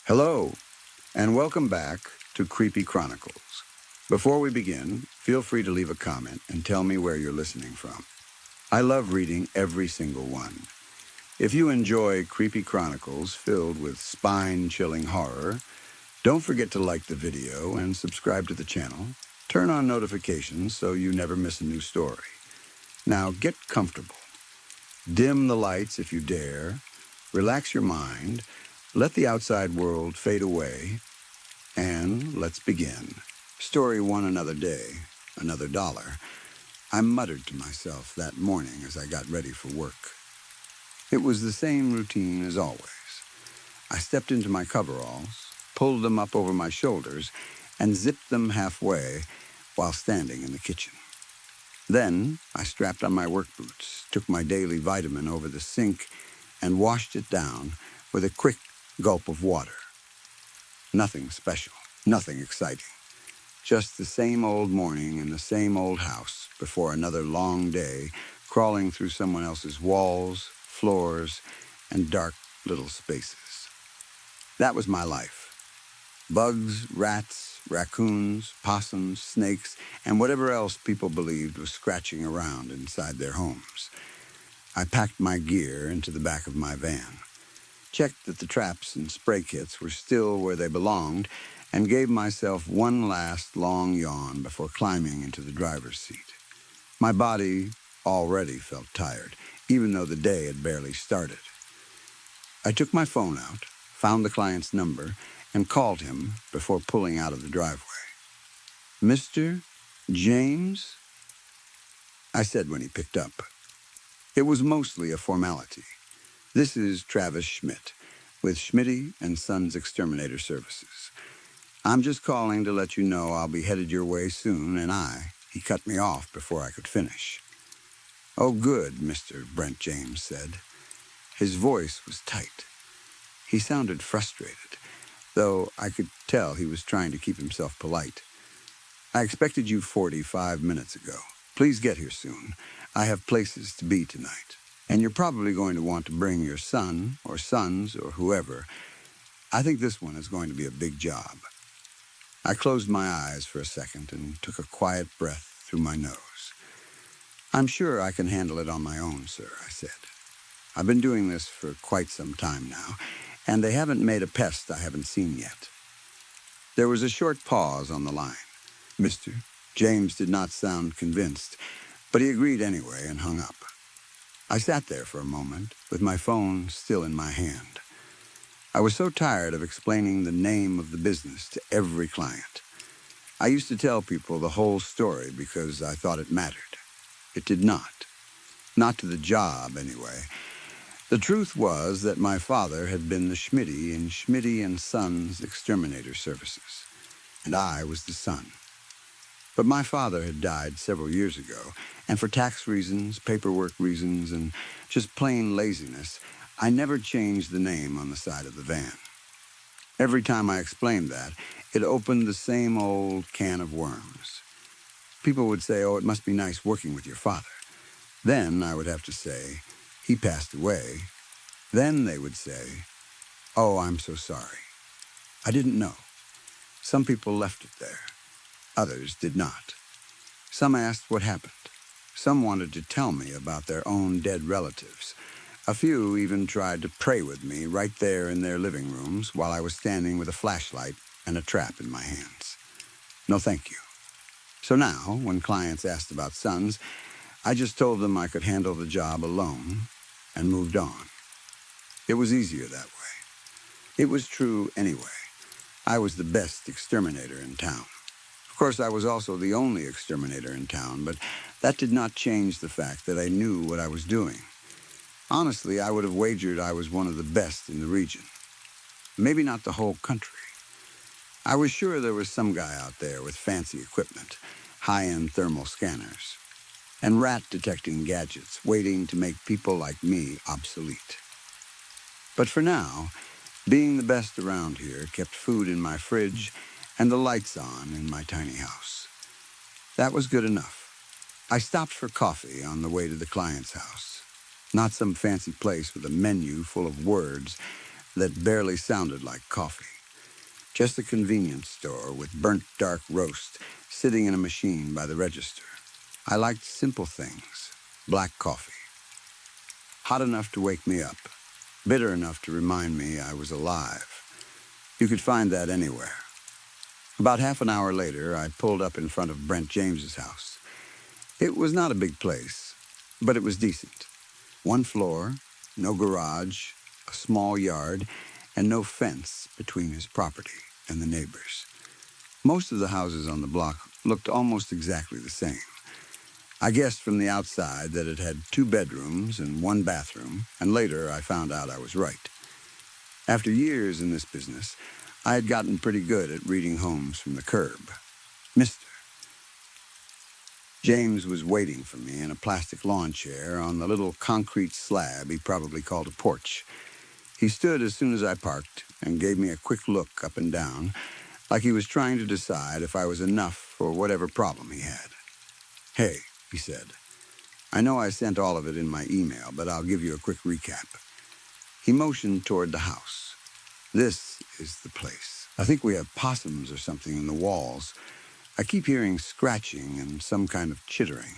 Hello, and welcome back to Creepy Chronicles. Before we begin, feel free to leave a comment and tell me where you're listening from. I love reading every single one. If you enjoy Creepy Chronicles filled with spine-chilling horror, don't forget to like the video and subscribe to the channel. Turn on notifications so you never miss a new story. Now get comfortable. Dim the lights if you dare. Relax your mind. Let the outside world fade away. And let's begin. Story one another day, another dollar. I muttered to myself that morning as I got ready for work. It was the same routine as always. I stepped into my coveralls, pulled them up over my shoulders, and zipped them halfway while standing in the kitchen. Then I strapped on my work boots, took my daily vitamin over the sink, and washed it down with a quick gulp of water. Nothing special, nothing exciting. Just the same old morning in the same old house before another long day, crawling through someone else's walls, floors, and dark little spaces. That was my life. Bugs, rats, raccoons, possums, snakes, and whatever else people believed was scratching around inside their homes. I packed my gear into the back of my van, checked that the traps and spray kits were still where they belonged, and gave myself one last long yawn before climbing into the driver's seat. My body already felt tired, even though the day had barely started. I took my phone out, found the client's number, and called him before pulling out of the driveway. "Mr. James?" I said when he picked up. It was mostly a formality. "This is Travis Schmidt, with Schmitty and Sons Exterminator Services. I'm just calling to let you know I'll be headed your way soon, and he cut me off before I could finish." "Oh, good," Mr. Brent James said. His voice was tight. He sounded frustrated, though I could tell he was trying to keep himself polite. "I expected you 45 minutes ago. Please get here soon. I have places to be tonight. And you're probably going to want to bring your son or sons or whoever. I think this one is going to be a big job." I closed my eyes for a second and took a quiet breath through my nose. "I'm sure I can handle it on my own, sir," I said. "I've been doing this for quite some time now, and they haven't made a pest I haven't seen yet." There was a short pause on the line. Mr. James did not sound convinced, but he agreed anyway and hung up. I sat there for a moment, with my phone still in my hand. I was so tired of explaining the name of the business to every client. I used to tell people the whole story because I thought it mattered. It did not. Not to the job, anyway. The truth was that my father had been the Schmitty in Schmitty and Sons Exterminator Services, and I was the son. But my father had died several years ago, and for tax reasons, paperwork reasons, and just plain laziness, I never changed the name on the side of the van. Every time I explained that, it opened the same old can of worms. People would say, "Oh, it must be nice working with your father." Then I would have to say, "He passed away." Then they would say, "Oh, I'm so sorry. I didn't know." Some people left it there. Others did not. Some asked what happened. Some wanted to tell me about their own dead relatives. A few even tried to pray with me right there in their living rooms while I was standing with a flashlight and a trap in my hands. No, thank you. So now, when clients asked about sons, I just told them I could handle the job alone and moved on. It was easier that way. It was true anyway. I was the best exterminator in town. Of course, I was also the only exterminator in town, but that did not change the fact that I knew what I was doing. Honestly, I would have wagered I was one of the best in the region. Maybe not the whole country. I was sure there was some guy out there with fancy equipment, high-end thermal scanners, and rat-detecting gadgets waiting to make people like me obsolete. But for now, being the best around here kept food in my fridge and the lights on in my tiny house. That was good enough. I stopped for coffee on the way to the client's house. Not some fancy place with a menu full of words that barely sounded like coffee. Just a convenience store with burnt dark roast sitting in a machine by the register. I liked simple things. Black coffee. Hot enough to wake me up. Bitter enough to remind me I was alive. You could find that anywhere. About half an hour later, I pulled up in front of Brent James's house. It was not a big place, but it was decent. One floor, no garage, a small yard, and no fence between his property and the neighbors. Most of the houses on the block looked almost exactly the same. I guessed from the outside that it had 2 bedrooms and 1 bathroom, and later I found out I was right. After years in this business, I had gotten pretty good at reading homes from the curb. Mr. James was waiting for me in a plastic lawn chair on the little concrete slab he probably called a porch. He stood as soon as I parked and gave me a quick look up and down, like he was trying to decide if I was enough for whatever problem he had. "Hey," he said, "I know I sent all of it in my email, but I'll give you a quick recap." He motioned toward the house. "This is the place. I think we have possums or something in the walls. I keep hearing scratching and some kind of chittering.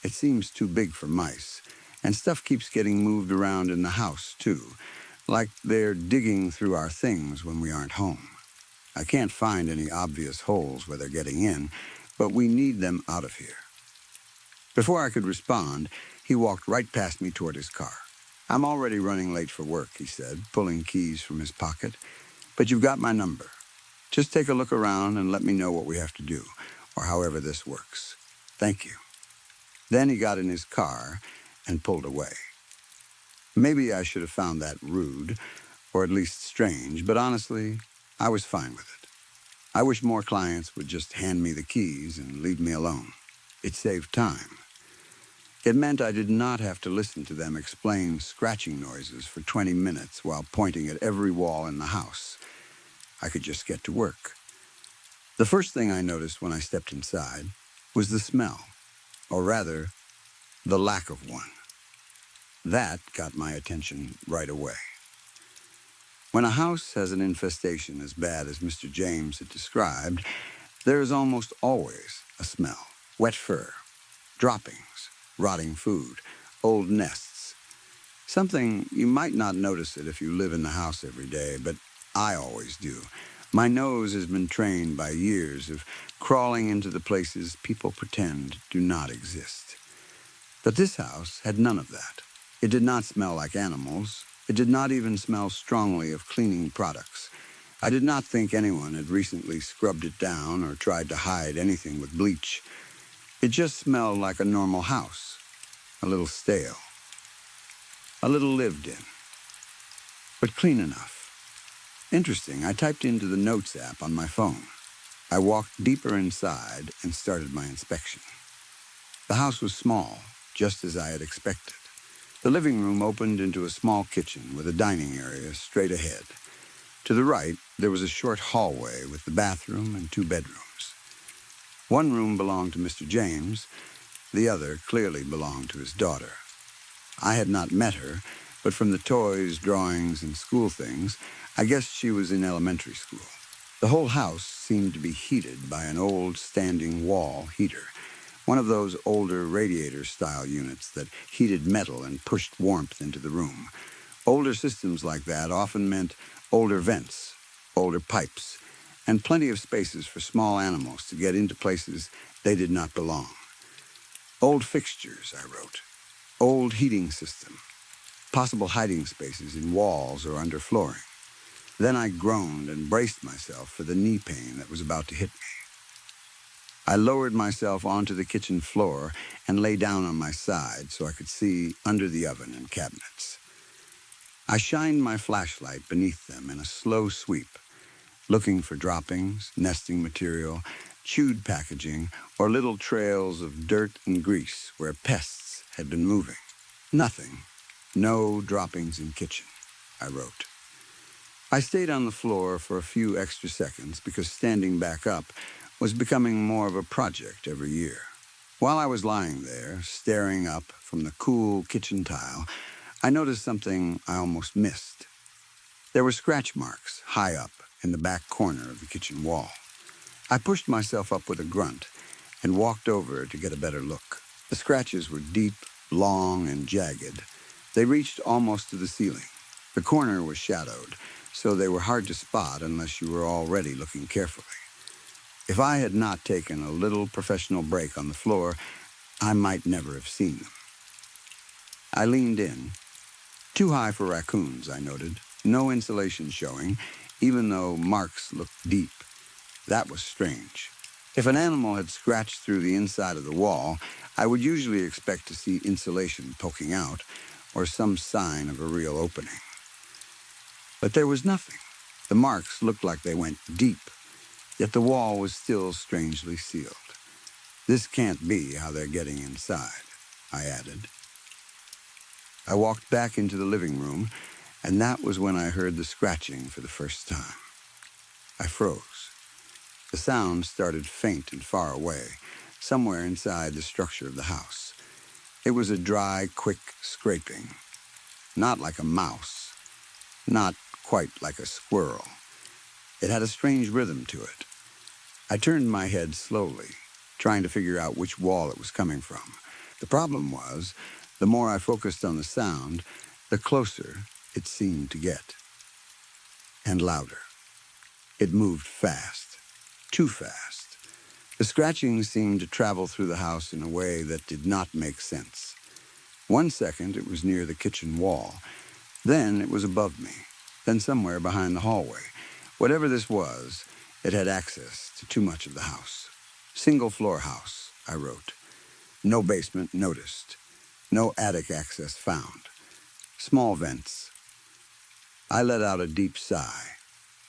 It seems too big for mice, and stuff keeps getting moved around in the house, too, like they're digging through our things when we aren't home. I can't find any obvious holes where they're getting in, but we need them out of here." Before I could respond, he walked right past me toward his car. "I'm already running late for work," he said, pulling keys from his pocket, "but you've got my number. Just take a look around and let me know what we have to do, or however this works. Thank you." Then he got in his car and pulled away. Maybe I should have found that rude, or at least strange, but honestly, I was fine with it. I wish more clients would just hand me the keys and leave me alone. It saved time. It meant I did not have to listen to them explain scratching noises for 20 minutes while pointing at every wall in the house. I could just get to work. The first thing I noticed when I stepped inside was the smell, or rather, the lack of one. That got my attention right away. When a house has an infestation as bad as Mr. James had described, there is almost always a smell. Wet fur, droppings, rotting food, old nests. Something you might not notice it if you live in the house every day, but I always do. My nose has been trained by years of crawling into the places people pretend do not exist. But this house had none of that. It did not smell like animals. It did not even smell strongly of cleaning products. I did not think anyone had recently scrubbed it down or tried to hide anything with bleach. It just smelled like a normal house, a little stale, a little lived in, but clean enough. Interesting, I typed into the Notes app on my phone. I walked deeper inside and started my inspection. The house was small, just as I had expected. The living room opened into a small kitchen with a dining area straight ahead. To the right, there was a short hallway with the bathroom and 2 bedrooms. One room belonged to Mr. James, the other clearly belonged to his daughter. I had not met her, but from the toys, drawings, and school things, I guessed she was in elementary school. The whole house seemed to be heated by an old standing wall heater, one of those older radiator-style units that heated metal and pushed warmth into the room. Older systems like that often meant older vents, older pipes, and plenty of spaces for small animals to get into places they did not belong. Old fixtures, I wrote. Old heating system. Possible hiding spaces in walls or under flooring. Then I groaned and braced myself for the knee pain that was about to hit me. I lowered myself onto the kitchen floor and lay down on my side so I could see under the oven and cabinets. I shined my flashlight beneath them in a slow sweep, looking for droppings, nesting material, chewed packaging, or little trails of dirt and grease where pests had been moving. Nothing. No droppings in kitchen, I wrote. I stayed on the floor for a few extra seconds because standing back up was becoming more of a project every year. While I was lying there, staring up from the cool kitchen tile, I noticed something I almost missed. There were scratch marks high up, in the back corner of the kitchen wall. I pushed myself up with a grunt and walked over to get a better look. The scratches were deep, long, and jagged. They reached almost to the ceiling. The corner was shadowed, so they were hard to spot unless you were already looking carefully. If I had not taken a little professional break on the floor, I might never have seen them. I leaned in. Too high for raccoons, I noted. No insulation showing, even though marks looked deep. That was strange. If an animal had scratched through the inside of the wall, I would usually expect to see insulation poking out or some sign of a real opening. But there was nothing. The marks looked like they went deep, yet the wall was still strangely sealed. This can't be how they're getting inside, I added. I walked back into the living room, and that was when I heard the scratching for the first time. I froze. The sound started faint and far away, somewhere inside the structure of the house. It was a dry, quick scraping. Not like a mouse. Not quite like a squirrel. It had a strange rhythm to it. I turned my head slowly, trying to figure out which wall it was coming from. The problem was, the more I focused on the sound, the closer it seemed to get. And louder. It moved fast. Too fast. The scratching seemed to travel through the house in a way that did not make sense. 1 second it was near the kitchen wall. Then it was above me. Then somewhere behind the hallway. Whatever this was, it had access to too much of the house. Single-floor house, I wrote. No basement noticed. No attic access found. Small vents. I let out a deep sigh.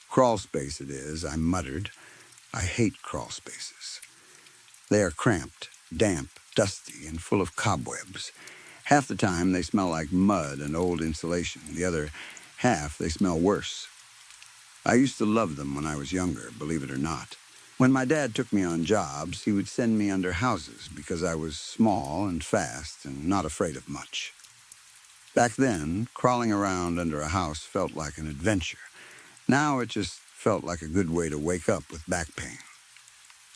Crawl space it is, I muttered. I hate crawl spaces. They are cramped, damp, dusty, and full of cobwebs. Half the time they smell like mud and old insulation. The other half they smell worse. I used to love them when I was younger, believe it or not. When my dad took me on jobs, he would send me under houses because I was small and fast and not afraid of much. Back then, crawling around under a house felt like an adventure. Now it just felt like a good way to wake up with back pain.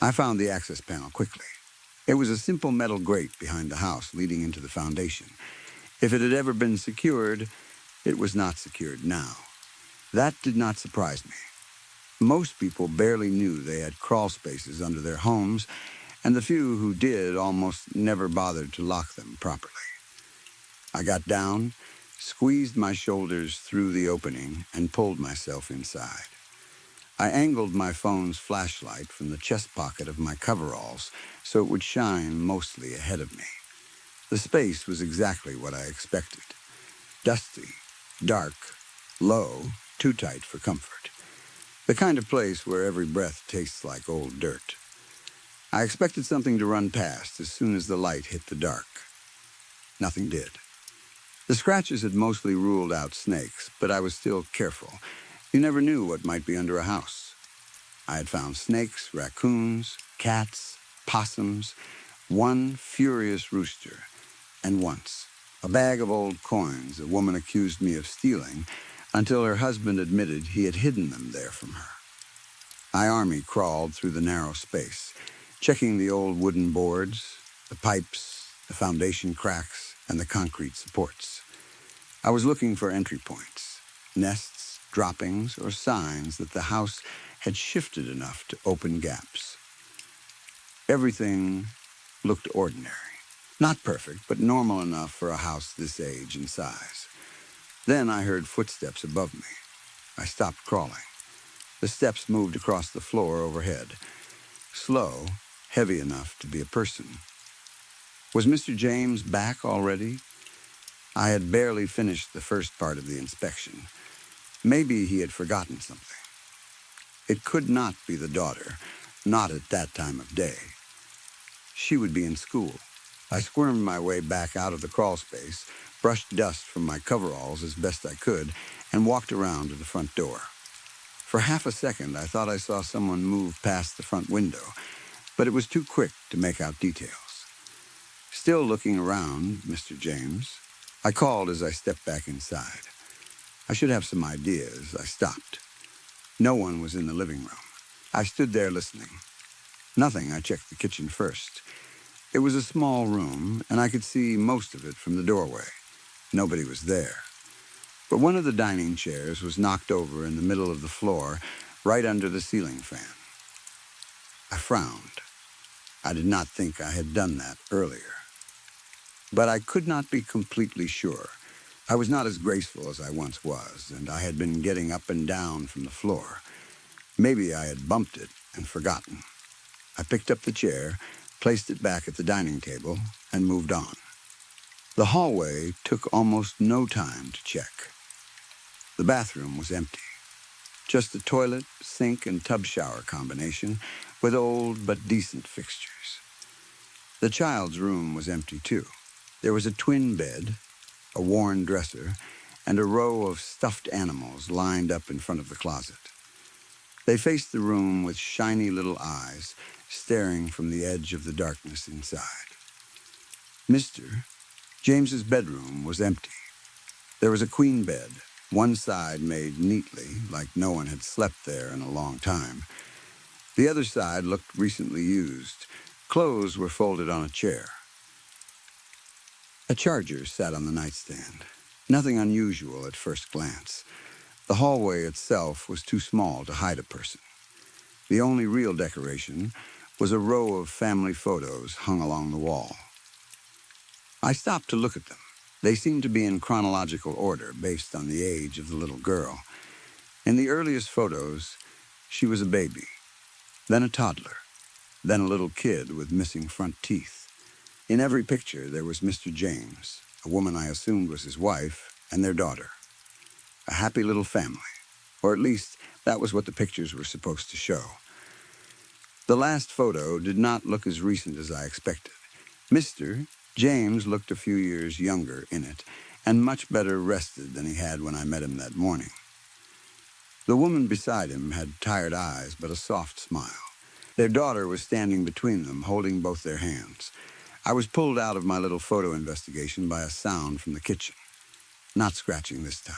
I found the access panel quickly. It was a simple metal grate behind the house leading into the foundation. If it had ever been secured, it was not secured now. That did not surprise me. Most people barely knew they had crawl spaces under their homes, and the few who did almost never bothered to lock them properly. I got down, squeezed my shoulders through the opening, and pulled myself inside. I angled my phone's flashlight from the chest pocket of my coveralls so it would shine mostly ahead of me. The space was exactly what I expected. Dusty, dark, low, too tight for comfort. The kind of place where every breath tastes like old dirt. I expected something to run past as soon as the light hit the dark. Nothing did. The scratches had mostly ruled out snakes, but I was still careful. You never knew what might be under a house. I had found snakes, raccoons, cats, possums, one furious rooster, and once, a bag of old coins a woman accused me of stealing until her husband admitted he had hidden them there from her. I army crawled through the narrow space, checking the old wooden boards, the pipes, the foundation cracks, and the concrete supports. I was looking for entry points, nests, droppings, or signs that the house had shifted enough to open gaps. Everything looked ordinary. Not perfect, but normal enough for a house this age and size. Then I heard footsteps above me. I stopped crawling. The steps moved across the floor overhead. Slow, heavy enough to be a person. Was Mr. James back already? I had barely finished the first part of the inspection. Maybe he had forgotten something. It could not be the daughter, not at that time of day. She would be in school. I squirmed my way back out of the crawl space, brushed dust from my coveralls as best I could, and walked around to the front door. For half a second, I thought I saw someone move past the front window, but it was too quick to make out details. Still looking around, Mr. James, I called as I stepped back inside. I should have some ideas. I stopped. No one was in the living room. I stood there listening. Nothing. I checked the kitchen first. It was a small room, and I could see most of it from the doorway. Nobody was there. But one of the dining chairs was knocked over in the middle of the floor, right under the ceiling fan. I frowned. I did not think I had done that earlier. But I could not be completely sure. I was not as graceful as I once was, and I had been getting up and down from the floor. Maybe I had bumped it and forgotten. I picked up the chair, placed it back at the dining table, and moved on. The hallway took almost no time to check. The bathroom was empty. Just a toilet, sink, and tub shower combination with old but decent fixtures. The child's room was empty too. There was a twin bed, a worn dresser, and a row of stuffed animals lined up in front of the closet. They faced the room with shiny little eyes, staring from the edge of the darkness inside. Mr. James's bedroom was empty. There was a queen bed, one side made neatly, like no one had slept there in a long time. The other side looked recently used. Clothes were folded on a chair. A charger sat on the nightstand. Nothing unusual at first glance. The hallway itself was too small to hide a person. The only real decoration was a row of family photos hung along the wall. I stopped to look at them. They seemed to be in chronological order based on the age of the little girl. In the earliest photos, she was a baby, then a toddler, then a little kid with missing front teeth. In every picture, there was Mr. James, a woman I assumed was his wife, and their daughter. A happy little family, or at least that was what the pictures were supposed to show. The last photo did not look as recent as I expected. Mr. James looked a few years younger in it, and much better rested than he had when I met him that morning. The woman beside him had tired eyes, but a soft smile. Their daughter was standing between them, holding both their hands. I was pulled out of my little photo investigation by a sound from the kitchen. Not scratching this time.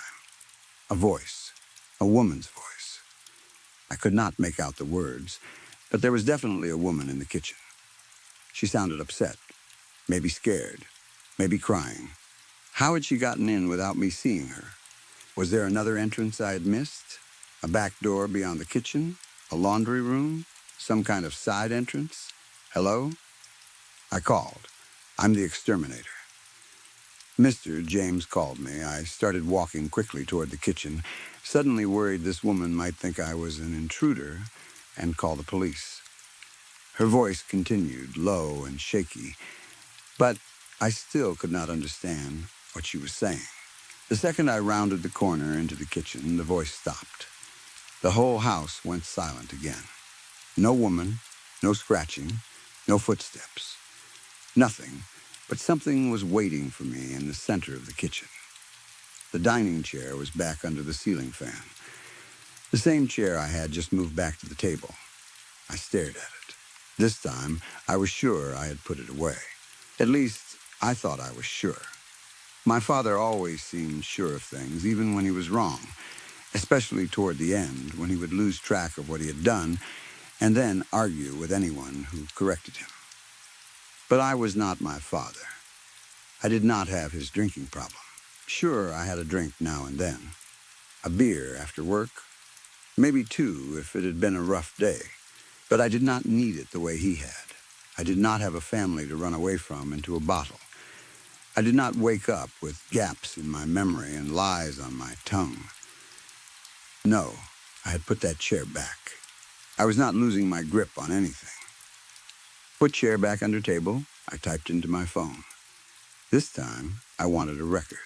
A voice. A woman's voice. I could not make out the words, but there was definitely a woman in the kitchen. She sounded upset, maybe scared, maybe crying. How had she gotten in without me seeing her? Was there another entrance I had missed? A back door beyond the kitchen? A laundry room? Some kind of side entrance? Hello? I called. I'm the exterminator. Mr. James called me. I started walking quickly toward the kitchen, suddenly worried this woman might think I was an intruder and call the police. Her voice continued, low and shaky, but I still could not understand what she was saying. The second I rounded the corner into the kitchen, the voice stopped. The whole house went silent again. No woman, no scratching, no footsteps. Nothing, but something was waiting for me in the center of the kitchen. The dining chair was back under the ceiling fan. The same chair I had just moved back to the table. I stared at it. This time, I was sure I had put it away. At least, I thought I was sure. My father always seemed sure of things, even when he was wrong, especially toward the end, when he would lose track of what he had done and then argue with anyone who corrected him. But I was not my father. I did not have his drinking problem. Sure, I had a drink now and then. A beer after work, maybe two if it had been a rough day. But I did not need it the way he had. I did not have a family to run away from into a bottle. I did not wake up with gaps in my memory and lies on my tongue. No, I had put that chair back. I was not losing my grip on anything. Put chair back under table, I typed into my phone. This time, I wanted a record.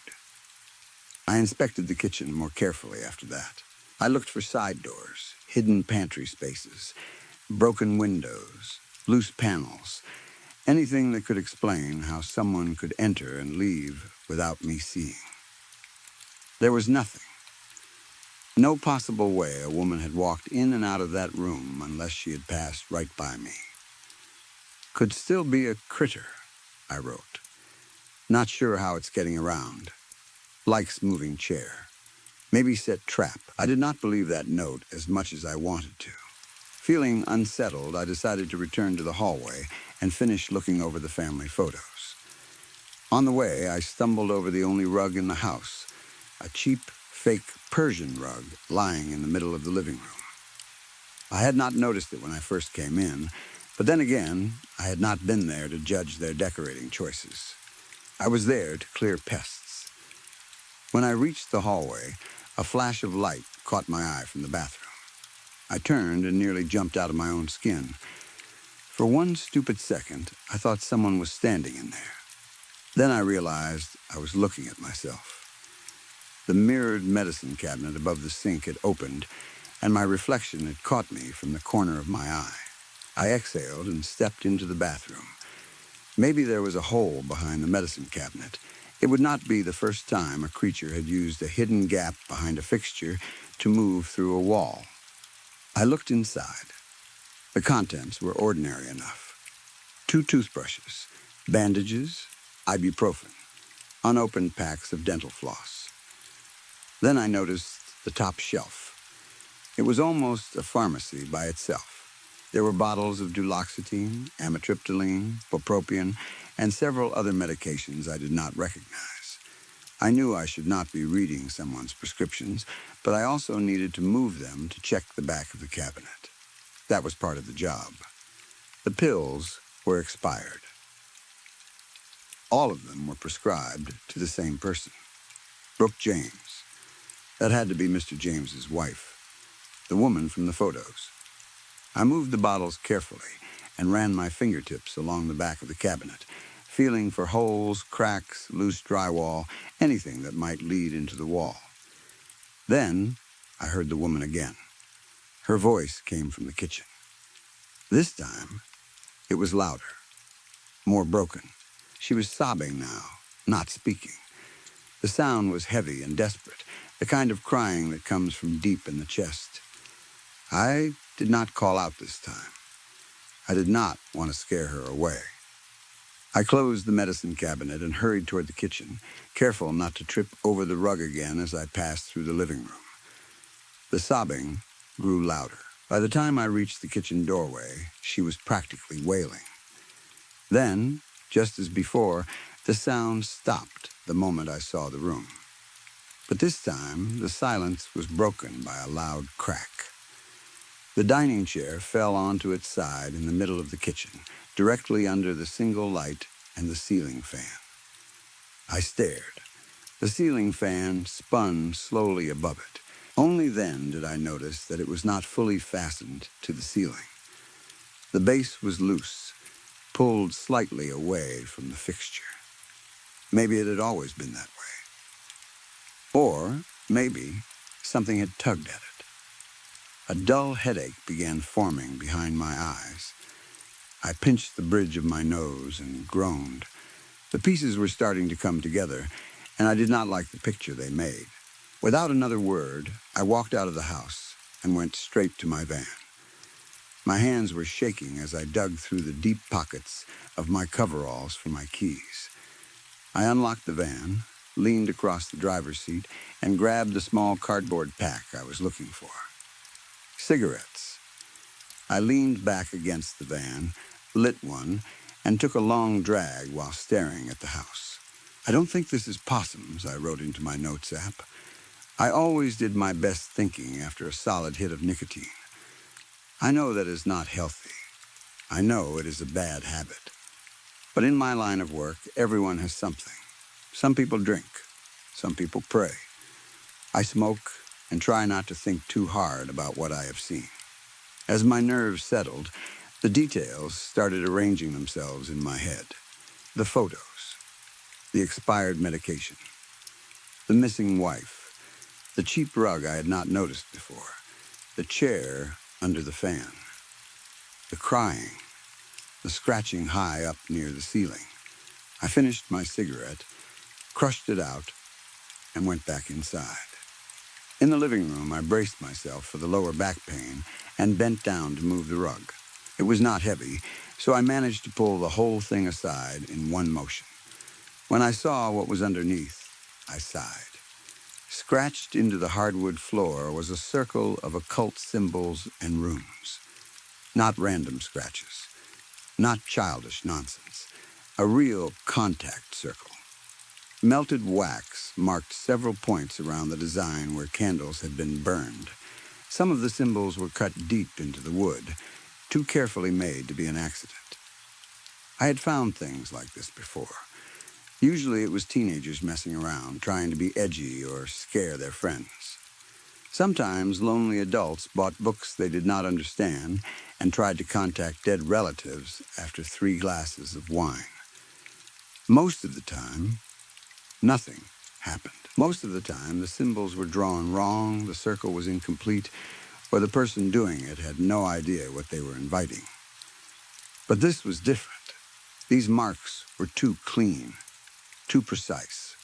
I inspected the kitchen more carefully after that. I looked for side doors, hidden pantry spaces, broken windows, loose panels, anything that could explain how someone could enter and leave without me seeing. There was nothing. No possible way a woman had walked in and out of that room unless she had passed right by me. Could still be a critter, I wrote. Not sure how it's getting around. Likes moving chair. Maybe set trap. I did not believe that note as much as I wanted to. Feeling unsettled, I decided to return to the hallway and finish looking over the family photos. On the way, I stumbled over the only rug in the house, a cheap, fake Persian rug lying in the middle of the living room. I had not noticed it when I first came in, but then again, I had not been there to judge their decorating choices. I was there to clear pests. When I reached the hallway, a flash of light caught my eye from the bathroom. I turned and nearly jumped out of my own skin. For one stupid second, I thought someone was standing in there. Then I realized I was looking at myself. The mirrored medicine cabinet above the sink had opened, and my reflection had caught me from the corner of my eye. I exhaled and stepped into the bathroom. Maybe there was a hole behind the medicine cabinet. It would not be the first time a creature had used a hidden gap behind a fixture to move through a wall. I looked inside. The contents were ordinary enough. 2 toothbrushes, bandages, ibuprofen, unopened packs of dental floss. Then I noticed the top shelf. It was almost a pharmacy by itself. There were bottles of duloxetine, amitriptyline, bupropion, and several other medications I did not recognize. I knew I should not be reading someone's prescriptions, but I also needed to move them to check the back of the cabinet. That was part of the job. The pills were expired. All of them were prescribed to the same person, Brooke James. That had to be Mr. James's wife, the woman from the photos. I moved the bottles carefully and ran my fingertips along the back of the cabinet, feeling for holes, cracks, loose drywall, anything that might lead into the wall. Then I heard the woman again. Her voice came from the kitchen. This time, it was louder, more broken. She was sobbing now, not speaking. The sound was heavy and desperate, the kind of crying that comes from deep in the chest. I did not call out this time. I did not want to scare her away. I closed the medicine cabinet and hurried toward the kitchen, careful not to trip over the rug again as I passed through the living room. The sobbing grew louder. By the time I reached the kitchen doorway, she was practically wailing. Then, just as before, the sound stopped the moment I saw the room. But this time, the silence was broken by a loud crack. The dining chair fell onto its side in the middle of the kitchen, directly under the single light and the ceiling fan. I stared. The ceiling fan spun slowly above it. Only then did I notice that it was not fully fastened to the ceiling. The base was loose, pulled slightly away from the fixture. Maybe it had always been that way. Or maybe something had tugged at it. A dull headache began forming behind my eyes. I pinched the bridge of my nose and groaned. The pieces were starting to come together, and I did not like the picture they made. Without another word, I walked out of the house and went straight to my van. My hands were shaking as I dug through the deep pockets of my coveralls for my keys. I unlocked the van, leaned across the driver's seat, and grabbed the small cardboard pack I was looking for. Cigarettes. I leaned back against the van, lit one, and took a long drag while staring at the house. I don't think this is possums, I wrote into my notes app. I always did my best thinking after a solid hit of nicotine. I know that is not healthy. I know it is a bad habit. But in my line of work, everyone has something. Some people drink. Some people pray. I smoke and try not to think too hard about what I have seen. As my nerves settled, the details started arranging themselves in my head. The photos, the expired medication, the missing wife, the cheap rug I had not noticed before, the chair under the fan, the crying, the scratching high up near the ceiling. I finished my cigarette, crushed it out, and went back inside. In the living room, I braced myself for the lower back pain and bent down to move the rug. It was not heavy, so I managed to pull the whole thing aside in one motion. When I saw what was underneath, I sighed. Scratched into the hardwood floor was a circle of occult symbols and runes. Not random scratches, not childish nonsense. A real contact circle. Melted wax marked several points around the design where candles had been burned. Some of the symbols were cut deep into the wood, too carefully made to be an accident. I had found things like this before. Usually it was teenagers messing around, trying to be edgy or scare their friends. Sometimes lonely adults bought books they did not understand and tried to contact dead relatives after 3 glasses of wine. Most of the time, nothing happened. Most of the time, the symbols were drawn wrong, the circle was incomplete, or the person doing it had no idea what they were inviting. But this was different. These marks were too clean, too precise.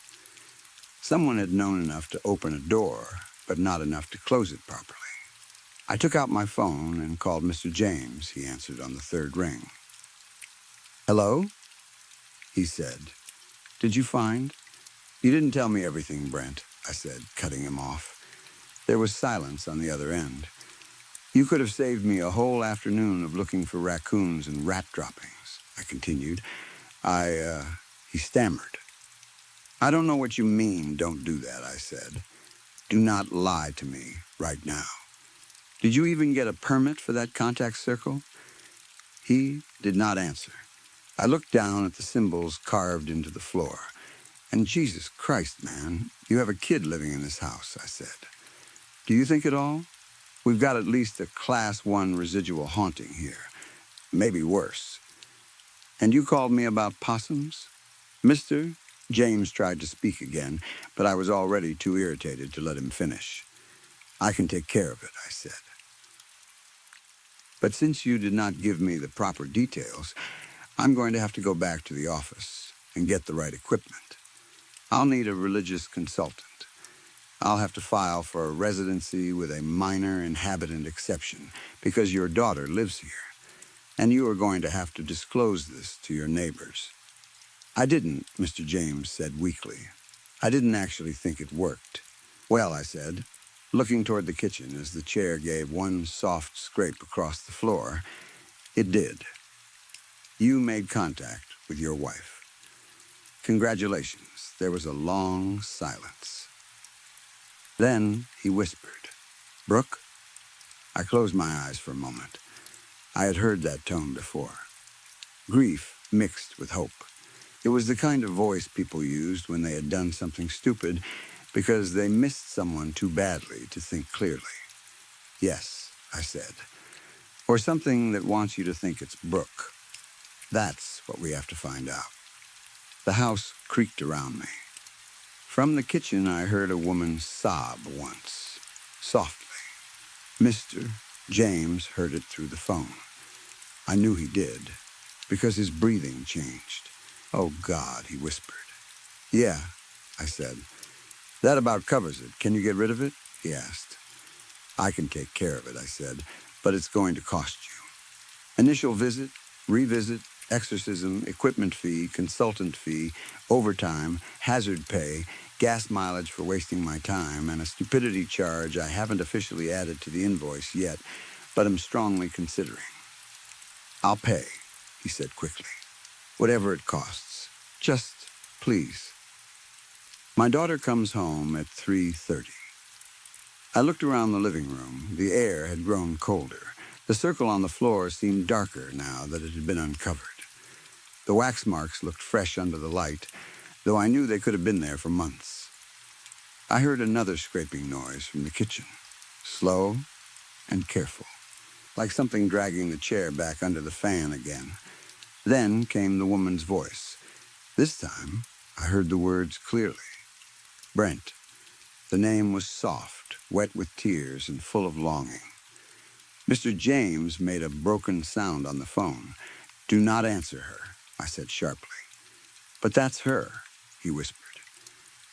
Someone had known enough to open a door, but not enough to close it properly. I took out my phone and called Mr. James. He answered on the 3rd ring. "Hello?" he said. "Did you find?" "You didn't tell me everything, Brent," I said, cutting him off. There was silence on the other end. "You could have saved me a whole afternoon of looking for raccoons and rat droppings," I continued. He stammered. "I don't know what you mean, don't do that," I said. "Do not lie to me right now. Did you even get a permit for that contact circle?" He did not answer. I looked down at the symbols carved into the floor. "And Jesus Christ, man, you have a kid living in this house," I said. "Do you think at all? We've got at least a Class 1 residual haunting here. Maybe worse. And you called me about possums?" "Mister?" James tried to speak again, but I was already too irritated to let him finish. "I can take care of it," I said. "But since you did not give me the proper details, I'm going to have to go back to the office and get the right equipment. I'll need a religious consultant. I'll have to file for a residency with a minor inhabitant exception because your daughter lives here, and you are going to have to disclose this to your neighbors." "I didn't," Mr. James said weakly. "I didn't actually think it worked." "Well," I said, looking toward the kitchen as the chair gave one soft scrape across the floor, "it did. You made contact with your wife. Congratulations." There was a long silence. Then he whispered, "Brooke?" I closed my eyes for a moment. I had heard that tone before. Grief mixed with hope. It was the kind of voice people used when they had done something stupid because they missed someone too badly to think clearly. "Yes," I said. "Or something that wants you to think it's Brooke. That's what we have to find out." The house creaked around me. From the kitchen, I heard a woman sob once, softly. Mr. James heard it through the phone. I knew he did, because his breathing changed. "Oh, God," he whispered. "Yeah," I said. "That about covers it. Can you get rid of it?" he asked. "I can take care of it," I said, "but it's going to cost you. Initial visit, revisit, exorcism, equipment fee, consultant fee, overtime, hazard pay, gas mileage for wasting my time, and a stupidity charge I haven't officially added to the invoice yet, but am strongly considering." "I'll pay," he said quickly. "Whatever it costs. Just, please." My daughter comes home at 3:30. I looked around the living room. The air had grown colder. The circle on the floor seemed darker now that it had been uncovered. The wax marks looked fresh under the light, though I knew they could have been there for months. I heard another scraping noise from the kitchen, slow and careful, like something dragging the chair back under the fan again. Then came the woman's voice. This time, I heard the words clearly. Brent. The name was soft, wet with tears, and full of longing. Mr. James made a broken sound on the phone. "Do not answer her," I said sharply. "But that's her," he whispered.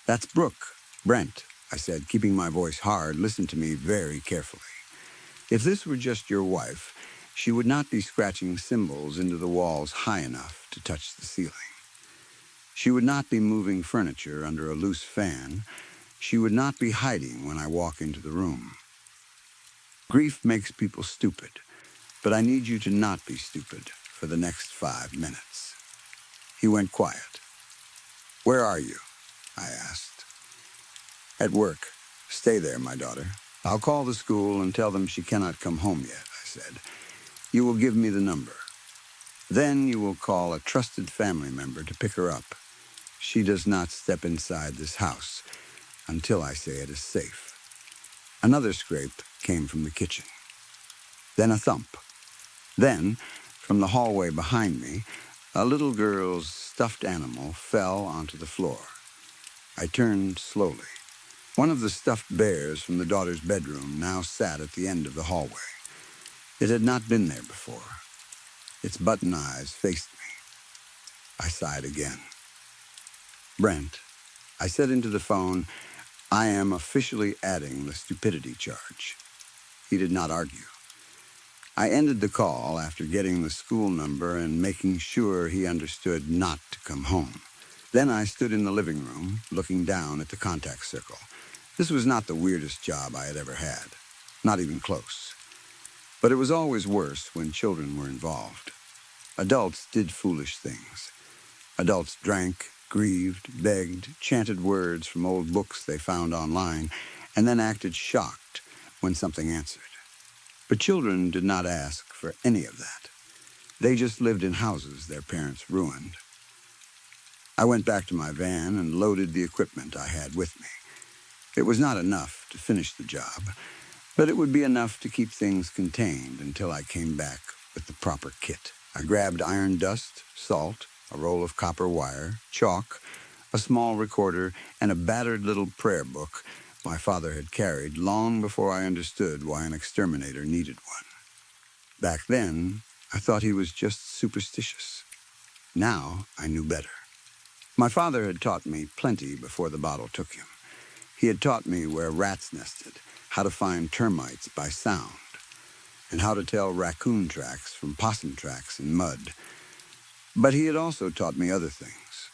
"That's Brooke. Brent," I said, keeping my voice hard. "Listen to me very carefully. If this were just your wife, she would not be scratching symbols into the walls high enough to touch the ceiling. She would not be moving furniture under a loose fan. She would not be hiding when I walk into the room. Grief makes people stupid, but I need you to not be stupid for the next 5 minutes. He went quiet. Where are you? I asked. At work. Stay there, my daughter. I'll call the school and tell them she cannot come home yet, I said. You will give me the number. Then you will call a trusted family member to pick her up. She does not step inside this house until I say it is safe. Another scrape came from the kitchen. Then a thump. Then, from the hallway behind me, a little girl's stuffed animal fell onto the floor. I turned slowly. One of the stuffed bears from the daughter's bedroom now sat at the end of the hallway. It had not been there before. Its button eyes faced me. I sighed again. Brent, I said into the phone, I am officially adding the stupidity charge. He did not argue. I ended the call after getting the school number and making sure he understood not to come home. Then I stood in the living room, looking down at the contact circle. This was not the weirdest job I had ever had, not even close. But it was always worse when children were involved. Adults did foolish things. Adults drank, grieved, begged, chanted words from old books they found online, and then acted shocked when something answered. But children did not ask for any of that. They just lived in houses their parents ruined. I went back to my van and loaded the equipment I had with me. It was not enough to finish the job, but it would be enough to keep things contained until I came back with the proper kit. I grabbed iron dust, salt, a roll of copper wire, chalk, a small recorder, and a battered little prayer book my father had carried long before I understood why an exterminator needed one. Back then, I thought he was just superstitious. Now, I knew better. My father had taught me plenty before the bottle took him. He had taught me where rats nested, how to find termites by sound, and how to tell raccoon tracks from possum tracks in mud. But he had also taught me other things,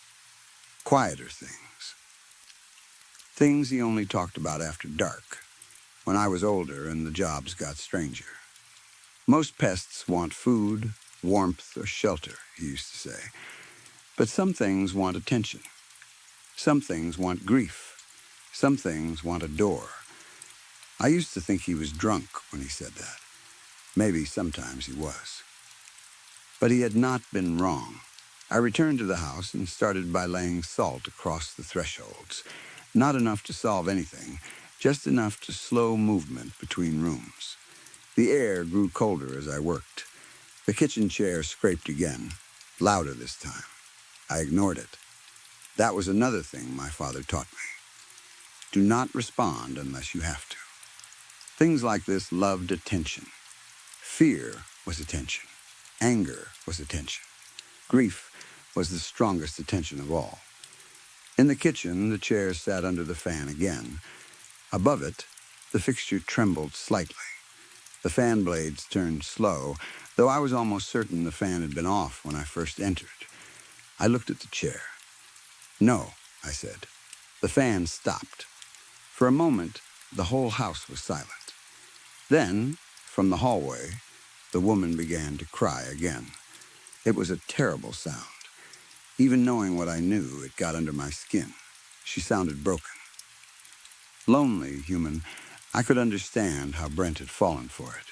quieter things. Things he only talked about after dark, when I was older and the jobs got stranger. Most pests want food, warmth, or shelter, he used to say. But some things want attention. Some things want grief. Some things want a door. I used to think he was drunk when he said that. Maybe sometimes he was. But he had not been wrong. I returned to the house and started by laying salt across the thresholds. Not enough to solve anything, just enough to slow movement between rooms. The air grew colder as I worked. The kitchen chair scraped again, louder this time. I ignored it. That was another thing my father taught me. Do not respond unless you have to. Things like this loved attention. Fear was attention. Anger was attention. Grief was the strongest attention of all. In the kitchen, the chair sat under the fan again. Above it, the fixture trembled slightly. The fan blades turned slow, though I was almost certain the fan had been off when I first entered. I looked at the chair. No, I said. The fan stopped. For a moment, the whole house was silent. Then, from the hallway, the woman began to cry again. It was a terrible sound. Even knowing what I knew, it got under my skin. She sounded broken. Lonely, human, I could understand how Brent had fallen for it.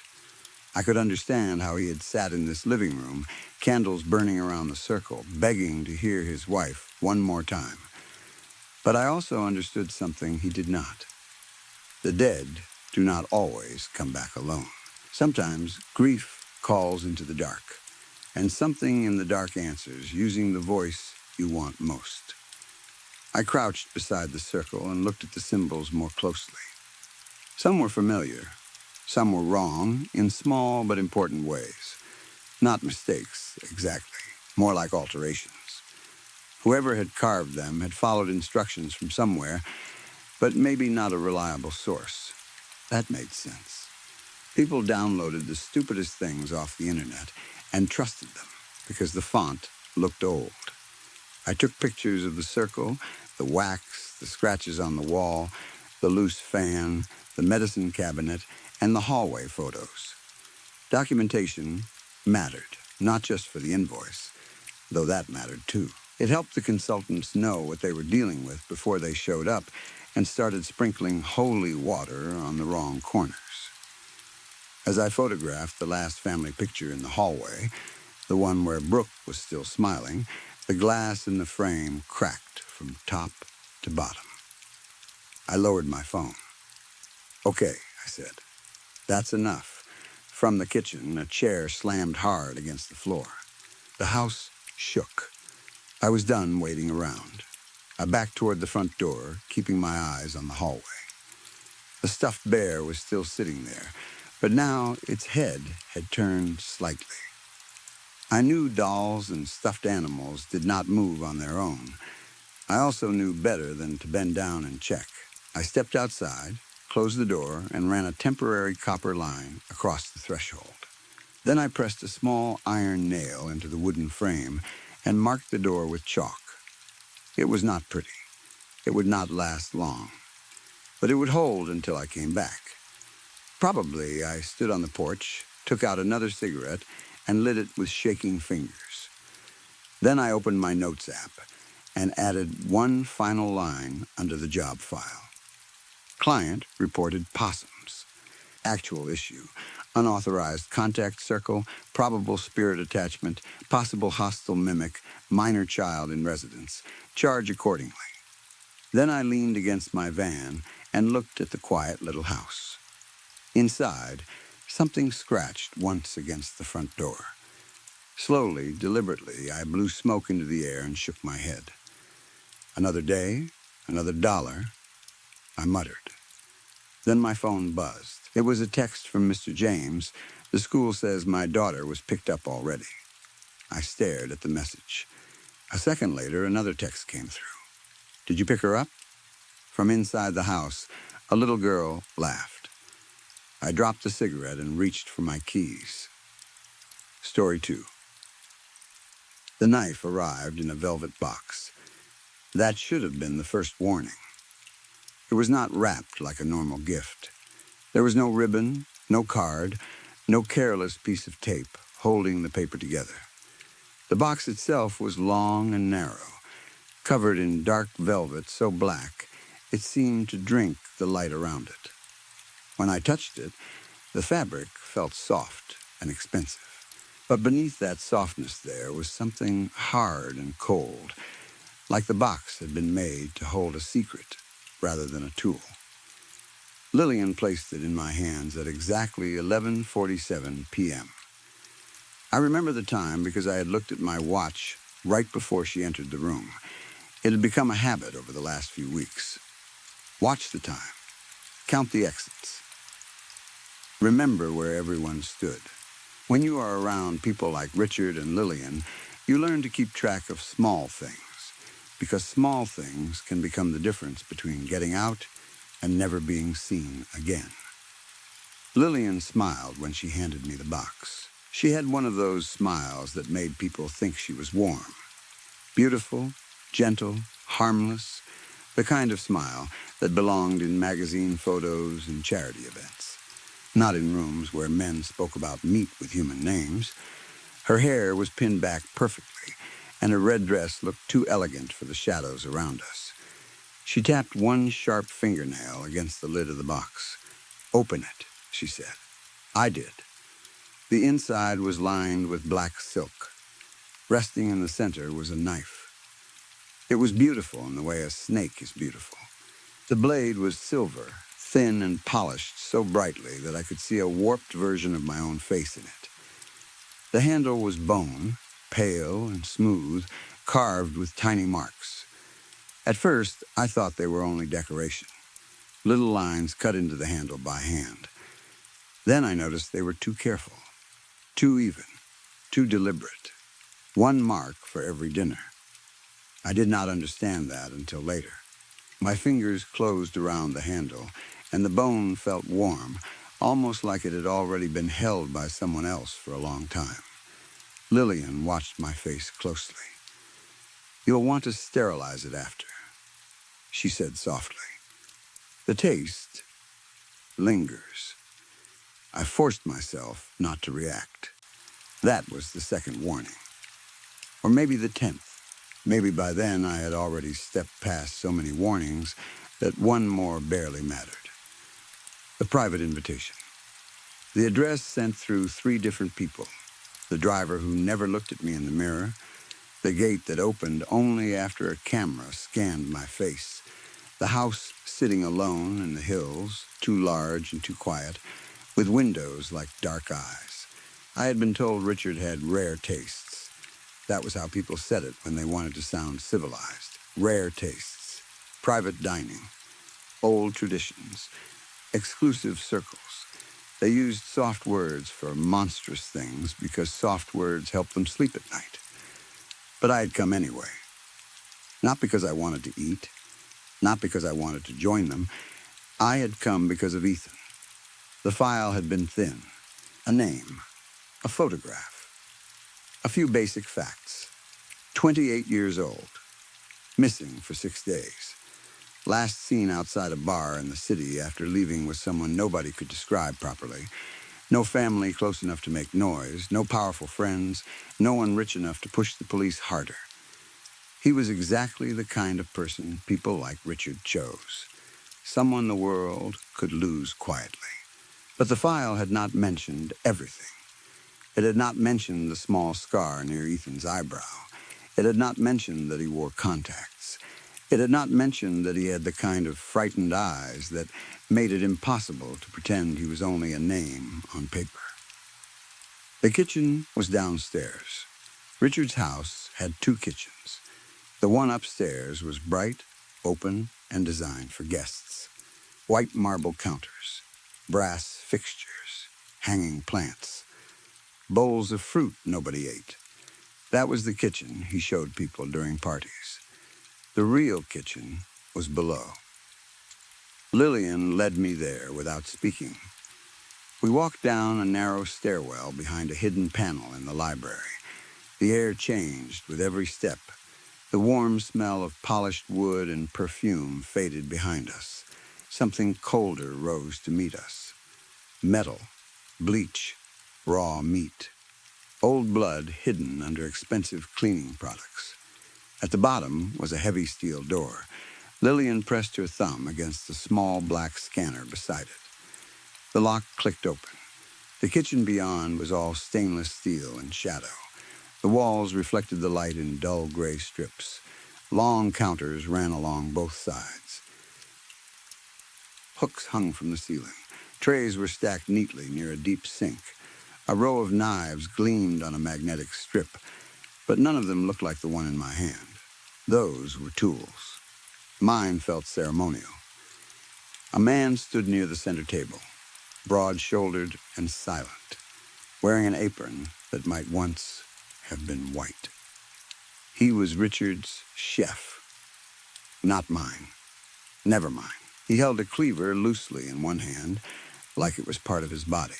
I could understand how he had sat in this living room, candles burning around the circle, begging to hear his wife one more time. But I also understood something he did not. The dead do not always come back alone. Sometimes grief calls into the dark, and something in the dark answers, using the voice you want most. I crouched beside the circle and looked at the symbols more closely. Some were familiar. Some were wrong in small but important ways. Not mistakes, exactly, more like alterations. Whoever had carved them had followed instructions from somewhere, but maybe not a reliable source. That made sense. People downloaded the stupidest things off the internet and trusted them because the font looked old. I took pictures of the circle, the wax, the scratches on the wall, the loose fan, the medicine cabinet, and the hallway photos. Documentation mattered, not just for the invoice, though that mattered too. It helped the consultants know what they were dealing with before they showed up and started sprinkling holy water on the wrong corners. As I photographed the last family picture in the hallway, the one where Brooke was still smiling, the glass in the frame cracked from top to bottom. I lowered my phone. "Okay," I said. "That's enough." From the kitchen, a chair slammed hard against the floor. The house shook. I was done waiting around. I backed toward the front door, keeping my eyes on the hallway. The stuffed bear was still sitting there, but now its head had turned slightly. I knew dolls and stuffed animals did not move on their own. I also knew better than to bend down and check. I stepped outside, closed the door, and ran a temporary copper line across the threshold. Then I pressed a small iron nail into the wooden frame and marked the door with chalk. It was not pretty. It would not last long, but it would hold until I came back. Probably I stood on the porch, took out another cigarette, and lit it with shaking fingers. Then I opened my notes app and added one final line under the job file. Client reported possums. Actual issue: unauthorized contact circle, probable spirit attachment, possible hostile mimic, minor child in residence. Charge accordingly. Then I leaned against my van and looked at the quiet little house. Inside, something scratched once against the front door. Slowly, deliberately, I blew smoke into the air and shook my head. "Another day, another dollar," I muttered. Then my phone buzzed. It was a text from Mr. James. "The school says my daughter was picked up already." I stared at the message. A second later, another text came through. "Did you pick her up?" From inside the house, a little girl laughed. I dropped the cigarette and reached for my keys. Story 2. The knife arrived in a velvet box. That should have been the first warning. It was not wrapped like a normal gift. There was no ribbon, no card, no careless piece of tape holding the paper together. The box itself was long and narrow, covered in dark velvet so black it seemed to drink the light around it. When I touched it, the fabric felt soft and expensive. But beneath that softness there was something hard and cold, like the box had been made to hold a secret rather than a tool. Lillian placed it in my hands at exactly 11:47 p.m. I remember the time because I had looked at my watch right before she entered the room. It had become a habit over the last few weeks. Watch the time. Count the exits. Remember where everyone stood. When you are around people like Richard and Lillian, you learn to keep track of small things, because small things can become the difference between getting out and never being seen again. Lillian smiled when she handed me the box. She had one of those smiles that made people think she was warm. Beautiful, gentle, harmless, the kind of smile that belonged in magazine photos and charity events, not in rooms where men spoke about meat with human names. Her hair was pinned back perfectly, and her red dress looked too elegant for the shadows around us. She tapped one sharp fingernail against the lid of the box. "Open it," she said. I did. The inside was lined with black silk. Resting in the center was a knife. It was beautiful in the way a snake is beautiful. The blade was silver, thin and polished so brightly that I could see a warped version of my own face in it. The handle was bone, pale and smooth, carved with tiny marks. At first, I thought they were only decoration, little lines cut into the handle by hand. Then I noticed they were too careful, too even, too deliberate. One mark for every dinner. I did not understand that until later. My fingers closed around the handle, and the bone felt warm, almost like it had already been held by someone else for a long time. Lillian watched my face closely. "You'll want to sterilize it after." she said softly. The taste lingers. I forced myself not to react. That was the second warning. Or maybe the 10th. Maybe by then I had already stepped past so many warnings that one more barely mattered. The private invitation. The address sent through 3 different people. The driver who never looked at me in the mirror. The gate that opened only after a camera scanned my face. The house sitting alone in the hills, too large and too quiet, with windows like dark eyes. I had been told Richard had rare tastes. That was how people said it when they wanted to sound civilized. Rare tastes. Private dining. Old traditions. Exclusive circles. They used soft words for monstrous things because soft words helped them sleep at night. But I had come anyway. Not because I wanted to eat. Not because I wanted to join them. I had come because of Ethan. The file had been thin. A name. A photograph. A few basic facts. 28 years old. Missing for 6 days. Last seen outside a bar in the city after leaving with someone nobody could describe properly. No family close enough to make noise. No powerful friends. No one rich enough to push the police harder. He was exactly the kind of person people like Richard chose. Someone the world could lose quietly. But the file had not mentioned everything. It had not mentioned the small scar near Ethan's eyebrow. It had not mentioned that he wore contacts. It had not mentioned that he had the kind of frightened eyes that made it impossible to pretend he was only a name on paper. The kitchen was downstairs. Richard's house had 2 kitchens. The one upstairs was bright, open, and designed for guests. White marble counters, brass fixtures, hanging plants, bowls of fruit nobody ate. That was the kitchen he showed people during parties. The real kitchen was below. Lillian led me there without speaking. We walked down a narrow stairwell behind a hidden panel in the library. The air changed with every step. The warm smell of polished wood and perfume faded behind us. Something colder rose to meet us. Metal, bleach, raw meat. Old blood hidden under expensive cleaning products. At the bottom was a heavy steel door. Lillian pressed her thumb against the small black scanner beside it. The lock clicked open. The kitchen beyond was all stainless steel and shadow. The walls reflected the light in dull gray strips. Long counters ran along both sides. Hooks hung from the ceiling. Trays were stacked neatly near a deep sink. A row of knives gleamed on a magnetic strip, but none of them looked like the one in my hand. Those were tools. Mine felt ceremonial. A man stood near the center table, broad-shouldered and silent, wearing an apron that might once have been white. He was Richard's chef, not mine. Never mine. He held a cleaver loosely in one hand, like it was part of his body.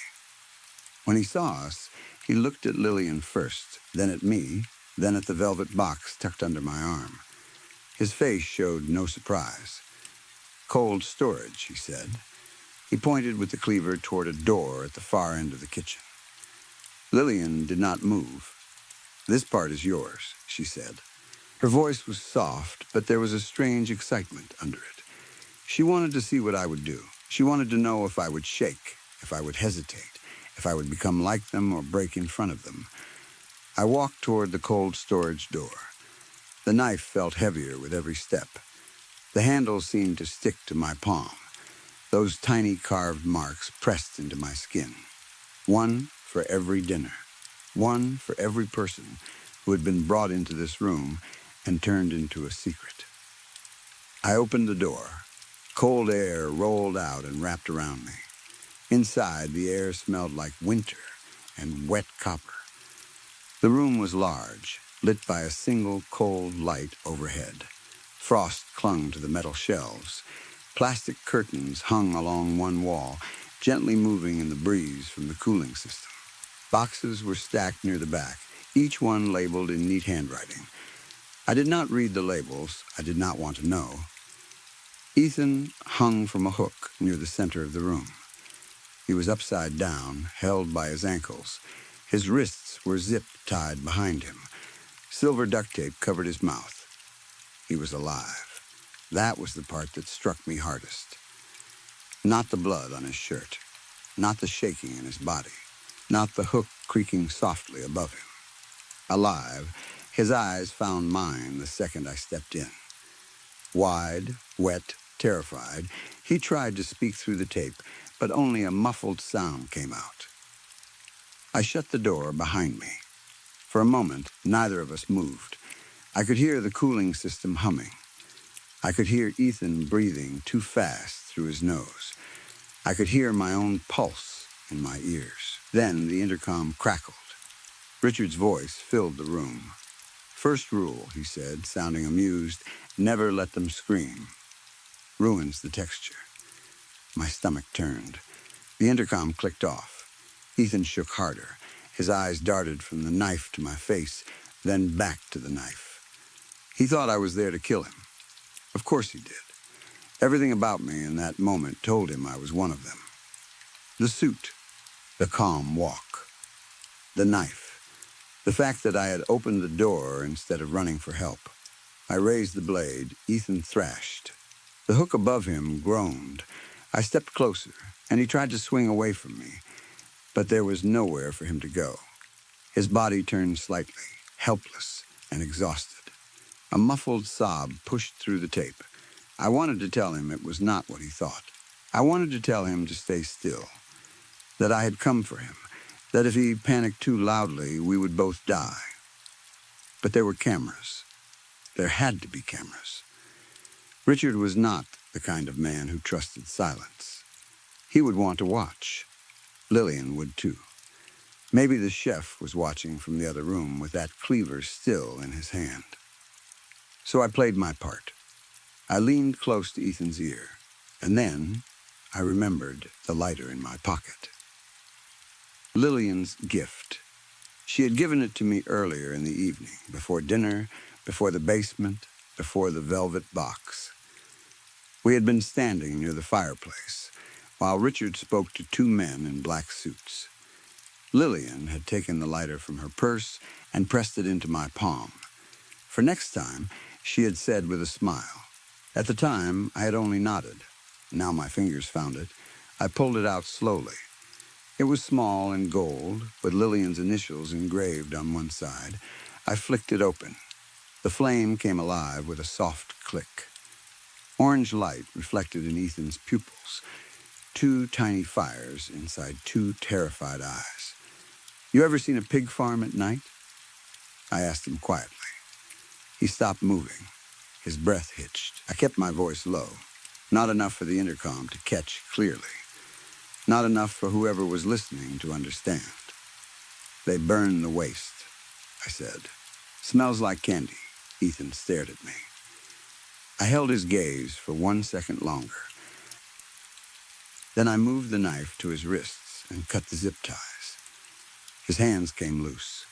When he saw us, he looked at Lillian first, then at me, then at the velvet box tucked under my arm. His face showed no surprise. Cold storage, he said. He pointed with the cleaver toward a door at the far end of the kitchen. Lillian did not move. "This part is yours," she said. Her voice was soft, but there was a strange excitement under it. She wanted to see what I would do. She wanted to know if I would shake, if I would hesitate, if I would become like them or break in front of them. I walked toward the cold storage door. The knife felt heavier with every step. The handle seemed to stick to my palm. Those tiny carved marks pressed into my skin. One for every dinner. One for every person who had been brought into this room and turned into a secret. I opened the door. Cold air rolled out and wrapped around me. Inside, the air smelled like winter and wet copper. The room was large, lit by a single cold light overhead. Frost clung to the metal shelves. Plastic curtains hung along one wall, gently moving in the breeze from the cooling system. Boxes were stacked near the back, each one labeled in neat handwriting. I did not read the labels. I did not want to know. Ethan hung from a hook near the center of the room. He was upside down, held by his ankles. His wrists were zip-tied behind him. Silver duct tape covered his mouth. He was alive. That was the part that struck me hardest. Not the blood on his shirt, not the shaking in his body, not the hook creaking softly above him. Alive, his eyes found mine the second I stepped in. Wide, wet, terrified, he tried to speak through the tape, but only a muffled sound came out. I shut the door behind me. For a moment, neither of us moved. I could hear the cooling system humming. I could hear Ethan breathing too fast through his nose. I could hear my own pulse in my ears. Then the intercom crackled. Richard's voice filled the room. "First rule," he said, sounding amused, "never let them scream. Ruins the texture." My stomach turned. The intercom clicked off. Ethan shook harder. His eyes darted from the knife to my face, then back to the knife. He thought I was there to kill him. Of course he did. Everything about me in that moment told him I was one of them. The suit, the calm walk, the knife, the fact that I had opened the door instead of running for help. I raised the blade. Ethan thrashed. The hook above him groaned. I stepped closer, and he tried to swing away from me, but there was nowhere for him to go. His body turned slightly, helpless and exhausted. A muffled sob pushed through the tape. I wanted to tell him it was not what he thought. I wanted to tell him to stay still, that I had come for him, that if he panicked too loudly, we would both die. But there were cameras. There had to be cameras. Richard was not the kind of man who trusted silence. He would want to watch. Lillian would too. Maybe the chef was watching from the other room with that cleaver still in his hand. So I played my part. I leaned close to Ethan's ear, and then I remembered the lighter in my pocket. Lillian's gift. She had given it to me earlier in the evening, before dinner, before the basement, before the velvet box. We had been standing near the fireplace, while Richard spoke to two men in black suits. Lillian had taken the lighter from her purse and pressed it into my palm. For next time, she had said with a smile. At the time, I had only nodded. Now my fingers found it. I pulled it out slowly. It was small and gold, with Lillian's initials engraved on one side. I flicked it open. The flame came alive with a soft click. Orange light reflected in Ethan's pupils. Two tiny fires inside two terrified eyes. "You ever seen a pig farm at night?" I asked him quietly. He stopped moving. His breath hitched. I kept my voice low, not enough for the intercom to catch clearly, not enough for whoever was listening to understand. "They burn the waste," I said. "Smells like candy." Ethan stared at me. I held his gaze for 1 second longer. Then I moved the knife to his wrists and cut the zip ties. His hands came loose.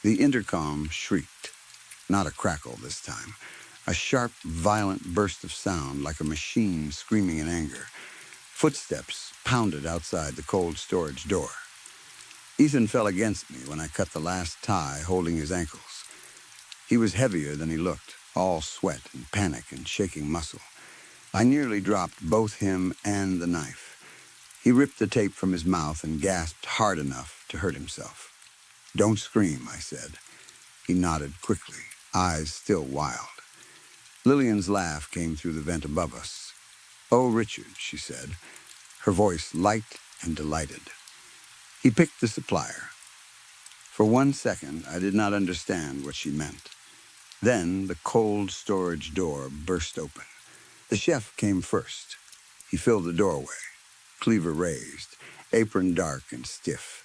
The intercom shrieked. Not a crackle this time. A sharp, violent burst of sound like a machine screaming in anger. Footsteps pounded outside the cold storage door. Ethan fell against me when I cut the last tie holding his ankles. He was heavier than he looked, all sweat and panic and shaking muscle. I nearly dropped both him and the knife. He ripped the tape from his mouth and gasped hard enough to hurt himself. "Don't scream," I said. He nodded quickly, eyes still wild. Lillian's laugh came through the vent above us. "Oh, Richard," she said, her voice light and delighted. He picked the supplier. For 1 second, I did not understand what she meant. Then the cold storage door burst open. The chef came first. He filled the doorway, cleaver raised, apron dark and stiff.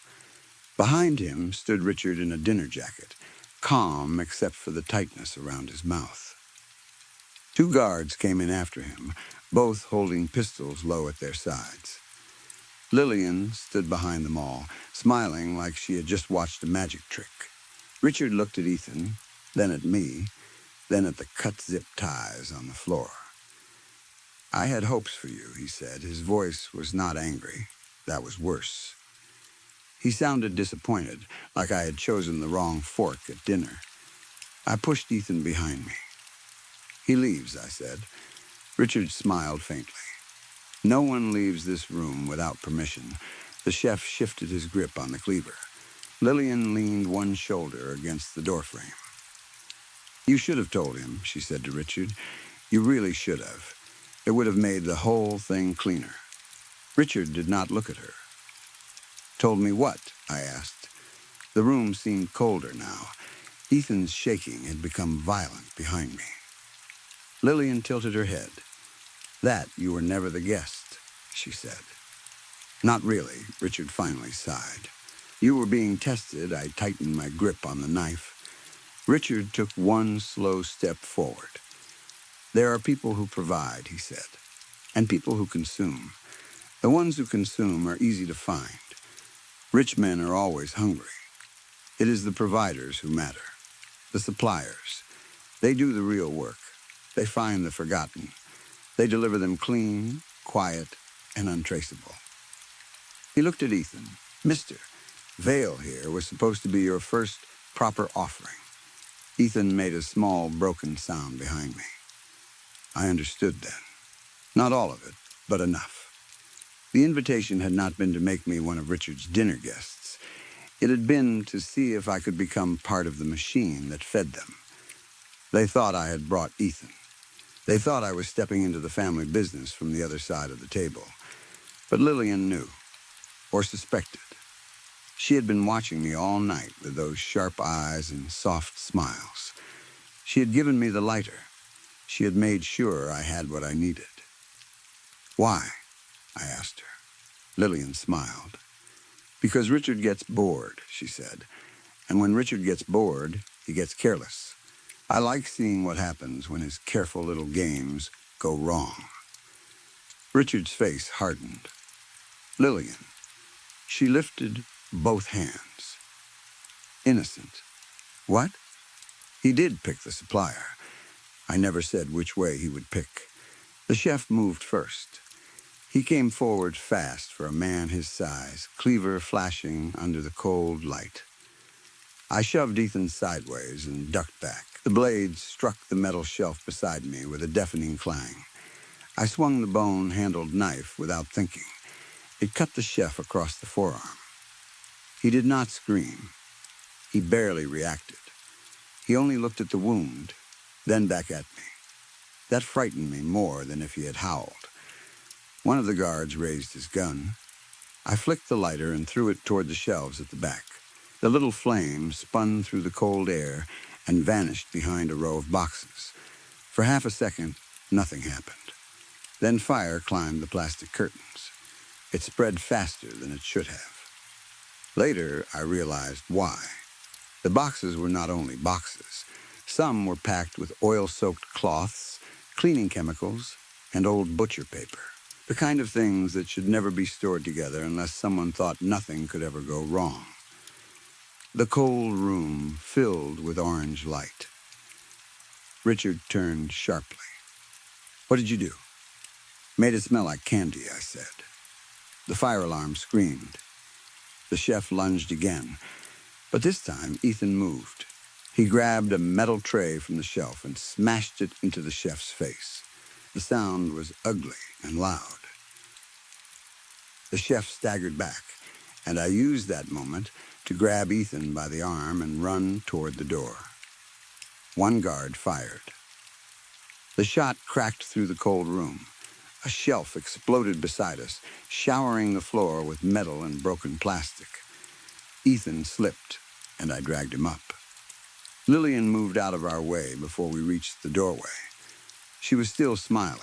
Behind him stood Richard in a dinner jacket, calm except for the tightness around his mouth. 2 guards came in after him, both holding pistols low at their sides. Lillian stood behind them all, smiling like she had just watched a magic trick. Richard looked at Ethan, then at me, then at the cut zip ties on the floor. I had hopes for you, he said. His voice was not angry. That was worse. He sounded disappointed, like I had chosen the wrong fork at dinner. I pushed Ethan behind me. He leaves, I said. Richard smiled faintly. No one leaves this room without permission. The chef shifted his grip on the cleaver. Lillian leaned one shoulder against the doorframe. You should have told him, she said to Richard. You really should have. It would have made the whole thing cleaner. Richard did not look at her. Told me what? I asked. The room seemed colder now. Ethan's shaking had become violent behind me. Lillian tilted her head. That you were never the guest, she said. Not really, Richard finally sighed. You were being tested. I tightened my grip on the knife. Richard took one slow step forward. There are people who provide, he said, and people who consume. The ones who consume are easy to find. Rich men are always hungry. It is the providers who matter, the suppliers. They do the real work. They find the forgotten. They deliver them clean, quiet, and untraceable. He looked at Ethan. Mister, Vale here was supposed to be your first proper offering. Ethan made a small, broken sound behind me. I understood then. Not all of it, but enough. The invitation had not been to make me one of Richard's dinner guests. It had been to see if I could become part of the machine that fed them. They thought I had brought Ethan. They thought I was stepping into the family business from the other side of the table. But Lillian knew, or suspected. She had been watching me all night with those sharp eyes and soft smiles. She had given me the lighter. She had made sure I had what I needed. Why? I asked her. Lillian smiled. Because Richard gets bored, she said. And when Richard gets bored, he gets careless. I like seeing what happens when his careful little games go wrong. Richard's face hardened. Lillian. She lifted both hands. Innocent. What? He did pick the supplier. I never said which way he would pick. The chef moved first. He came forward fast for a man his size, cleaver flashing under the cold light. I shoved Ethan sideways and ducked back. The blade struck the metal shelf beside me with a deafening clang. I swung the bone-handled knife without thinking. It cut the chef across the forearm. He did not scream. He barely reacted. He only looked at the wound, then back at me. That frightened me more than if he had howled. One of the guards raised his gun. I flicked the lighter and threw it toward the shelves at the back. The little flame spun through the cold air and vanished behind a row of boxes. For half a second, nothing happened. Then fire climbed the plastic curtains. It spread faster than it should have. Later, I realized why. The boxes were not only boxes. Some were packed with oil-soaked cloths, cleaning chemicals, and old butcher paper. The kind of things that should never be stored together unless someone thought nothing could ever go wrong. The cold room filled with orange light. Richard turned sharply. What did you do? Made it smell like candy, I said. The fire alarm screamed. The chef lunged again, but this time Ethan moved. He grabbed a metal tray from the shelf and smashed it into the chef's face. The sound was ugly and loud. The chef staggered back, and I used that moment to grab Ethan by the arm and run toward the door. One guard fired. The shot cracked through the cold room. A shelf exploded beside us, showering the floor with metal and broken plastic. Ethan slipped, and I dragged him up. Lillian moved out of our way before we reached the doorway. She was still smiling.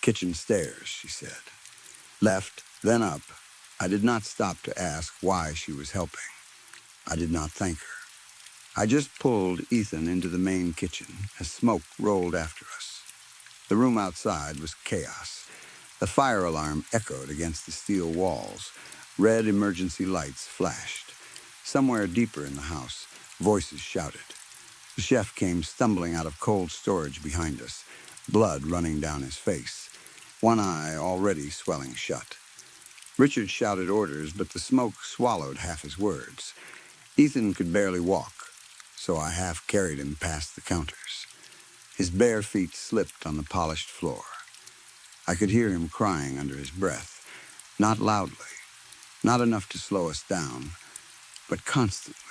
Kitchen stairs, she said. Left, then up. I did not stop to ask why she was helping. I did not thank her. I just pulled Ethan into the main kitchen as smoke rolled after us. The room outside was chaos. The fire alarm echoed against the steel walls. Red emergency lights flashed. Somewhere deeper in the house, voices shouted. The chef came stumbling out of cold storage behind us. blood running down his face, one eye already swelling shut. Richard shouted orders, but the smoke swallowed half his words. Ethan could barely walk, so I half carried him past the counters. His bare feet slipped on the polished floor. I could hear him crying under his breath, not loudly, not enough to slow us down, but constantly.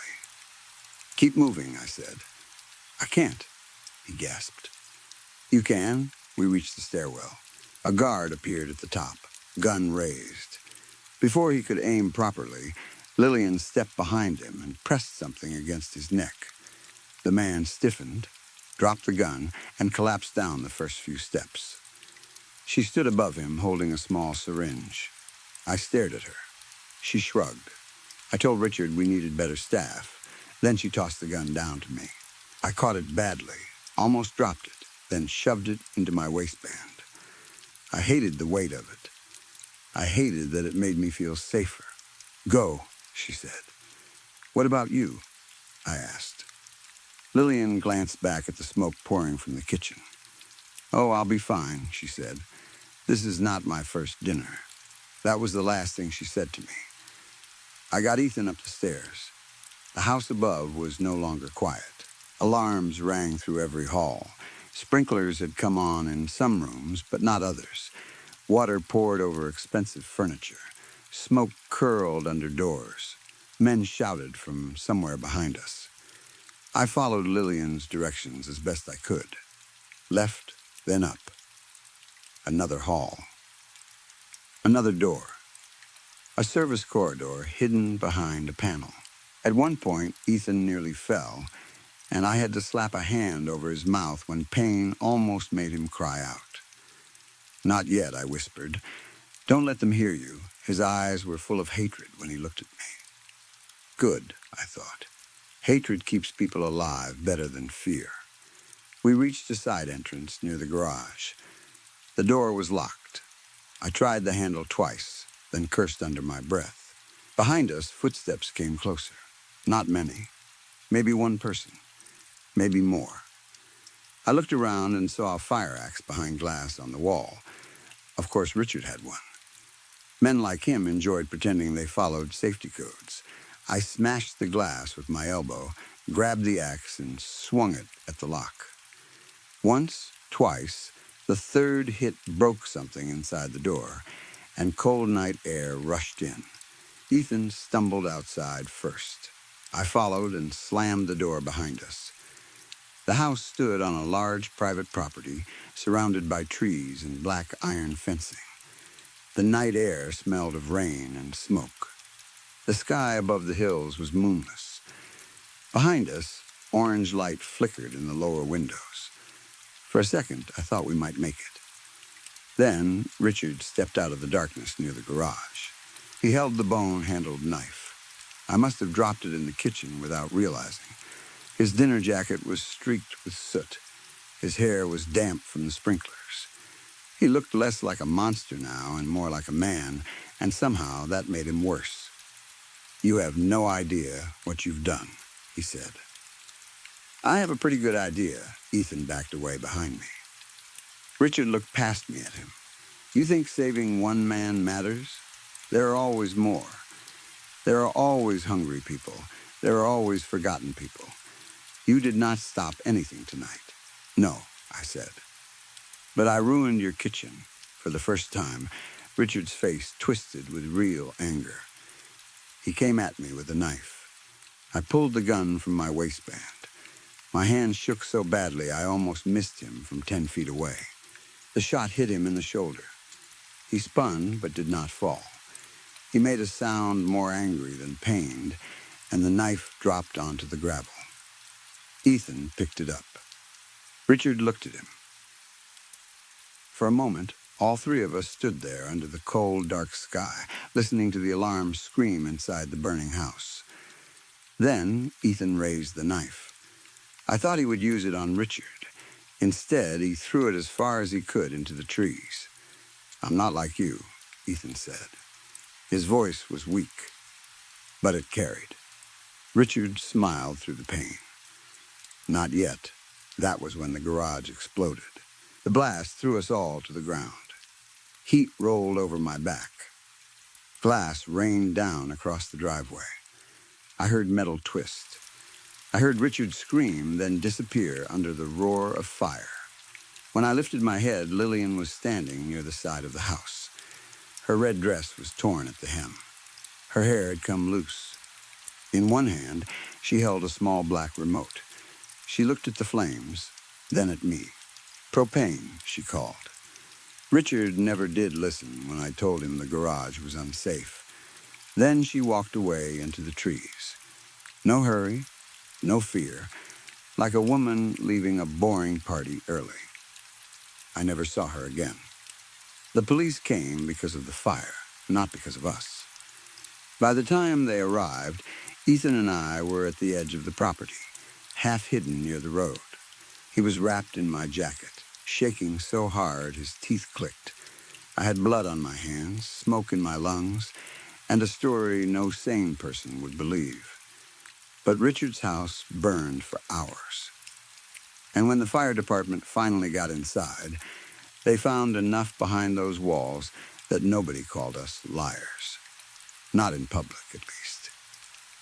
"Keep moving," I said. "I can't," he gasped. "You can." We reached the stairwell. A guard appeared at the top, gun raised. Before he could aim properly, Lillian stepped behind him and pressed something against his neck. The man stiffened, dropped the gun, and collapsed down the first few steps. She stood above him, holding a small syringe. I stared at her. She shrugged. I told Richard we needed better staff. Then she tossed the gun down to me. I caught it badly, almost dropped it, then shoved it into my waistband. I hated the weight of it. I hated that it made me feel safer. "Go," she said. "What about you?" I asked. Lillian glanced back at the smoke pouring from the kitchen. "Oh, I'll be fine," she said. "This is not my first dinner." That was the last thing she said to me. I got Ethan up the stairs. The house above was no longer quiet. Alarms rang through every hall. Sprinklers had come on in some rooms, but not others. Water poured over expensive furniture. Smoke curled under doors. Men shouted from somewhere behind us. I followed Lillian's directions as best I could. Left, then up. Another hall. Another door. A service corridor hidden behind a panel. At one point, Ethan nearly fell, and I had to slap a hand over his mouth when pain almost made him cry out. "Not yet," I whispered. "Don't let them hear you." His eyes were full of hatred when he looked at me. Good, I thought. Hatred keeps people alive better than fear. We reached a side entrance near the garage. The door was locked. I tried the handle twice, then cursed under my breath. Behind us, footsteps came closer. Not many. Maybe one person. Maybe more. I looked around and saw a fire axe behind glass on the wall. Of course, Richard had one. Men like him enjoyed pretending they followed safety codes. I smashed the glass with my elbow, grabbed the axe, and swung it at the lock. Once, twice, the third hit broke something inside the door, and cold night air rushed in. Ethan stumbled outside first. I followed and slammed the door behind us. The house stood on a large private property, surrounded by trees and black iron fencing. The night air smelled of rain and smoke. The sky above the hills was moonless. Behind us, orange light flickered in the lower windows. For a second, I thought we might make it. Then, Richard stepped out of the darkness near the garage. He held the bone-handled knife. I must have dropped it in the kitchen without realizing. His dinner jacket was streaked with soot. His hair was damp from the sprinklers. He looked less like a monster now and more like a man, and somehow that made him worse. "You have no idea what you've done," he said. "I have a pretty good idea." Ethan backed away behind me. Richard looked past me at him. "You think saving one man matters? There are always more. There are always hungry people. There are always forgotten people. You did not stop anything tonight." "No," I said. "But I ruined your kitchen." For the first time, Richard's face twisted with real anger. He came at me with a knife. I pulled the gun from my waistband. My hand shook so badly I almost missed him from 10 feet away. The shot hit him in the shoulder. He spun but did not fall. He made a sound more angry than pained, and the knife dropped onto the gravel. Ethan picked it up. Richard looked at him. For a moment, all three of us stood there under the cold, dark sky, listening to the alarm scream inside the burning house. Then Ethan raised the knife. I thought he would use it on Richard. Instead, he threw it as far as he could into the trees. "I'm not like you," Ethan said. His voice was weak, but it carried. Richard smiled through the pain. "Not yet." That was when the garage exploded. The blast threw us all to the ground. Heat rolled over my back. Glass rained down across the driveway. I heard metal twist. I heard Richard scream, then disappear under the roar of fire. When I lifted my head, Lillian was standing near the side of the house. Her red dress was torn at the hem. Her hair had come loose. In one hand, she held a small black remote. She looked at the flames, then at me. Propane, she called. Richard never did listen when I told him the garage was unsafe. Then she walked away into the trees. No hurry, no fear, like a woman leaving a boring party early. I never saw her again. The police came because of the fire, not because of us. By the time they arrived, Ethan and I were at the edge of the property, half hidden near the road. He was wrapped in my jacket, shaking so hard his teeth clicked. I had blood on my hands, smoke in my lungs, and a story no sane person would believe. But Richard's house burned for hours. And when the fire department finally got inside, they found enough behind those walls that nobody called us liars. Not in public, at least.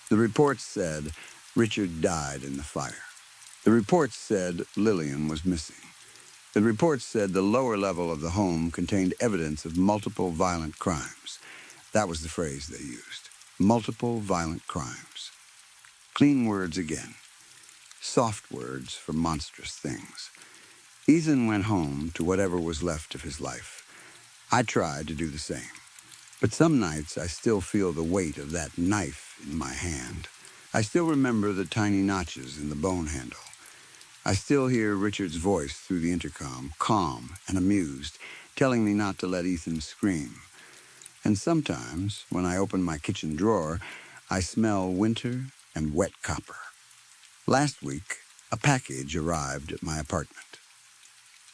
The reports said Richard died in the fire. The reports said Lillian was missing. The reports said the lower level of the home contained evidence of multiple violent crimes. That was the phrase they used. Multiple violent crimes. Clean words again. Soft words for monstrous things. Ethan went home to whatever was left of his life. I tried to do the same. But some nights I still feel the weight of that knife in my hand. I still remember the tiny notches in the bone handle. I still hear Richard's voice through the intercom, calm and amused, telling me not to let Ethan scream. And sometimes, when I open my kitchen drawer, I smell winter and wet copper. Last week, a package arrived at my apartment.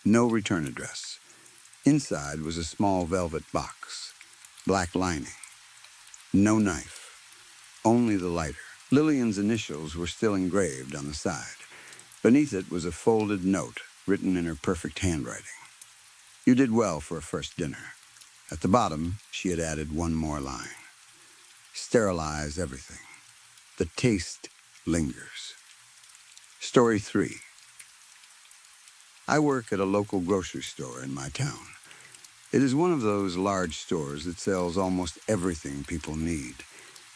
No return address. Inside was a small velvet box, black lining. No knife, only the lighter. Lillian's initials were still engraved on the side. Beneath it was a folded note written in her perfect handwriting. You did well for a first dinner. At the bottom, she had added one more line. Sterilize everything. The taste lingers. Story 3. I work at a local grocery store in my town. It is one of those large stores that sells almost everything people need.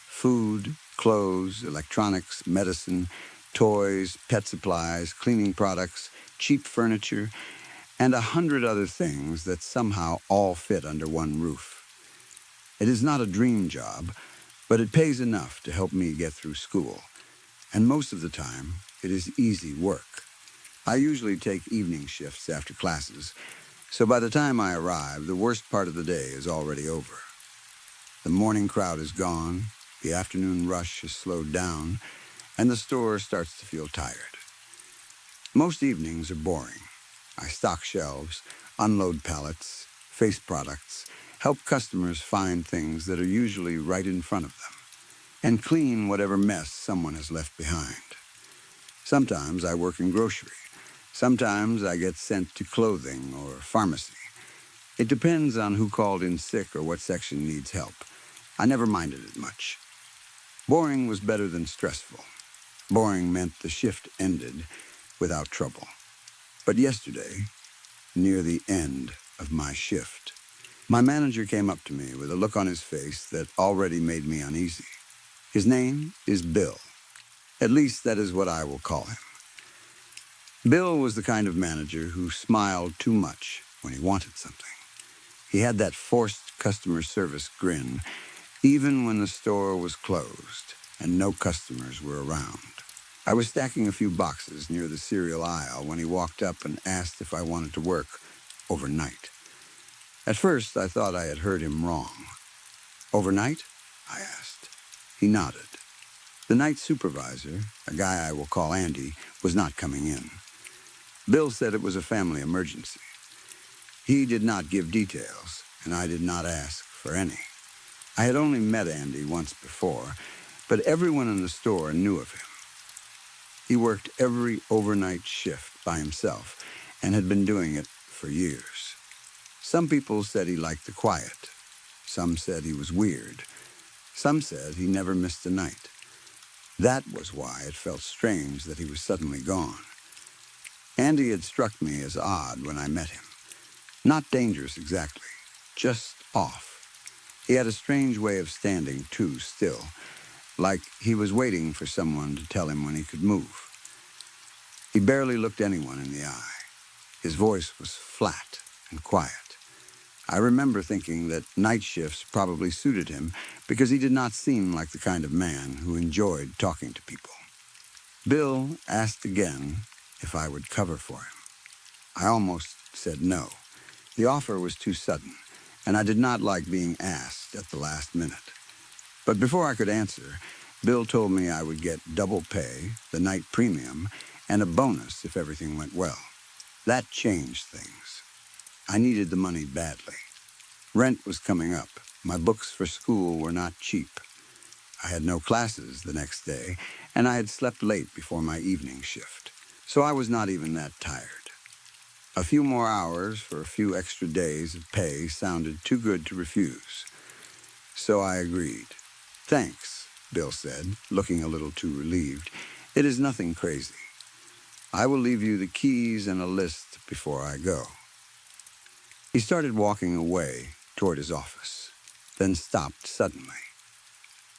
Food, clothes, electronics, medicine, toys, pet supplies, cleaning products, cheap furniture, and 100 other things that somehow all fit under one roof. It is not a dream job, but it pays enough to help me get through school. And most of the time, it is easy work. I usually take evening shifts after classes, so by the time I arrive, the worst part of the day is already over. The morning crowd is gone, the afternoon rush has slowed down, and the store starts to feel tired. Most evenings are boring. I stock shelves, unload pallets, face products, help customers find things that are usually right in front of them, and clean whatever mess someone has left behind. Sometimes I work in grocery. Sometimes I get sent to clothing or pharmacy. It depends on who called in sick or what section needs help. I never minded it much. Boring was better than stressful. Boring meant the shift ended without trouble. But yesterday, near the end of my shift, my manager came up to me with a look on his face that already made me uneasy. His name is Bill. At least that is what I will call him. Bill was the kind of manager who smiled too much when he wanted something. He had that forced customer service grin, even when the store was closed and no customers were around. I was stacking a few boxes near the cereal aisle when he walked up and asked if I wanted to work overnight. At first, I thought I had heard him wrong. Overnight? I asked. He nodded. The night supervisor, a guy I will call Andy, was not coming in. Bill said it was a family emergency. He did not give details, and I did not ask for any. I had only met Andy once before, but everyone in the store knew of him. He worked every overnight shift by himself and had been doing it for years. Some people said he liked the quiet. Some said he was weird. Some said he never missed a night. That was why it felt strange that he was suddenly gone. Andy had struck me as odd when I met him. Not dangerous exactly, just off. He had a strange way of standing, too, still, like he was waiting for someone to tell him when he could move. He barely looked anyone in the eye. His voice was flat and quiet. I remember thinking that night shifts probably suited him because he did not seem like the kind of man who enjoyed talking to people. Bill asked again if I would cover for him. I almost said no. The offer was too sudden, and I did not like being asked at the last minute. But before I could answer, Bill told me I would get double pay, the night premium, and a bonus if everything went well. That changed things. I needed the money badly. Rent was coming up. My books for school were not cheap. I had no classes the next day, and I had slept late before my evening shift, so I was not even that tired. A few more hours for a few extra days of pay sounded too good to refuse. So I agreed. Thanks, Bill said, looking a little too relieved. It is nothing crazy. I will leave you the keys and a list before I go. He started walking away toward his office, then stopped suddenly.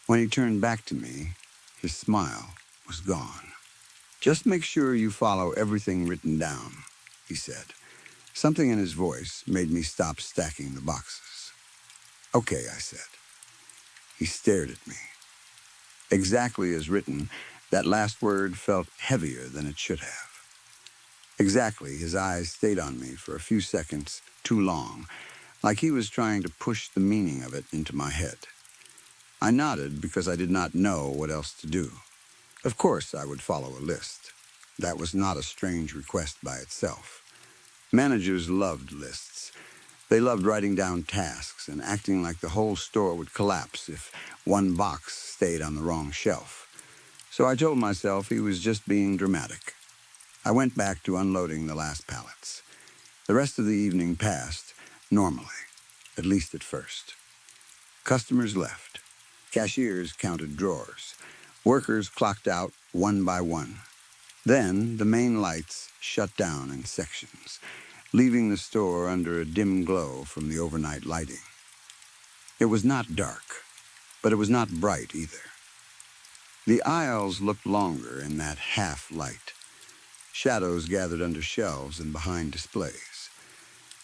When he turned back to me, his smile was gone. Just make sure you follow everything written down, he said. Something in his voice made me stop stacking the boxes. Okay, I said. He stared at me. Exactly as written, that last word felt heavier than it should have. Exactly, his eyes stayed on me for a few seconds too long, like he was trying to push the meaning of it into my head. I nodded because I did not know what else to do. Of course I would follow a list. That was not a strange request by itself. Managers loved lists. They loved writing down tasks and acting like the whole store would collapse if one box stayed on the wrong shelf. So I told myself he was just being dramatic. I went back to unloading the last pallets. The rest of the evening passed normally, at least at first. Customers left. Cashiers counted drawers. Workers clocked out one by one. Then the main lights shut down in sections, leaving the store under a dim glow from the overnight lighting. It was not dark, but it was not bright either. The aisles looked longer in that half-light. Shadows gathered under shelves and behind displays.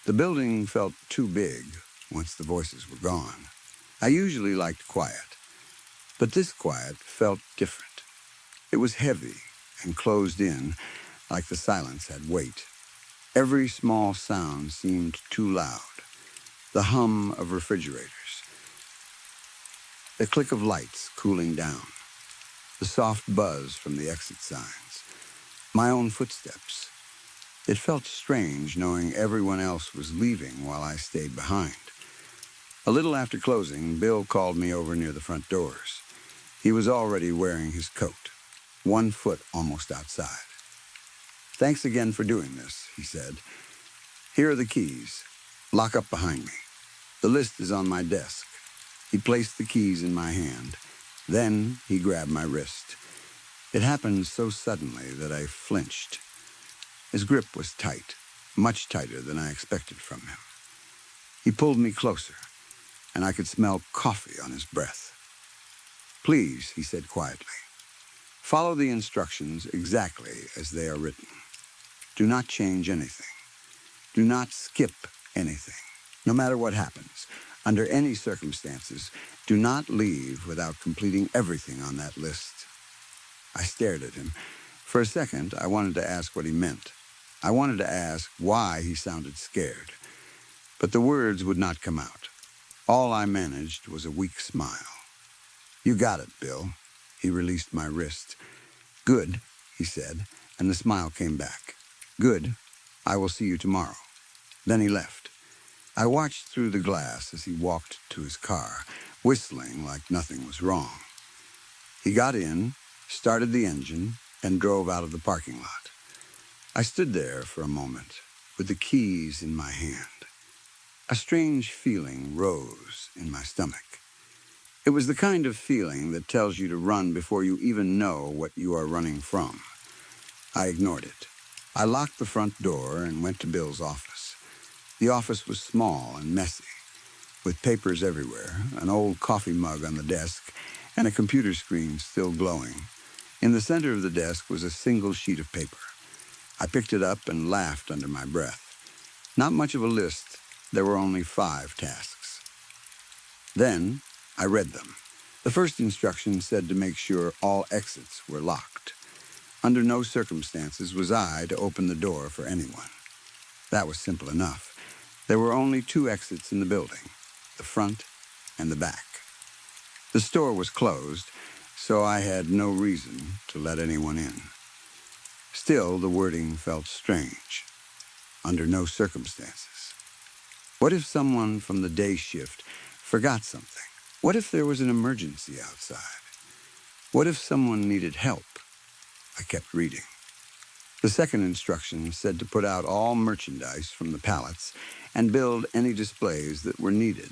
The building felt too big once the voices were gone. I usually liked quiet, but this quiet felt different. It was heavy and closed in, like the silence had weight. Every small sound seemed too loud. The hum of refrigerators, the click of lights cooling down, the soft buzz from the exit signs, my own footsteps. It felt strange knowing everyone else was leaving while I stayed behind. A little after closing, Bill called me over near the front doors. He was already wearing his coat, one foot almost outside. Thanks again for doing this, he said. Here are the keys. Lock up behind me. The list is on my desk. He placed the keys in my hand. Then he grabbed my wrist. It happened so suddenly that I flinched. His grip was tight, much tighter than I expected from him. He pulled me closer, and I could smell coffee on his breath. Please, he said quietly, follow the instructions exactly as they are written. Do not change anything. Do not skip anything. No matter what happens, under any circumstances, do not leave without completing everything on that list. I stared at him. For a second, I wanted to ask what he meant. I wanted to ask why he sounded scared. But the words would not come out. All I managed was a weak smile. You got it, Bill. He released my wrist. Good, he said, and the smile came back. Good. I will see you tomorrow. Then he left. I watched through the glass as he walked to his car, whistling like nothing was wrong. He got in, started the engine, and drove out of the parking lot. I stood there for a moment, with the keys in my hand. A strange feeling rose in my stomach. It was the kind of feeling that tells you to run before you even know what you are running from. I ignored it. I locked the front door and went to Bill's office. The office was small and messy, with papers everywhere, an old coffee mug on the desk, and a computer screen still glowing. In the center of the desk was a single sheet of paper. I picked it up and laughed under my breath. Not much of a list. There were only 5 tasks. Then I read them. The first instruction said to make sure all exits were locked. Under no circumstances was I to open the door for anyone. That was simple enough. There were only 2 exits in the building, the front and the back. The store was closed, so I had no reason to let anyone in. Still, the wording felt strange. Under no circumstances. What if someone from the day shift forgot something? What if there was an emergency outside? What if someone needed help? I kept reading. The second instruction said to put out all merchandise from the pallets and build any displays that were needed,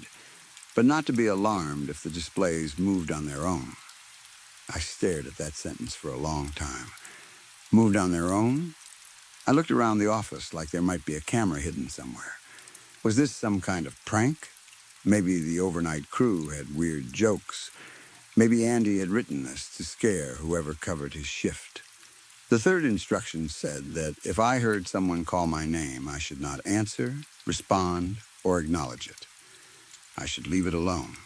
but not to be alarmed if the displays moved on their own. I stared at that sentence for a long time. Moved on their own? I looked around the office like there might be a camera hidden somewhere. Was this some kind of prank? Maybe the overnight crew had weird jokes. Maybe Andy had written this to scare whoever covered his shift. The third instruction said that if I heard someone call my name, I should not answer, respond, or acknowledge it. I should leave it alone,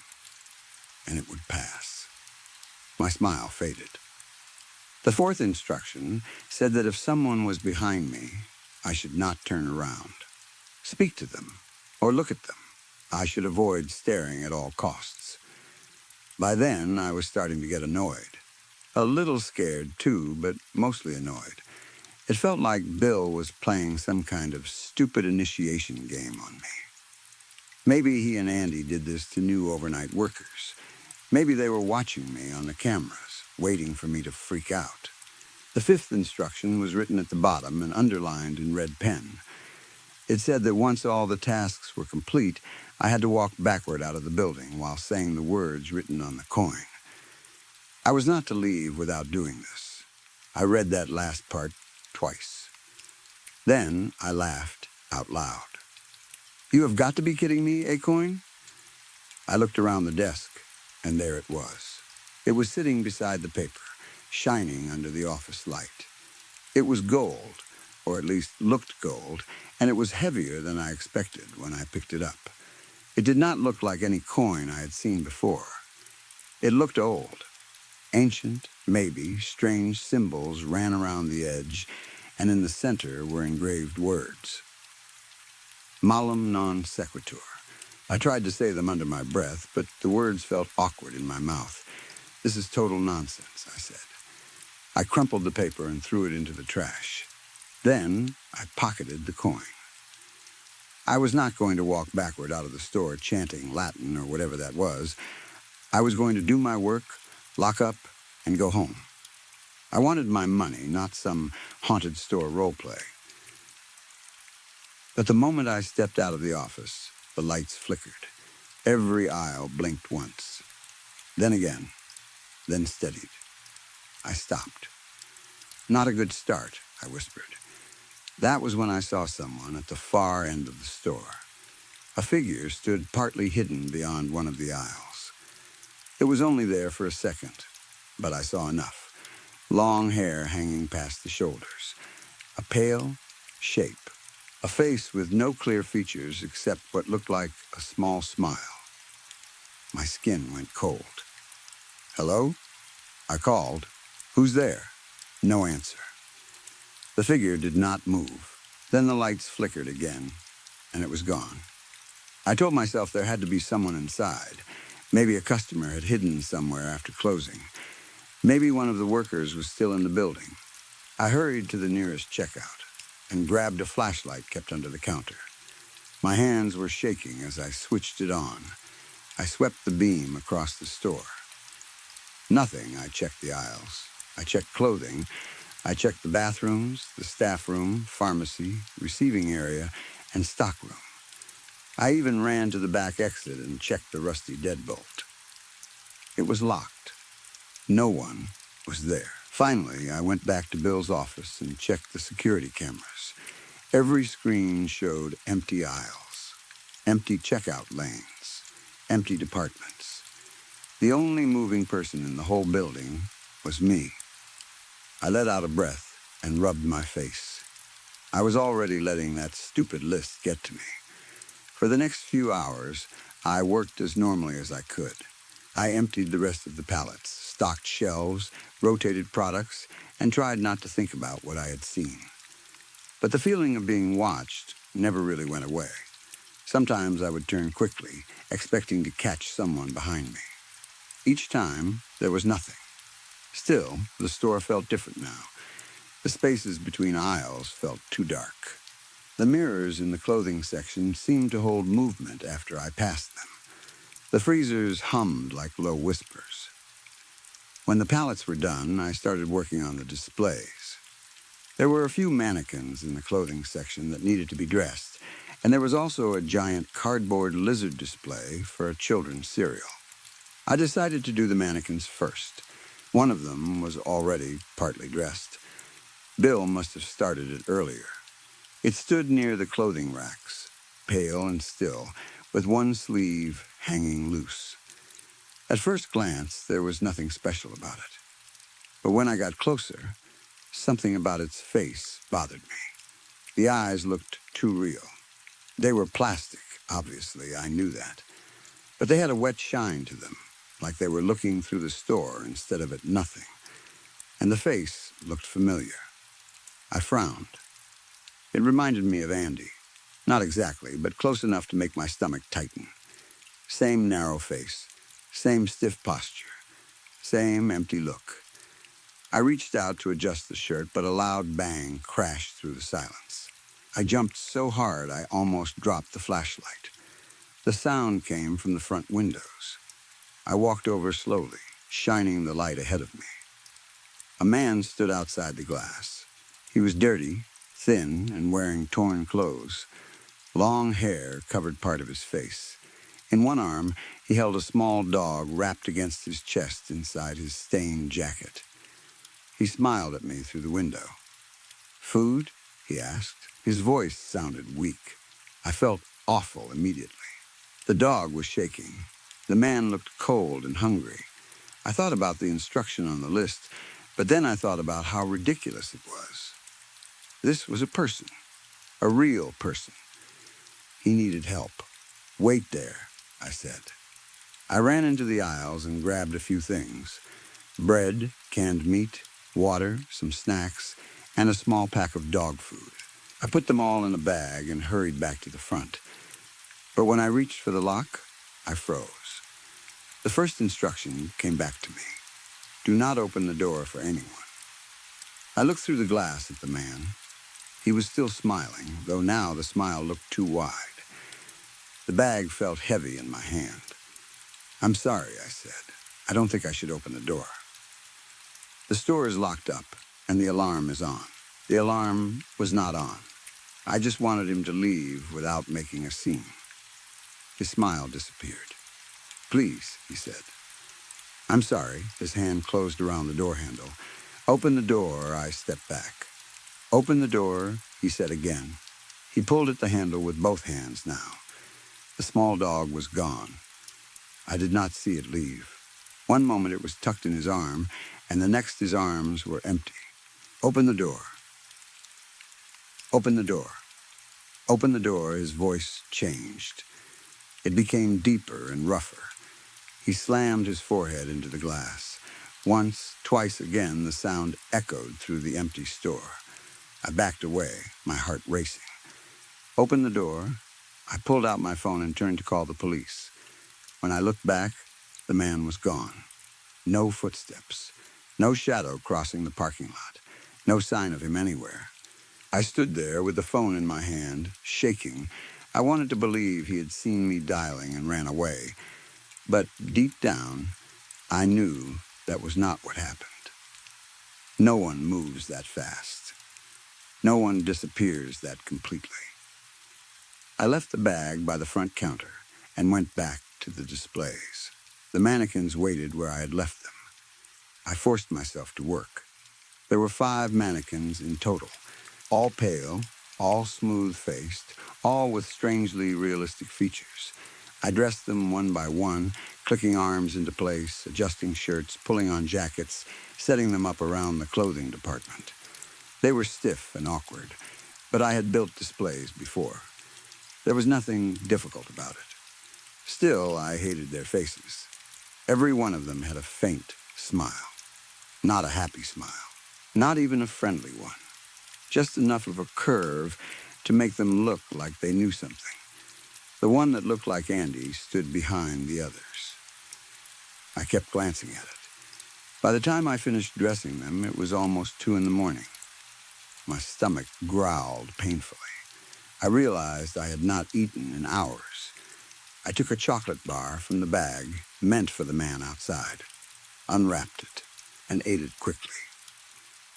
and it would pass. My smile faded. The fourth instruction said that if someone was behind me, I should not turn around. Speak to them, or look at them. I should avoid staring at all costs. By then, I was starting to get annoyed. A little scared, too, but mostly annoyed. It felt like Bill was playing some kind of stupid initiation game on me. Maybe he and Andy did this to new overnight workers. Maybe they were watching me on the cameras, waiting for me to freak out. The fifth instruction was written at the bottom and underlined in red pen. It said that once all the tasks were complete, I had to walk backward out of the building while saying the words written on the coin. I was not to leave without doing this. I read that last part twice. Then I laughed out loud. You have got to be kidding me, a coin? I looked around the desk, and there it was. It was sitting beside the paper, shining under the office light. It was gold, or at least looked gold, and it was heavier than I expected when I picked it up. It did not look like any coin I had seen before. It looked old. Ancient, maybe, strange symbols ran around the edge, and in the center were engraved words. Malum non sequitur. I tried to say them under my breath, but the words felt awkward in my mouth. This is total nonsense, I said. I crumpled the paper and threw it into the trash. Then I pocketed the coin. I was not going to walk backward out of the store chanting Latin or whatever that was. I was going to do my work, lock up, and go home. I wanted my money, not some haunted store role play. But the moment I stepped out of the office, the lights flickered. Every aisle blinked once. Then again, then steadied. I stopped. Not a good start, I whispered. That was when I saw someone at the far end of the store. A figure stood partly hidden beyond one of the aisles. It was only there for a second, but I saw enough. Long hair hanging past the shoulders. A pale shape. A face with no clear features except what looked like a small smile. My skin went cold. Hello? I called. Who's there? No answer. The figure did not move. Then the lights flickered again, and it was gone. I told myself there had to be someone inside. Maybe a customer had hidden somewhere after closing. Maybe one of the workers was still in the building. I hurried to the nearest checkout and grabbed a flashlight kept under the counter. My hands were shaking as I switched it on. I swept the beam across the store. Nothing. I checked the aisles. I checked clothing, I checked the bathrooms, the staff room, pharmacy, receiving area, and stock room. I even ran to the back exit and checked the rusty deadbolt. It was locked. No one was there. Finally, I went back to Bill's office and checked the security cameras. Every screen showed empty aisles, empty checkout lanes, empty departments. The only moving person in the whole building was me. I let out a breath and rubbed my face. I was already letting that stupid list get to me. For the next few hours, I worked as normally as I could. I emptied the rest of the pallets, stocked shelves, rotated products, and tried not to think about what I had seen. But the feeling of being watched never really went away. Sometimes I would turn quickly, expecting to catch someone behind me. Each time, there was nothing. Still, the store felt different now. The spaces between aisles felt too dark. The mirrors in the clothing section seemed to hold movement after I passed them. The freezers hummed like low whispers. When the pallets were done, I started working on the displays. There were a few mannequins in the clothing section that needed to be dressed, and there was also a giant cardboard lizard display for a children's cereal. I decided to do the mannequins first. One of them was already partly dressed. Bill must have started it earlier. It stood near the clothing racks, pale and still, with one sleeve hanging loose. At first glance, there was nothing special about it. But when I got closer, something about its face bothered me. The eyes looked too real. They were plastic, obviously, I knew that. But they had a wet shine to them, like they were looking through the store instead of at nothing. And the face looked familiar. I frowned. It reminded me of Andy. Not exactly, but close enough to make my stomach tighten. Same narrow face, same stiff posture, same empty look. I reached out to adjust the shirt, but a loud bang crashed through the silence. I jumped so hard I almost dropped the flashlight. The sound came from the front windows. I walked over slowly, shining the light ahead of me. A man stood outside the glass. He was dirty, thin, and wearing torn clothes. Long hair covered part of his face. In one arm, he held a small dog wrapped against his chest inside his stained jacket. He smiled at me through the window. "Food?" he asked. His voice sounded weak. I felt awful immediately. The dog was shaking. The man looked cold and hungry. I thought about the instruction on the list, but then I thought about how ridiculous it was. This was a person, a real person. He needed help. "Wait there," I said. I ran into the aisles and grabbed a few things. Bread, canned meat, water, some snacks, and a small pack of dog food. I put them all in a bag and hurried back to the front. But when I reached for the lock, I froze. The first instruction came back to me. Do not open the door for anyone. I looked through the glass at the man. He was still smiling, though now the smile looked too wide. The bag felt heavy in my hand. "I'm sorry," I said. "I don't think I should open the door." The store is locked up, and the alarm is on. The alarm was not on. I just wanted him to leave without making a scene. His smile disappeared. "Please," he said. "I'm sorry." His hand closed around the door handle. "Open the door," I stepped back. "Open the door," he said again. He pulled at the handle with both hands now. The small dog was gone. I did not see it leave. One moment it was tucked in his arm, and the next his arms were empty. "Open the door. Open the door. Open the door." His voice changed. It became deeper and rougher. He slammed his forehead into the glass. Once, twice again, the sound echoed through the empty store. I backed away, my heart racing. "Open the door." I pulled out my phone and turned to call the police. When I looked back, the man was gone. No footsteps. No shadow crossing the parking lot. No sign of him anywhere. I stood there with the phone in my hand, shaking. I wanted to believe he had seen me dialing and ran away. But deep down, I knew that was not what happened. No one moves that fast. No one disappears that completely. I left the bag by the front counter and went back to the displays. The mannequins waited where I had left them. I forced myself to work. There were 5 mannequins in total, all pale, all smooth-faced, all with strangely realistic features. I dressed them one by one, clicking arms into place, adjusting shirts, pulling on jackets, setting them up around the clothing department. They were stiff and awkward, but I had built displays before. There was nothing difficult about it. Still, I hated their faces. Every one of them had a faint smile. Not a happy smile. Not even a friendly one. Just enough of a curve to make them look like they knew something. The one that looked like Andy stood behind the others. I kept glancing at it. By the time I finished dressing them, it was almost 2 in the morning. My stomach growled painfully. I realized I had not eaten in hours. I took a chocolate bar from the bag meant for the man outside, unwrapped it, and ate it quickly.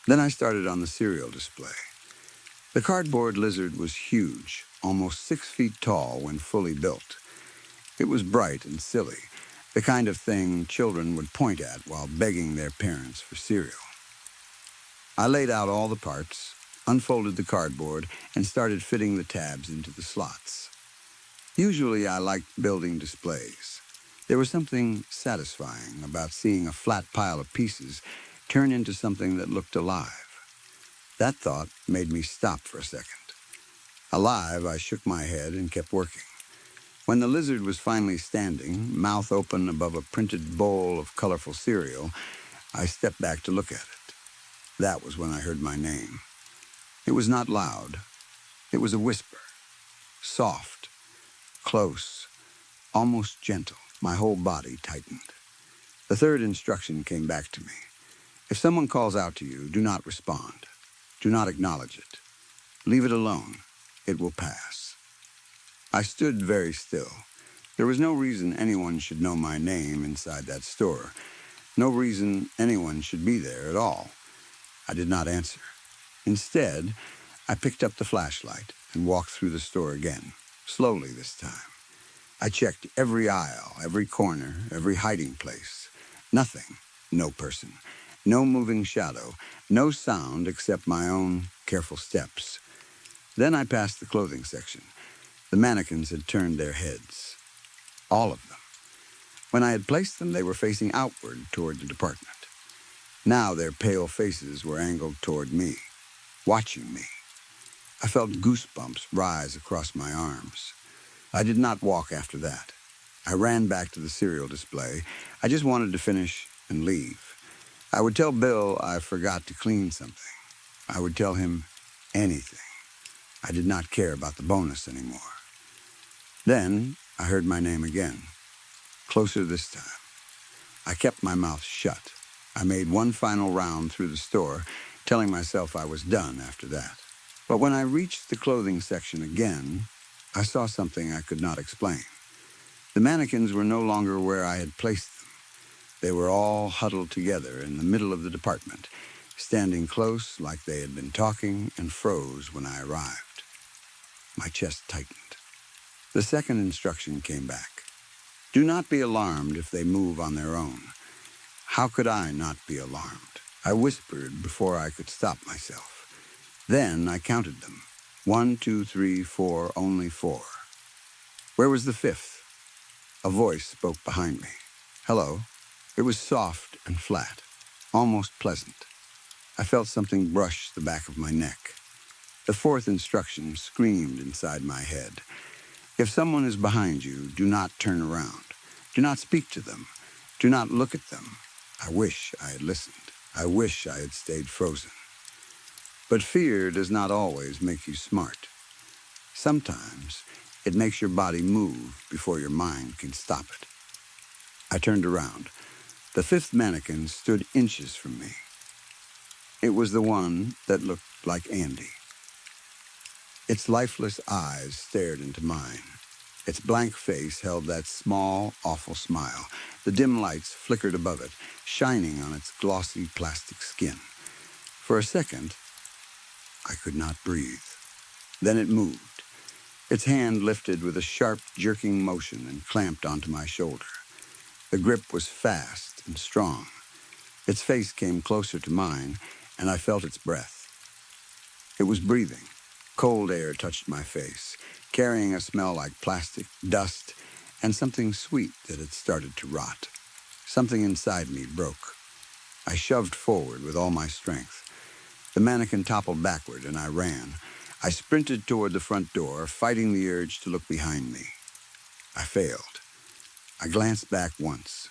Then I started on the cereal display. The cardboard lizard was huge, almost 6 feet tall when fully built. It was bright and silly, the kind of thing children would point at while begging their parents for cereal. I laid out all the parts, unfolded the cardboard, and started fitting the tabs into the slots. Usually I liked building displays. There was something satisfying about seeing a flat pile of pieces turn into something that looked alive. That thought made me stop for a second. Alive, I shook my head and kept working. When the lizard was finally standing, mouth open above a printed bowl of colorful cereal, I stepped back to look at it. That was when I heard my name. It was not loud. It was a whisper. Soft, close, almost gentle. My whole body tightened. The third instruction came back to me. If someone calls out to you, do not respond. Do not acknowledge it. Leave it alone. It will pass. I stood very still. There was no reason anyone should know my name inside that store. No reason anyone should be there at all. I did not answer. Instead, I picked up the flashlight and walked through the store again, slowly this time. I checked every aisle, every corner, every hiding place. Nothing, no person, no moving shadow, no sound except my own careful steps. Then I passed the clothing section. The mannequins had turned their heads. All of them. When I had placed them, they were facing outward toward the department. Now their pale faces were angled toward me, watching me. I felt goosebumps rise across my arms. I did not walk after that. I ran back to the cereal display. I just wanted to finish and leave. I would tell Bill I forgot to clean something. I would tell him anything. I did not care about the bonus anymore. Then I heard my name again, closer this time. I kept my mouth shut. I made one final round through the store, telling myself I was done after that. But when I reached the clothing section again, I saw something I could not explain. The mannequins were no longer where I had placed them. They were all huddled together in the middle of the department, standing close like they had been talking, and froze when I arrived. My chest tightened. The second instruction came back. Do not be alarmed if they move on their own. How could I not be alarmed? I whispered before I could stop myself. Then I counted them. 1, 2, 3, 4, only 4. Where was the 5th? A voice spoke behind me. Hello. It was soft and flat, almost pleasant. I felt something brush the back of my neck. The 4th instruction screamed inside my head. If someone is behind you, do not turn around. Do not speak to them. Do not look at them. I wish I had listened. I wish I had stayed frozen. But fear does not always make you smart. Sometimes it makes your body move before your mind can stop it. I turned around. The 5th mannequin stood inches from me. It was the one that looked like Andy. Its lifeless eyes stared into mine. Its blank face held that small, awful smile. The dim lights flickered above it, shining on its glossy plastic skin. For a second, I could not breathe. Then it moved. Its hand lifted with a sharp, jerking motion and clamped onto my shoulder. The grip was fast and strong. Its face came closer to mine, and I felt its breath. It was breathing. Cold air touched my face, carrying a smell like plastic, dust, and something sweet that had started to rot. Something inside me broke. I shoved forward with all my strength. The mannequin toppled backward, and I ran. I sprinted toward the front door, fighting the urge to look behind me. I failed. I glanced back once.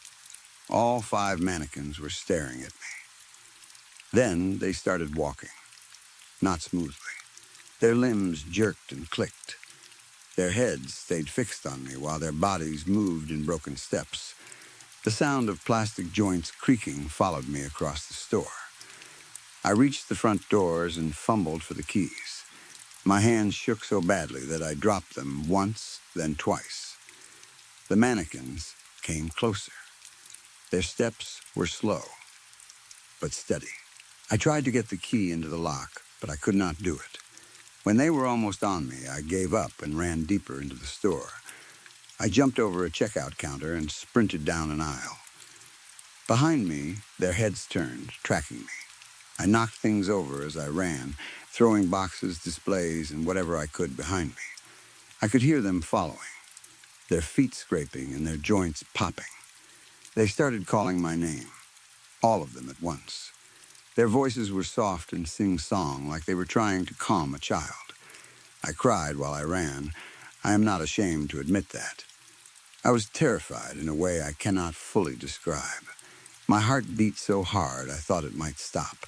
All 5 mannequins were staring at me. Then they started walking, not smoothly. Their limbs jerked and clicked. Their heads stayed fixed on me while their bodies moved in broken steps. The sound of plastic joints creaking followed me across the store. I reached the front doors and fumbled for the keys. My hands shook so badly that I dropped them once, then twice. The mannequins came closer. Their steps were slow, but steady. I tried to get the key into the lock, but I could not do it. When they were almost on me, I gave up and ran deeper into the store. I jumped over a checkout counter and sprinted down an aisle. Behind me, their heads turned, tracking me. I knocked things over as I ran, throwing boxes, displays, and whatever I could behind me. I could hear them following, their feet scraping and their joints popping. They started calling my name, all of them at once. Their voices were soft and sing-song, like they were trying to calm a child. I cried while I ran. I am not ashamed to admit that. I was terrified in a way I cannot fully describe. My heart beat so hard I thought it might stop.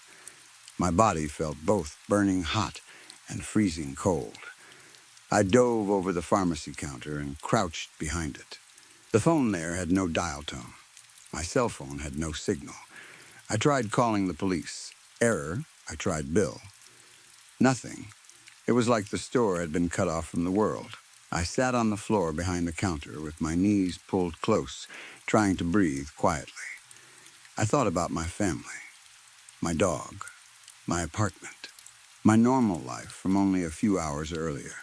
My body felt both burning hot and freezing cold. I dove over the pharmacy counter and crouched behind it. The phone there had no dial tone. My cell phone had no signal. I tried calling the police. Error. I tried Bill. Nothing. It was like the store had been cut off from the world. I sat on the floor behind the counter with my knees pulled close, trying to breathe quietly. I thought about my family, my dog, my apartment, my normal life from only a few hours earlier.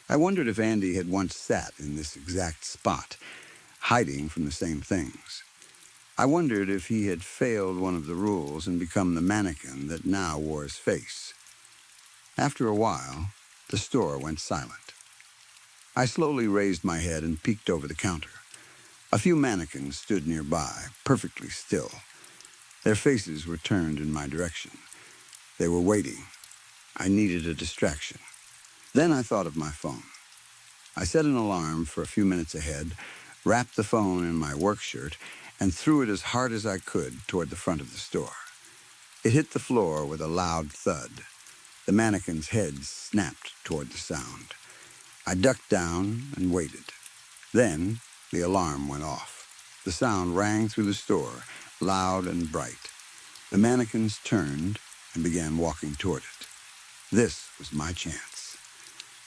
I wondered if Andy had once sat in this exact spot, hiding from the same things. I wondered if he had failed one of the rules and become the mannequin that now wore his face. After a while, the store went silent. I slowly raised my head and peeked over the counter. A few mannequins stood nearby, perfectly still. Their faces were turned in my direction. They were waiting. I needed a distraction. Then I thought of my phone. I set an alarm for a few minutes ahead, wrapped the phone in my work shirt, and threw it as hard as I could toward the front of the store. It hit the floor with a loud thud. The mannequin's heads snapped toward the sound. I ducked down and waited. Then the alarm went off. The sound rang through the store, loud and bright. The mannequins turned and began walking toward it. This was my chance.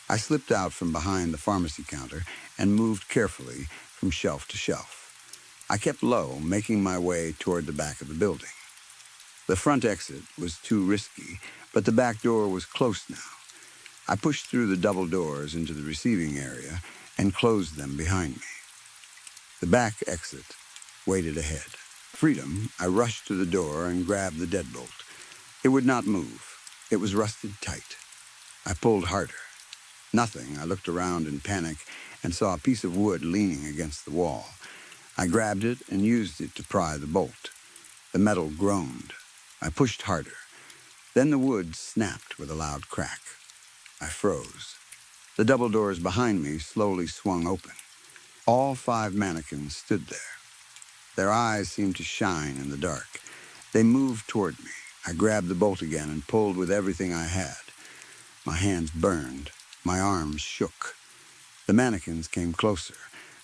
I slipped out from behind the pharmacy counter and moved carefully from shelf to shelf. I kept low, making my way toward the back of the building. The front exit was too risky, but the back door was close now. I pushed through the double doors into the receiving area and closed them behind me. The back exit waited ahead. Freedom, I rushed to the door and grabbed the deadbolt. It would not move. It was rusted tight. I pulled harder. Nothing. I looked around in panic and saw a piece of wood leaning against the wall. I grabbed it and used it to pry the bolt. The metal groaned. I pushed harder. Then the wood snapped with a loud crack. I froze. The double doors behind me slowly swung open. All 5 mannequins stood there. Their eyes seemed to shine in the dark. They moved toward me. I grabbed the bolt again and pulled with everything I had. My hands burned. My arms shook. The mannequins came closer,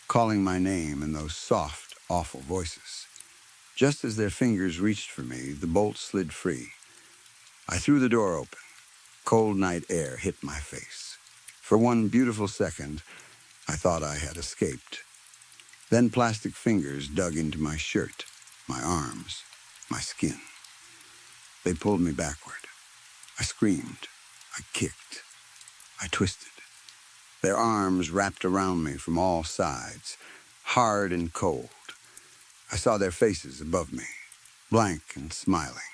calling my name in those soft, awful voices. Just as their fingers reached for me, the bolt slid free. I threw the door open. Cold night air hit my face. For one beautiful second, I thought I had escaped. Then plastic fingers dug into my shirt, my arms, my skin. They pulled me backward. I screamed. I kicked. I twisted. Their arms wrapped around me from all sides, hard and cold. I saw their faces above me, blank and smiling.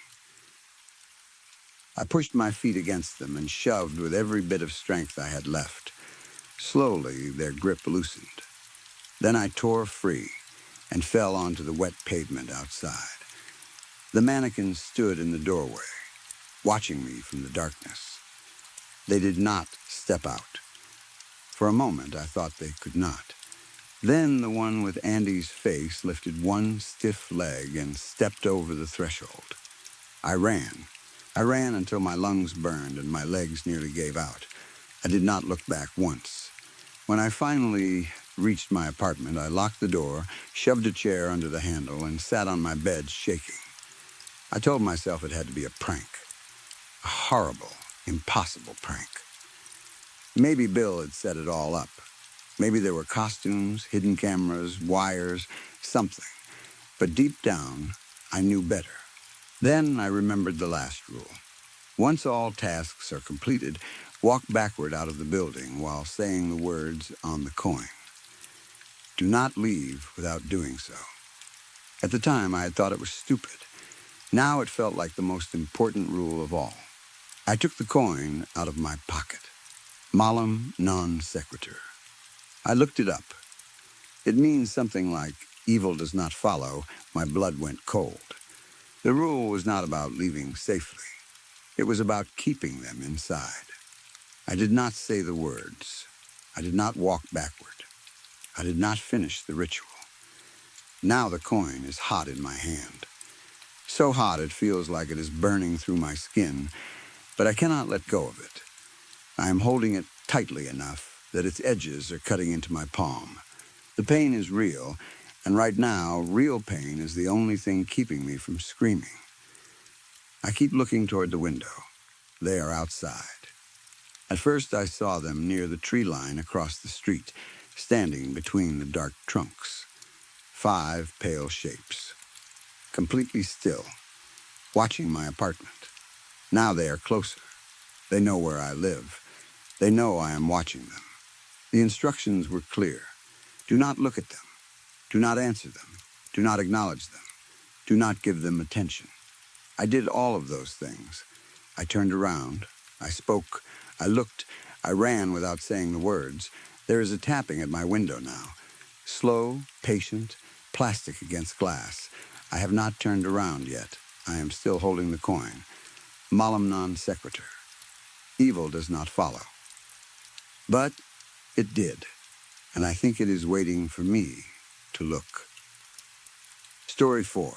I pushed my feet against them and shoved with every bit of strength I had left. Slowly, their grip loosened. Then I tore free and fell onto the wet pavement outside. The mannequins stood in the doorway, watching me from the darkness. They did not step out. For a moment, I thought they could not. Then the one with Andy's face lifted one stiff leg and stepped over the threshold. I ran. I ran until my lungs burned and my legs nearly gave out. I did not look back once. When I finally reached my apartment, I locked the door, shoved a chair under the handle, and sat on my bed shaking. I told myself it had to be a prank. A horrible, impossible prank. Maybe Bill had set it all up. Maybe there were costumes, hidden cameras, wires, something. But deep down, I knew better. Then I remembered the last rule. Once all tasks are completed, walk backward out of the building while saying the words on the coin. Do not leave without doing so. At the time, I had thought it was stupid. Now it felt like the most important rule of all. I took the coin out of my pocket. Malum non sequitur. I looked it up. It means something like, evil does not follow, my blood went cold. The rule was not about leaving safely. It was about keeping them inside. I did not say the words. I did not walk backward. I did not finish the ritual. Now the coin is hot in my hand. So hot it feels like it is burning through my skin, but I cannot let go of it. I am holding it tightly enough that its edges are cutting into my palm. The pain is real, and right now, real pain is the only thing keeping me from screaming. I keep looking toward the window. They are outside. At first, I saw them near the tree line across the street, standing between the dark trunks. 5 pale shapes, completely still, watching my apartment. Now they are closer. They know where I live. They know I am watching them. The instructions were clear. Do not look at them. Do not answer them. Do not acknowledge them. Do not give them attention. I did all of those things. I turned around. I spoke. I looked. I ran without saying the words. There is a tapping at my window now. Slow, patient, plastic against glass. I have not turned around yet. I am still holding the coin. Malum non sequitur. Evil does not follow. But it did, and I think it is waiting for me to look. Story 4.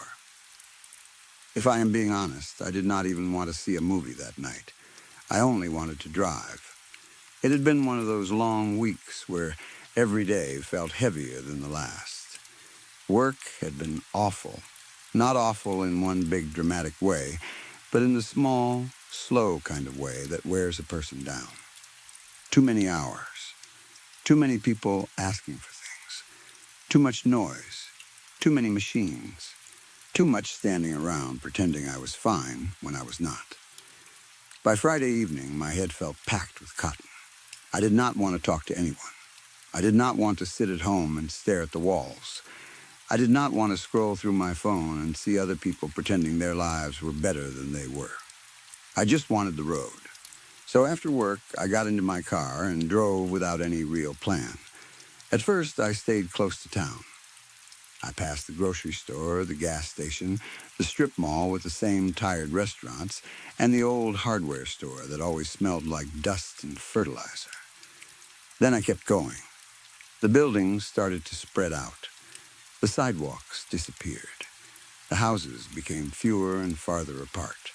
If I am being honest, I did not even want to see a movie that night. I only wanted to drive. It had been one of those long weeks where every day felt heavier than the last. Work had been awful. Not awful in one big dramatic way, but in the small, slow kind of way that wears a person down. Too many hours. Too many people asking for things. Too much noise. Too many machines. Too much standing around pretending I was fine when I was not. By Friday evening, my head felt packed with cotton. I did not want to talk to anyone. I did not want to sit at home and stare at the walls. I did not want to scroll through my phone and see other people pretending their lives were better than they were. I just wanted the road. So after work, I got into my car and drove without any real plan. At first, I stayed close to town. I passed the grocery store, the gas station, the strip mall with the same tired restaurants, and the old hardware store that always smelled like dust and fertilizer. Then I kept going. The buildings started to spread out. The sidewalks disappeared. The houses became fewer and farther apart.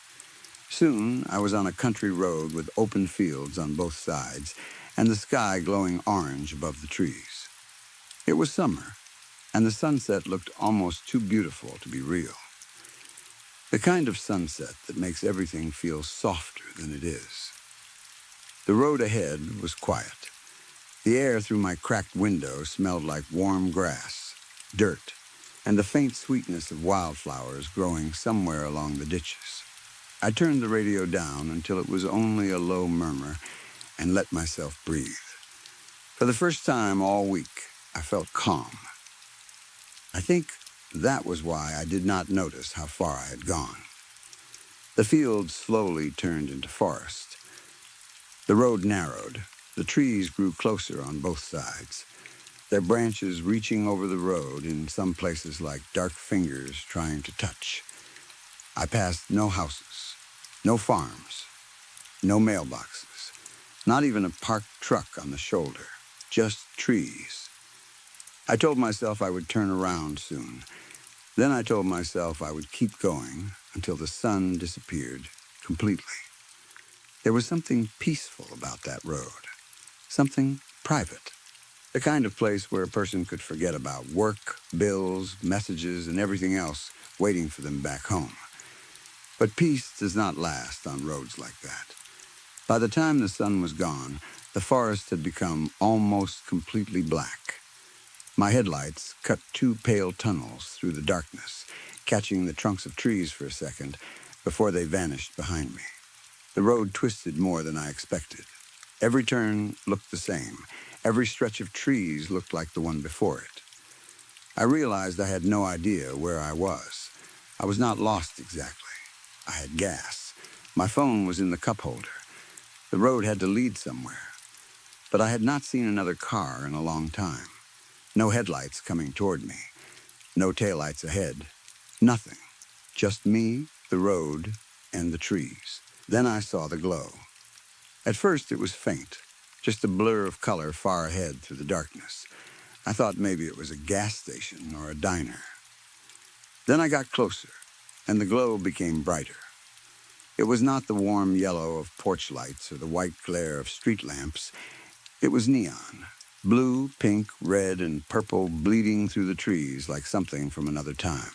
Soon, I was on a country road with open fields on both sides and the sky glowing orange above the trees. It was summer, and the sunset looked almost too beautiful to be real. The kind of sunset that makes everything feel softer than it is. The road ahead was quiet. The air through my cracked window smelled like warm grass, dirt, and the faint sweetness of wildflowers growing somewhere along the ditches. I turned the radio down until it was only a low murmur and let myself breathe. For the first time all week, I felt calm. I think that was why I did not notice how far I had gone. The field slowly turned into forest. The road narrowed. The trees grew closer on both sides, their branches reaching over the road in some places like dark fingers trying to touch. I passed no houses, no farms, no mailboxes, not even a parked truck on the shoulder, just trees. I told myself I would turn around soon. Then I told myself I would keep going until the sun disappeared completely. There was something peaceful about that road, something private, the kind of place where a person could forget about work, bills, messages, and everything else waiting for them back home. But peace does not last on roads like that. By the time the sun was gone, the forest had become almost completely black. My headlights cut two pale tunnels through the darkness, catching the trunks of trees for a second before they vanished behind me. The road twisted more than I expected. Every turn looked the same. Every stretch of trees looked like the one before it. I realized I had no idea where I was. I was not lost exactly. I had gas. My phone was in the cup holder. The road had to lead somewhere. But I had not seen another car in a long time. No headlights coming toward me. No taillights ahead. Nothing. Just me, the road, and the trees. Then I saw the glow. At first it was faint, just a blur of color far ahead through the darkness. I thought maybe it was a gas station or a diner. Then I got closer, and the glow became brighter. It was not the warm yellow of porch lights or the white glare of street lamps. It was neon, blue, pink, red, and purple bleeding through the trees like something from another time.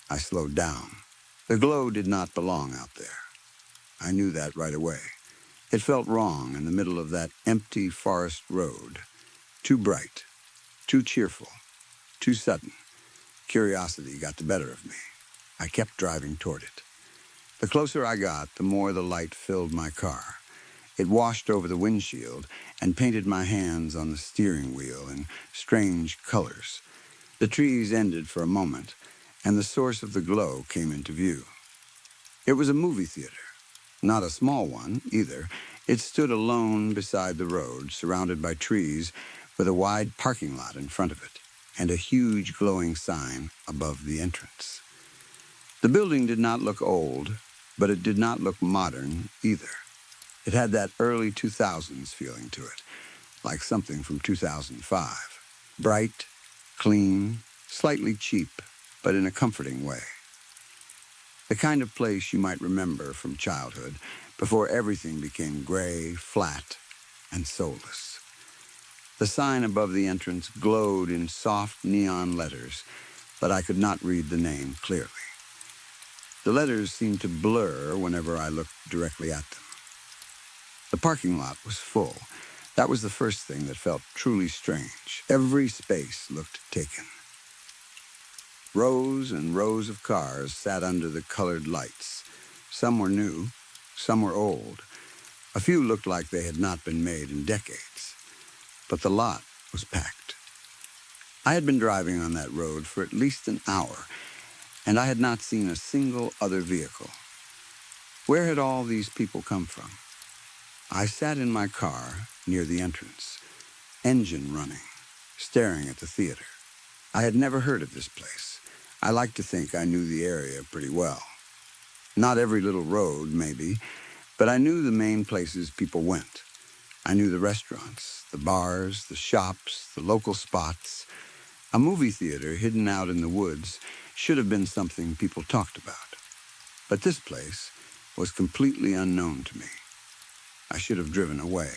I slowed down. The glow did not belong out there. I knew that right away. It felt wrong in the middle of that empty forest road. Too bright, too cheerful, too sudden. Curiosity got the better of me. I kept driving toward it. The closer I got, the more the light filled my car. It washed over the windshield and painted my hands on the steering wheel in strange colors. The trees ended for a moment, and the source of the glow came into view. It was a movie theater. Not a small one, either. It stood alone beside the road, surrounded by trees, with a wide parking lot in front of it, and a huge glowing sign above the entrance. The building did not look old, but it did not look modern either. It had that early 2000s feeling to it, like something from 2005. Bright, clean, slightly cheap, but in a comforting way. The kind of place you might remember from childhood, before everything became gray, flat, and soulless. The sign above the entrance glowed in soft neon letters, but I could not read the name clearly. The letters seemed to blur whenever I looked directly at them. The parking lot was full. That was the first thing that felt truly strange. Every space looked taken. Rows and rows of cars sat under the colored lights. Some were new, some were old. A few looked like they had not been made in decades. But the lot was packed. I had been driving on that road for at least an hour, and I had not seen a single other vehicle. Where had all these people come from? I sat in my car near the entrance, engine running, staring at the theater. I had never heard of this place. I liked to think I knew the area pretty well. Not every little road, maybe, but I knew the main places people went. I knew the restaurants, the bars, the shops, the local spots. A movie theater hidden out in the woods should have been something people talked about. But this place was completely unknown to me. I should have driven away.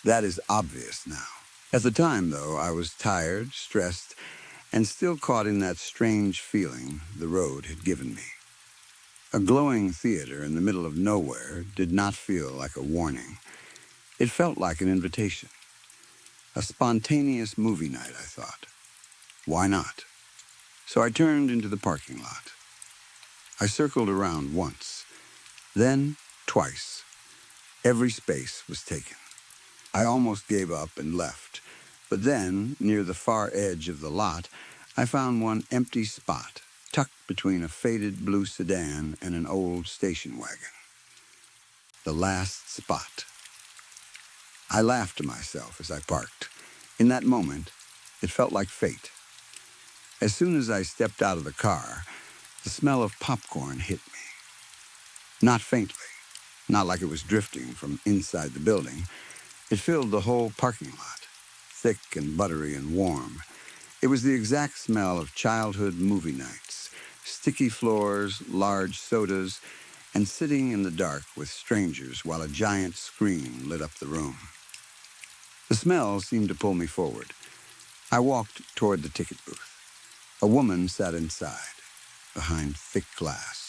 That is obvious now. At the time, though, I was tired, stressed, and still caught in that strange feeling the road had given me. A glowing theater in the middle of nowhere did not feel like a warning. It felt like an invitation. A spontaneous movie night, I thought. Why not? So I turned into the parking lot. I circled around once, Then, twice, every space was taken. I almost gave up and left, but then, near the far edge of the lot, I found one empty spot, tucked between a faded blue sedan and an old station wagon. The last spot. I laughed to myself as I parked. In that moment, it felt like fate. As soon as I stepped out of the car, the smell of popcorn hit me. Not faintly, not like it was drifting from inside the building. It filled the whole parking lot, thick and buttery and warm. It was the exact smell of childhood movie nights, sticky floors, large sodas, and sitting in the dark with strangers while a giant screen lit up the room. The smell seemed to pull me forward. I walked toward the ticket booth. A woman sat inside, behind thick glass.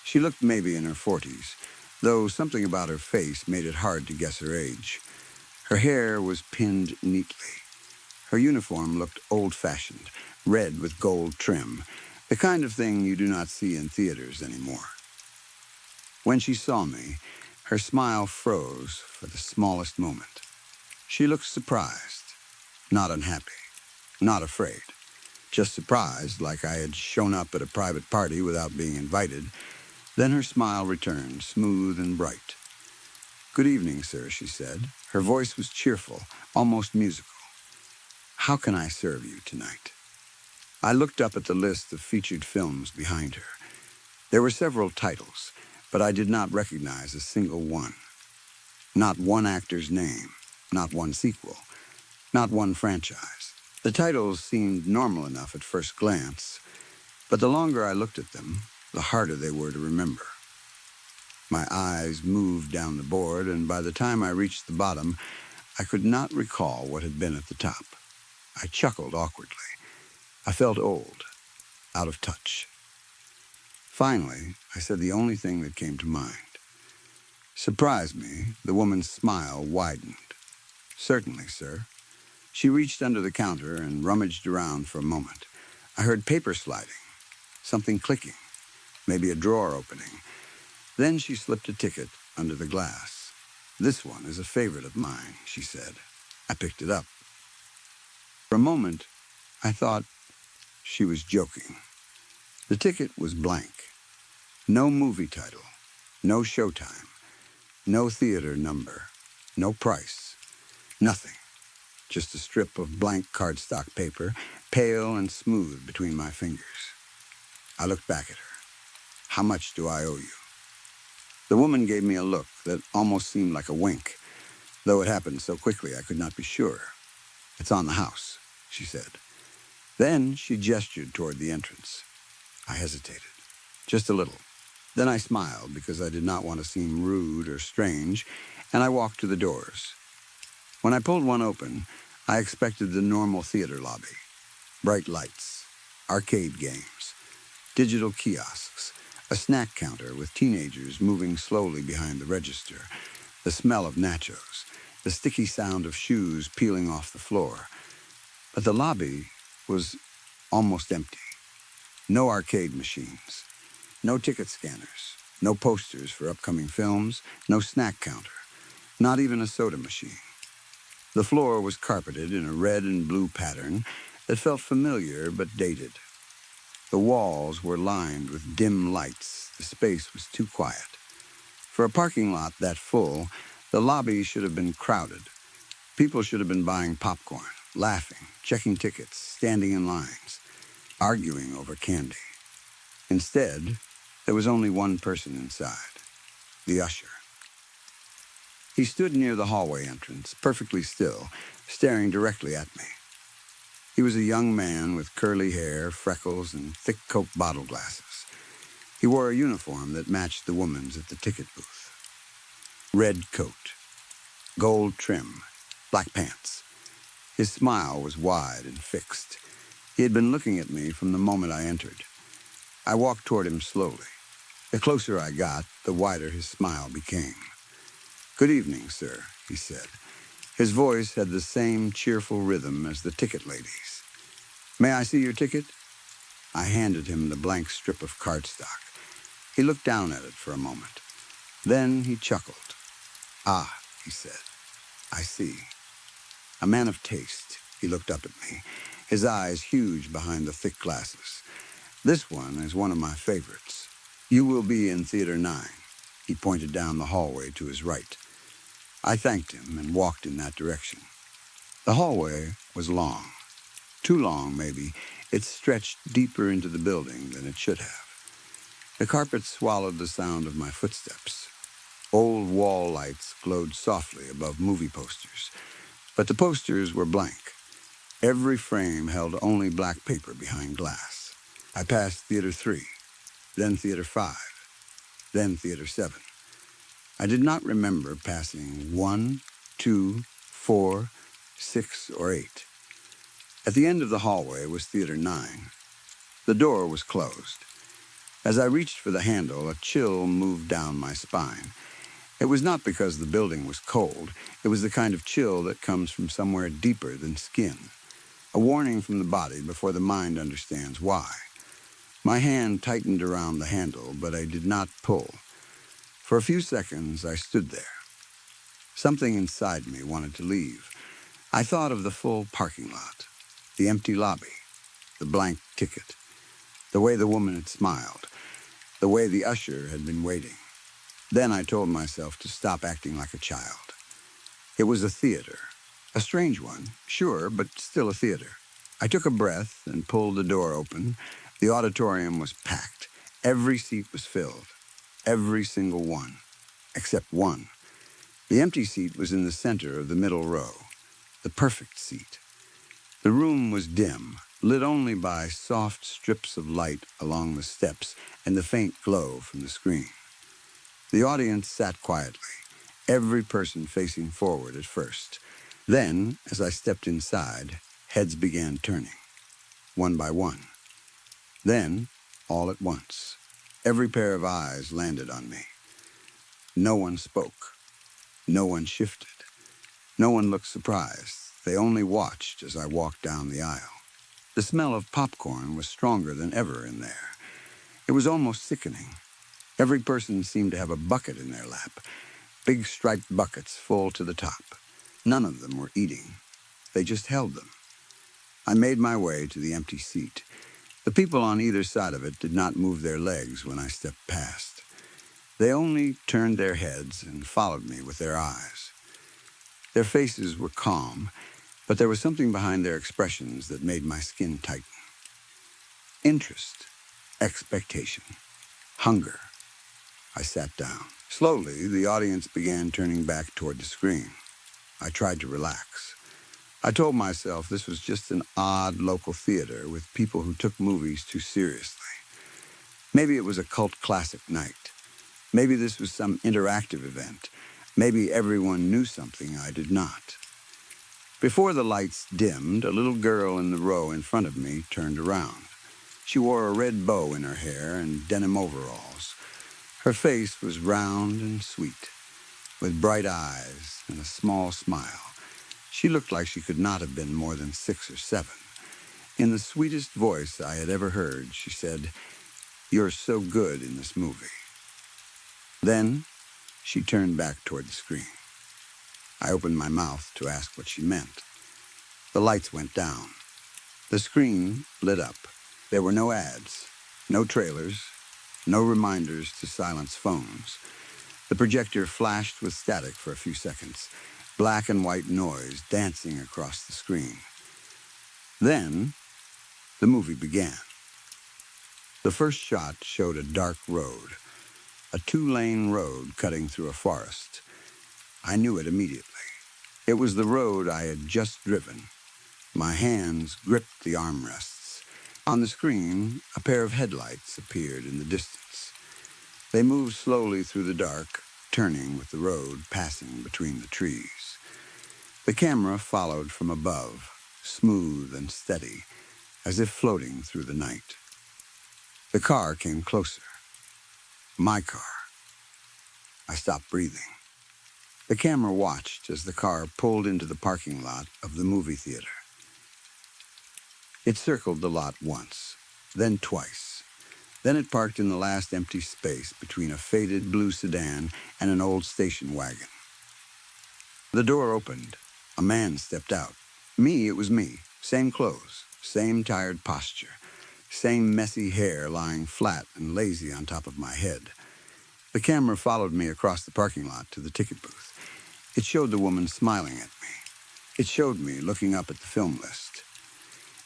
She looked maybe in her 40s, though something about her face made it hard to guess her age. Her hair was pinned neatly. Her uniform looked old-fashioned, red with gold trim, the kind of thing you do not see in theaters anymore. When she saw me, her smile froze for the smallest moment. She looked surprised, not unhappy, not afraid, just surprised like I had shown up at a private party without being invited. Then her smile returned, smooth and bright. "Good evening, sir," she said. Her voice was cheerful, almost musical. "How can I serve you tonight?" I looked up at the list of featured films behind her. There were several titles, but I did not recognize a single one. Not one actor's name, not one sequel, not one franchise. The titles seemed normal enough at first glance, but the longer I looked at them, the harder they were to remember. My eyes moved down the board, and by the time I reached the bottom, I could not recall what had been at the top. I chuckled awkwardly. I felt old, out of touch. Finally, I said the only thing that came to mind. Surprised me, the woman's smile widened. "Certainly, sir." She reached under the counter and rummaged around for a moment. I heard paper sliding, something clicking, maybe a drawer opening. Then she slipped a ticket under the glass. "This one is a favorite of mine," she said. I picked it up. For a moment, I thought she was joking. The ticket was blank. No movie title, no showtime, no theater number, no price, nothing. Just a strip of blank cardstock paper, pale and smooth between my fingers. I looked back at her. "How much do I owe you?" The woman gave me a look that almost seemed like a wink, though it happened so quickly I could not be sure. "It's on the house," she said. Then she gestured toward the entrance. I hesitated, just a little. Then I smiled because I did not want to seem rude or strange, and I walked to the doors. When I pulled one open, I expected the normal theater lobby. Bright lights, arcade games, digital kiosks, a snack counter with teenagers moving slowly behind the register, the smell of nachos, the sticky sound of shoes peeling off the floor. But the lobby was almost empty. No arcade machines, no ticket scanners, no posters for upcoming films, no snack counter, not even a soda machine. The floor was carpeted in a red and blue pattern that felt familiar but dated. The walls were lined with dim lights. The space was too quiet. For a parking lot that full, the lobby should have been crowded. People should have been buying popcorn, laughing, checking tickets, standing in lines, arguing over candy. Instead, there was only one person inside, the usher. He stood near the hallway entrance, perfectly still, staring directly at me. He was a young man with curly hair, freckles, and thick Coke bottle glasses. He wore a uniform that matched the woman's at the ticket booth. Red coat, gold trim, black pants. His smile was wide and fixed. He had been looking at me from the moment I entered. I walked toward him slowly. The closer I got, the wider his smile became. "Good evening, sir," he said. His voice had the same cheerful rhythm as the ticket lady's. "May I see your ticket?" I handed him the blank strip of cardstock. He looked down at it for a moment. Then he chuckled. "Ah," he said, "I see." A man of taste, he looked up at me, his eyes huge behind the thick glasses. "This one is one of my favorites. You will be in Theater 9. He pointed down the hallway to his right. I thanked him and walked in that direction. The hallway was long. Too long, maybe. It stretched deeper into the building than it should have. The carpet swallowed the sound of my footsteps. Old wall lights glowed softly above movie posters, but the posters were blank. Every frame held only black paper behind glass. I passed Theater 3, then Theater 5, then Theater 7. I did not remember passing 1, 2, 4, 6, or 8. At the end of the hallway was Theater 9. The door was closed. As I reached for the handle, a chill moved down my spine. It was not because the building was cold. It was the kind of chill that comes from somewhere deeper than skin. A warning from the body before the mind understands why. My hand tightened around the handle, but I did not pull. For a few seconds, I stood there. Something inside me wanted to leave. I thought of the full parking lot, the empty lobby, the blank ticket, the way the woman had smiled, the way the usher had been waiting. Then I told myself to stop acting like a child. It was a theater. A strange one, sure, but still a theater. I took a breath and pulled the door open. The auditorium was packed. Every seat was filled. Every single one. Except one. The empty seat was in the center of the middle row. The perfect seat. The room was dim, lit only by soft strips of light along the steps and the faint glow from the screen. The audience sat quietly, every person facing forward at first. Then, as I stepped inside, heads began turning, one by one. Then, all at once, every pair of eyes landed on me. No one spoke. No one shifted. No one looked surprised. They only watched as I walked down the aisle. The smell of popcorn was stronger than ever in there. It was almost sickening. Every person seemed to have a bucket in their lap, big striped buckets full to the top. None of them were eating. They just held them. I made my way to the empty seat. The people on either side of it did not move their legs when I stepped past. They only turned their heads and followed me with their eyes. Their faces were calm, but there was something behind their expressions that made my skin tighten. Interest, expectation, hunger. I sat down. Slowly, the audience began turning back toward the screen. I tried to relax. I told myself this was just an odd local theater with people who took movies too seriously. Maybe it was a cult classic night. Maybe this was some interactive event. Maybe everyone knew something I did not. Before the lights dimmed, a little girl in the row in front of me turned around. She wore a red bow in her hair and denim overalls. Her face was round and sweet, with bright eyes and a small smile. She looked like she could not have been more than 6 or 7. In the sweetest voice I had ever heard, she said, "You're so good in this movie." Then she turned back toward the screen. I opened my mouth to ask what she meant. The lights went down. The screen lit up. There were no ads, no trailers, no reminders to silence phones. The projector flashed with static for a few seconds, black and white noise dancing across the screen. Then, the movie began. The first shot showed a dark road, a 2-lane road cutting through a forest. I knew it immediately. It was the road I had just driven. My hands gripped the armrests. On the screen, a pair of headlights appeared in the distance. They moved slowly through the dark, turning with the road passing between the trees. The camera followed from above, smooth and steady, as if floating through the night. The car came closer. My car. I stopped breathing. The camera watched as the car pulled into the parking lot of the movie theater. It circled the lot once, then twice. Then it parked in the last empty space between a faded blue sedan and an old station wagon. The door opened. A man stepped out. It was me. Same clothes, same tired posture, same messy hair lying flat and lazy on top of my head. The camera followed me across the parking lot to the ticket booth. It showed the woman smiling at me. It showed me looking up at the film list.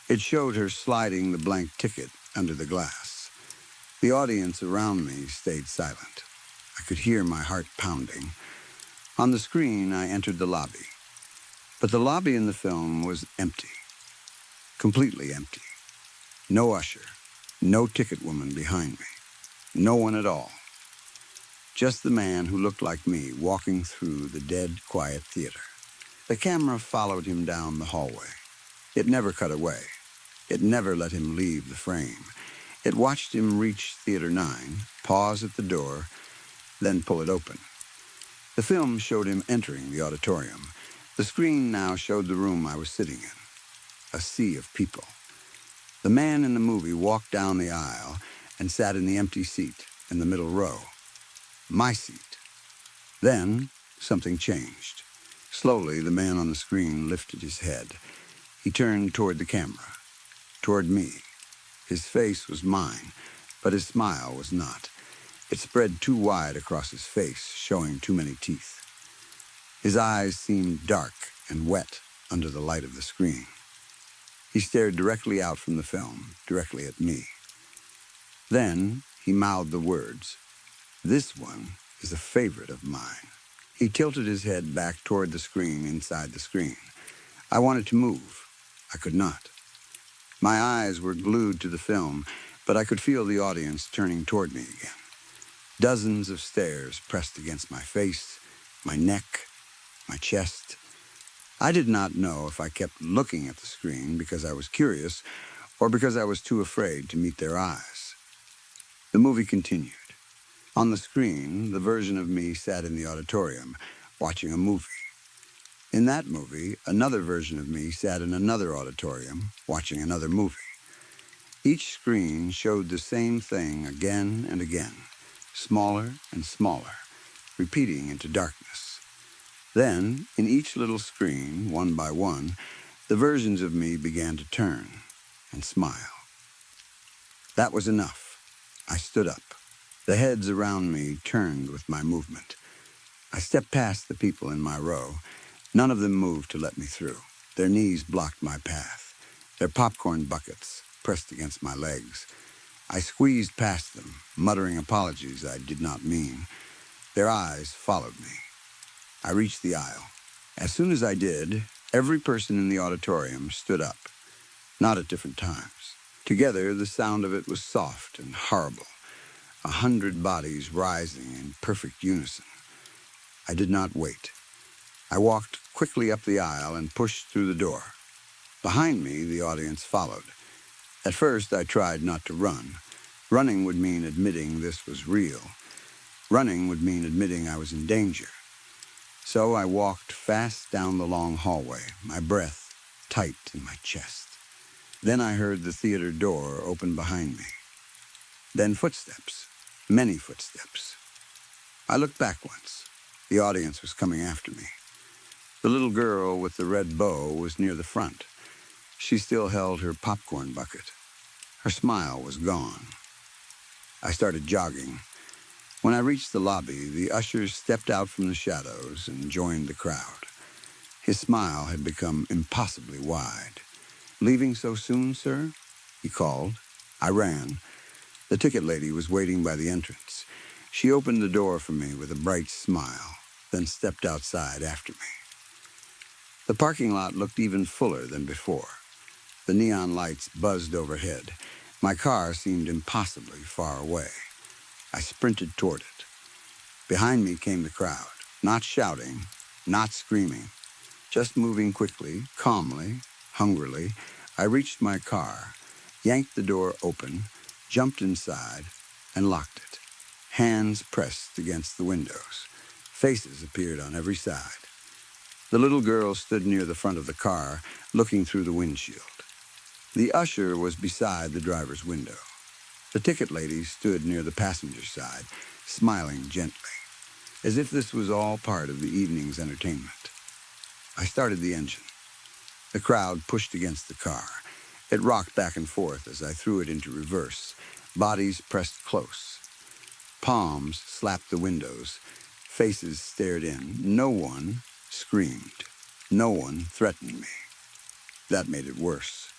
It showed her sliding the blank ticket under the glass. The audience around me stayed silent. I could hear my heart pounding. On the screen, I entered the lobby. But the lobby in the film was empty. Completely empty. No usher. No ticket woman behind me. No one at all. Just the man who looked like me walking through the dead, quiet theater. The camera followed him down the hallway. It never cut away. It never let him leave the frame. It watched him reach Theater 9, pause at the door, then pull it open. The film showed him entering the auditorium. The screen now showed the room I was sitting in. A sea of people. The man in the movie walked down the aisle and sat in the empty seat in the middle row. My seat. Then, something changed. Slowly, the man on the screen lifted his head. He turned toward the camera, toward me. His face was mine, but his smile was not. It spread too wide across his face, showing too many teeth. His eyes seemed dark and wet under the light of the screen. He stared directly out from the film, directly at me. Then he mouthed the words, "This one is a favorite of mine." He tilted his head back toward the screen inside the screen. I wanted to move. I could not. My eyes were glued to the film, but I could feel the audience turning toward me again. Dozens of stares pressed against my face, my neck, my chest. I did not know if I kept looking at the screen because I was curious or because I was too afraid to meet their eyes. The movie continued. On the screen, the version of me sat in the auditorium, watching a movie. In that movie, another version of me sat in another auditorium, watching another movie. Each screen showed the same thing again and again, smaller and smaller, repeating into darkness. Then, in each little screen, one by one, the versions of me began to turn and smile. That was enough. I stood up. The heads around me turned with my movement. I stepped past the people in my row. None of them moved to let me through. Their knees blocked my path. Their popcorn buckets pressed against my legs. I squeezed past them, muttering apologies I did not mean. Their eyes followed me. I reached the aisle. As soon as I did, every person in the auditorium stood up, not at different times. Together, the sound of it was soft and horrible, 100 bodies rising in perfect unison. I did not wait. I walked quickly up the aisle and pushed through the door. Behind me, the audience followed. At first, I tried not to run. Running would mean admitting this was real. Running would mean admitting I was in danger. So I walked fast down the long hallway, my breath tight in my chest. Then I heard the theater door open behind me. Then footsteps, many footsteps. I looked back once. The audience was coming after me. The little girl with the red bow was near the front. She still held her popcorn bucket. Her smile was gone. I started jogging. When I reached the lobby, the ushers stepped out from the shadows and joined the crowd. His smile had become impossibly wide. "Leaving so soon, sir?" he called. I ran. The ticket lady was waiting by the entrance. She opened the door for me with a bright smile, then stepped outside after me. The parking lot looked even fuller than before. The neon lights buzzed overhead. My car seemed impossibly far away. I sprinted toward it. Behind me came the crowd, not shouting, not screaming, just moving quickly, calmly, hungrily. I reached my car, yanked the door open, jumped inside, and locked it. Hands pressed against the windows. Faces appeared on every side. The little girl stood near the front of the car, looking through the windshield. The usher was beside the driver's window. The ticket lady stood near the passenger side, smiling gently, as if this was all part of the evening's entertainment. I started the engine. The crowd pushed against the car. It rocked back and forth as I threw it into reverse. Bodies pressed close. Palms slapped the windows. Faces stared in. No one screamed. No one threatened me. That made it worse.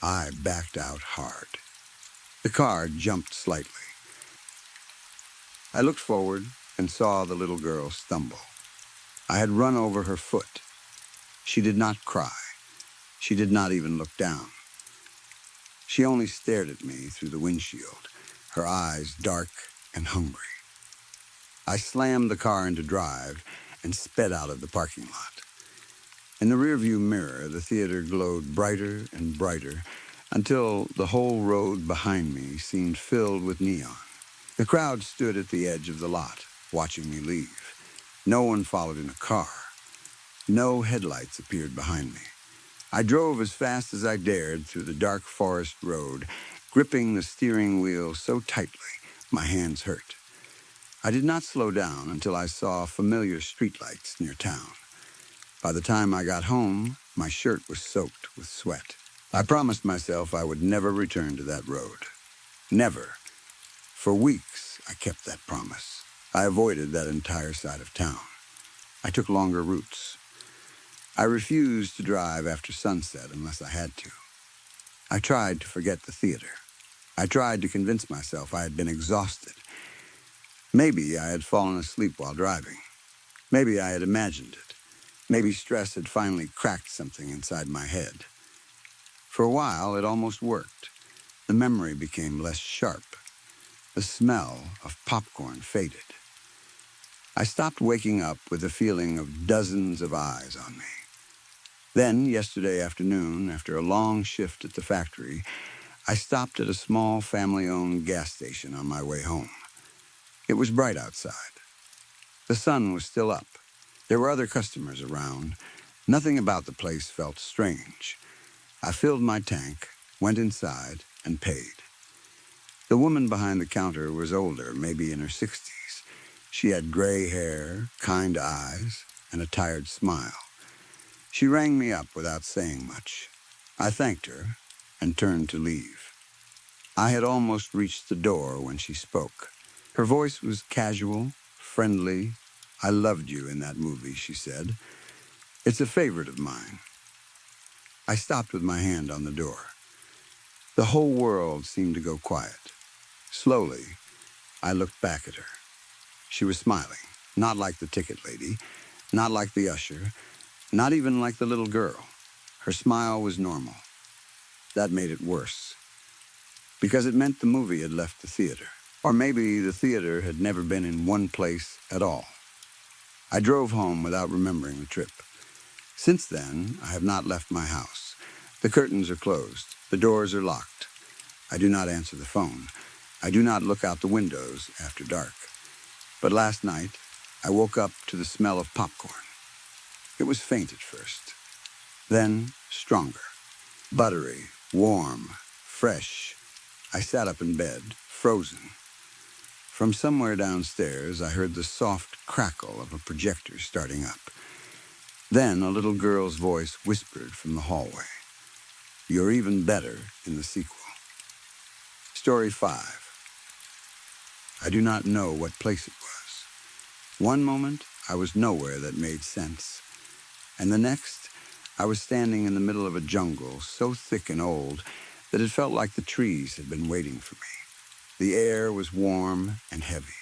I backed out hard. The car jumped slightly. I looked forward and saw the little girl stumble. I had run over her foot. She did not cry. She did not even look down. She only stared at me through the windshield, her eyes dark and hungry. I slammed the car into drive and sped out of the parking lot. In the rearview mirror, the theater glowed brighter and brighter until the whole road behind me seemed filled with neon. The crowd stood at the edge of the lot, watching me leave. No one followed in a car. No headlights appeared behind me. I drove as fast as I dared through the dark forest road, gripping the steering wheel so tightly my hands hurt. I did not slow down until I saw familiar streetlights near town. By the time I got home, my shirt was soaked with sweat. I promised myself I would never return to that road. Never. For weeks, I kept that promise. I avoided that entire side of town. I took longer routes. I refused to drive after sunset unless I had to. I tried to forget the theater. I tried to convince myself I had been exhausted. Maybe I had fallen asleep while driving. Maybe I had imagined it. Maybe stress had finally cracked something inside my head. For a while, it almost worked. The memory became less sharp. The smell of popcorn faded. I stopped waking up with the feeling of dozens of eyes on me. Then, yesterday afternoon, after a long shift at the factory, I stopped at a small family-owned gas station on my way home. It was bright outside. The sun was still up. There were other customers around. Nothing about the place felt strange. I filled my tank, went inside, and paid. The woman behind the counter was older, maybe in her 60s. She had gray hair, kind eyes, and a tired smile. She rang me up without saying much. I thanked her and turned to leave. I had almost reached the door when she spoke. Her voice was casual, friendly. "I loved you in that movie," she said. "It's a favorite of mine." I stopped with my hand on the door. The whole world seemed to go quiet. Slowly, I looked back at her. She was smiling, not like the ticket lady, not like the usher, not even like the little girl. Her smile was normal. That made it worse, because it meant the movie had left the theater. Or maybe the theater had never been in one place at all. I drove home without remembering the trip. Since then, I have not left my house. The curtains are closed. The doors are locked. I do not answer the phone. I do not look out the windows after dark. But last night, I woke up to the smell of popcorn. It was faint at first, then stronger. Buttery, warm, fresh. I sat up in bed, frozen. From somewhere downstairs, I heard the soft crackle of a projector starting up. Then a little girl's voice whispered from the hallway. "You're even better in the sequel." Story 5. I do not know what place it was. One moment, I was nowhere that made sense. And the next, I was standing in the middle of a jungle so thick and old that it felt like the trees had been waiting for me. The air was warm and heavy.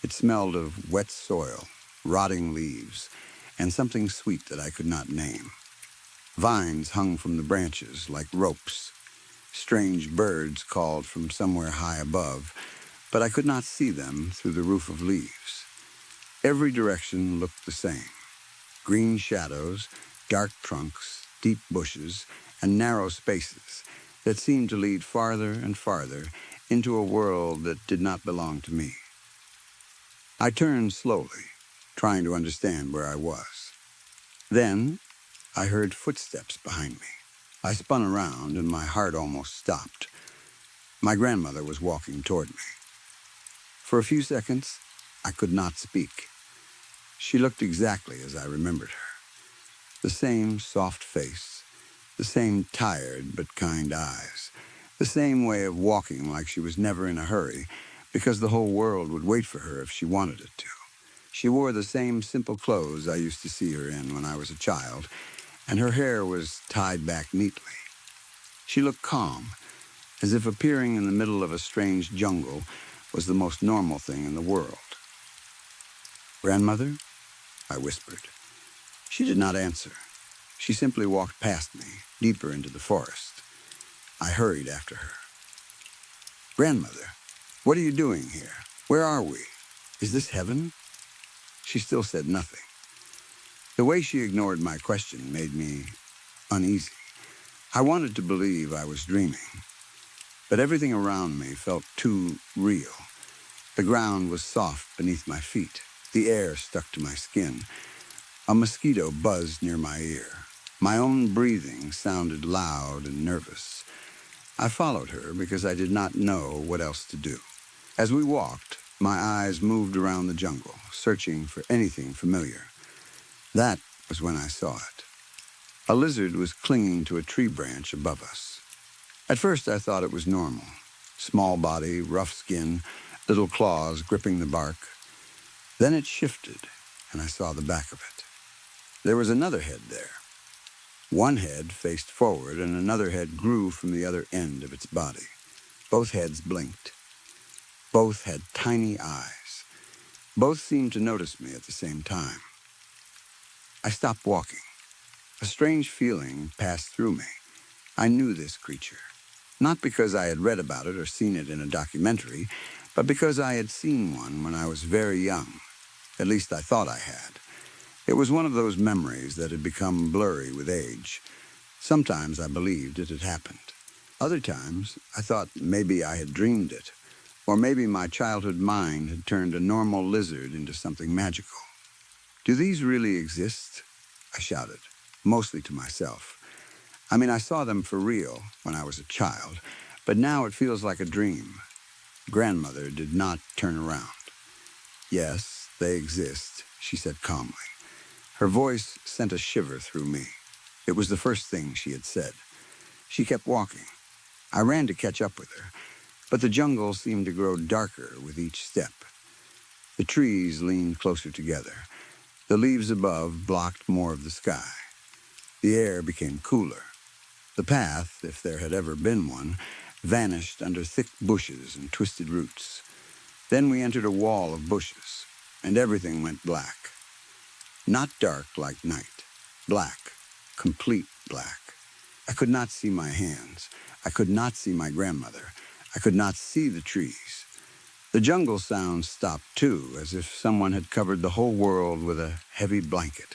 It smelled of wet soil, rotting leaves, and something sweet that I could not name. Vines hung from the branches like ropes. Strange birds called from somewhere high above, but I could not see them through the roof of leaves. Every direction looked the same. Green shadows, dark trunks, deep bushes, and narrow spaces that seemed to lead farther and farther into a world that did not belong to me. I turned slowly, trying to understand where I was. Then I heard footsteps behind me. I spun around and my heart almost stopped. My grandmother was walking toward me. For a few seconds, I could not speak. She looked exactly as I remembered her. The same soft face, the same tired but kind eyes, the same way of walking like she was never in a hurry, because the whole world would wait for her if she wanted it to. She wore the same simple clothes I used to see her in when I was a child, and her hair was tied back neatly. She looked calm, as if appearing in the middle of a strange jungle was the most normal thing in the world. "Grandmother?" I whispered. She did not answer. She simply walked past me, deeper into the forest. I hurried after her. "Grandmother, what are you doing here? Where are we? Is this heaven?" She still said nothing. The way she ignored my question made me uneasy. I wanted to believe I was dreaming, but everything around me felt too real. The ground was soft beneath my feet. The air stuck to my skin. A mosquito buzzed near my ear. My own breathing sounded loud and nervous. I followed her because I did not know what else to do. As we walked, my eyes moved around the jungle, searching for anything familiar. That was when I saw it. A lizard was clinging to a tree branch above us. At first, I thought it was normal. Small body, rough skin, little claws gripping the bark. Then it shifted, and I saw the back of it. There was another head there. One head faced forward, and another head grew from the other end of its body. Both heads blinked. Both had tiny eyes. Both seemed to notice me at the same time. I stopped walking. A strange feeling passed through me. I knew this creature. Not because I had read about it or seen it in a documentary, but because I had seen one when I was very young. At least I thought I had. It was one of those memories that had become blurry with age. Sometimes I believed it had happened. Other times, I thought maybe I had dreamed it, or maybe my childhood mind had turned a normal lizard into something magical. "Do these really exist?" I shouted, mostly to myself. I mean, I saw them for real when I was a child, but now it feels like a dream. Grandmother did not turn around. "Yes, they exist," she said calmly. Her voice sent a shiver through me. It was the first thing she had said. She kept walking. I ran to catch up with her, but the jungle seemed to grow darker with each step. The trees leaned closer together. The leaves above blocked more of the sky. The air became cooler. The path, if there had ever been one, vanished under thick bushes and twisted roots. Then we entered a wall of bushes, and everything went black. Not dark like night. Black. Complete black. I could not see my hands. I could not see my grandmother. I could not see the trees. The jungle sounds stopped too, as if someone had covered the whole world with a heavy blanket.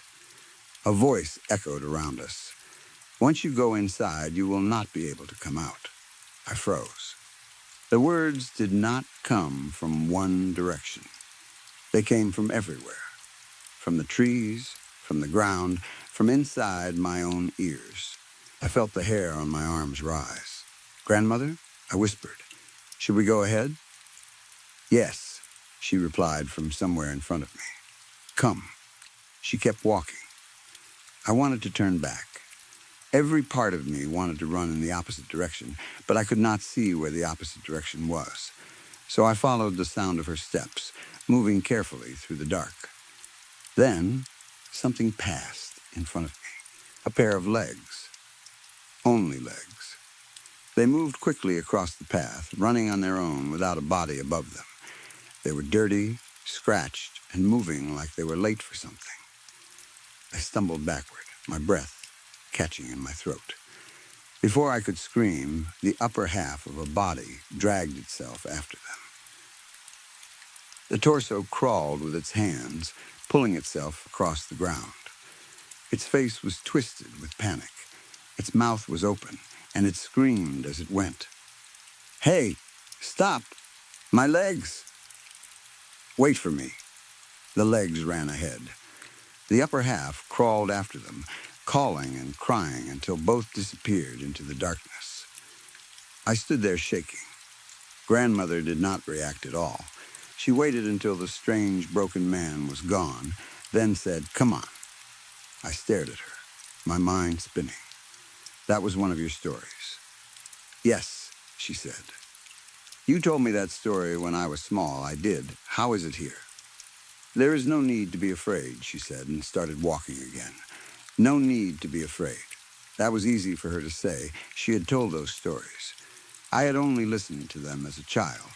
A voice echoed around us. "Once you go inside, you will not be able to come out." I froze. The words did not come from one direction. They came from everywhere. From the trees, from the ground, from inside my own ears. I felt the hair on my arms rise. "Grandmother?" I whispered. "Should we go ahead?" "Yes," she replied from somewhere in front of me. "Come." She kept walking. I wanted to turn back. Every part of me wanted to run in the opposite direction, but I could not see where the opposite direction was. So I followed the sound of her steps, moving carefully through the dark. Then, something passed in front of me. A pair of legs. Only legs. They moved quickly across the path, running on their own without a body above them. They were dirty, scratched, and moving like they were late for something. I stumbled backward, my breath catching in my throat. Before I could scream, the upper half of a body dragged itself after them. The torso crawled with its hands, pulling itself across the ground. Its face was twisted with panic. Its mouth was open, and it screamed as it went. "Hey, stop! My legs!" "Wait for me." The legs ran ahead. The upper half crawled after them, calling and crying until both disappeared into the darkness. I stood there shaking. Grandmother did not react at all. She waited until the strange, broken man was gone, then said, "Come on." I stared at her, my mind spinning. "That was one of your stories." "Yes," she said. "You told me that story when I was small. I did. How is it here?" "There is no need to be afraid," she said, and started walking again. No need to be afraid. That was easy for her to say. She had told those stories. I had only listened to them as a child,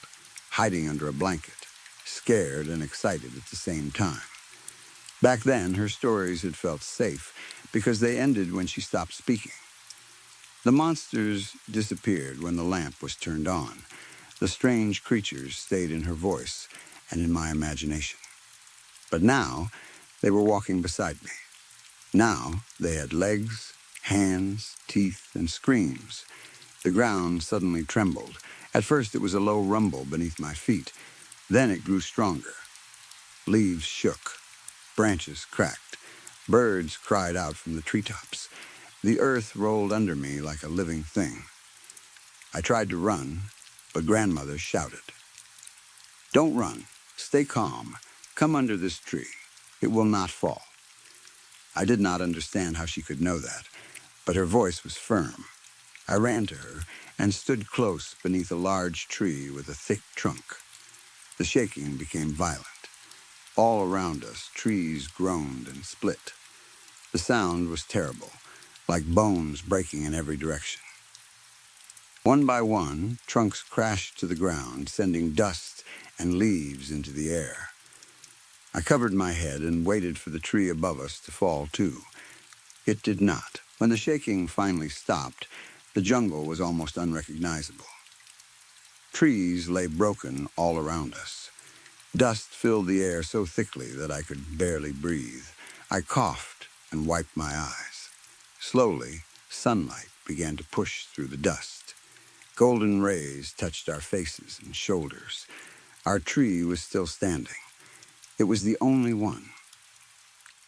hiding under a blanket, scared and excited at the same time. Back then, her stories had felt safe because they ended when she stopped speaking. The monsters disappeared when the lamp was turned on. The strange creatures stayed in her voice and in my imagination. But now, they were walking beside me. Now, they had legs, hands, teeth, and screams. The ground suddenly trembled. At first, it was a low rumble beneath my feet. Then it grew stronger. Leaves shook. Branches cracked. Birds cried out from the treetops. The earth rolled under me like a living thing. I tried to run, but Grandmother shouted, "Don't run. Stay calm. Come under this tree. It will not fall." I did not understand how she could know that, but her voice was firm. I ran to her and stood close beneath a large tree with a thick trunk. The shaking became violent. All around us, trees groaned and split. The sound was terrible, like bones breaking in every direction. One by one, trunks crashed to the ground, sending dust and leaves into the air. I covered my head and waited for the tree above us to fall too. It did not. When the shaking finally stopped, the jungle was almost unrecognizable. Trees lay broken all around us. Dust filled the air so thickly that I could barely breathe. I coughed and wiped my eyes. Slowly, sunlight began to push through the dust. Golden rays touched our faces and shoulders. Our tree was still standing. It was the only one.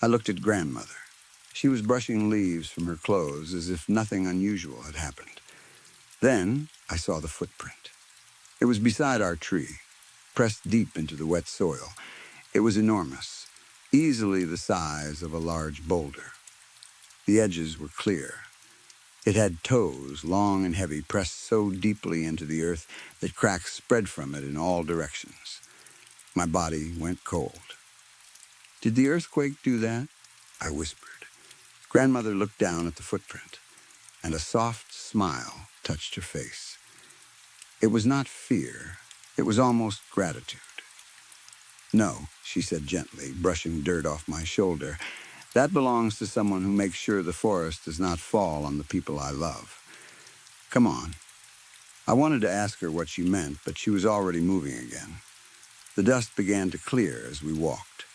I looked at Grandmother. She was brushing leaves from her clothes as if nothing unusual had happened. Then I saw the footprint. It was beside our tree, pressed deep into the wet soil. It was enormous, easily the size of a large boulder. The edges were clear. It had toes, long and heavy, pressed so deeply into the earth that cracks spread from it in all directions. My body went cold. "Did the earthquake do that?" I whispered. Grandmother looked down at the footprint, and a soft smile touched her face. It was not fear. It was almost gratitude. "No," she said gently, brushing dirt off my shoulder. "That belongs to someone who makes sure the forest does not fall on the people I love. Come on." I wanted to ask her what she meant, but she was already moving again. The dust began to clear as we walked.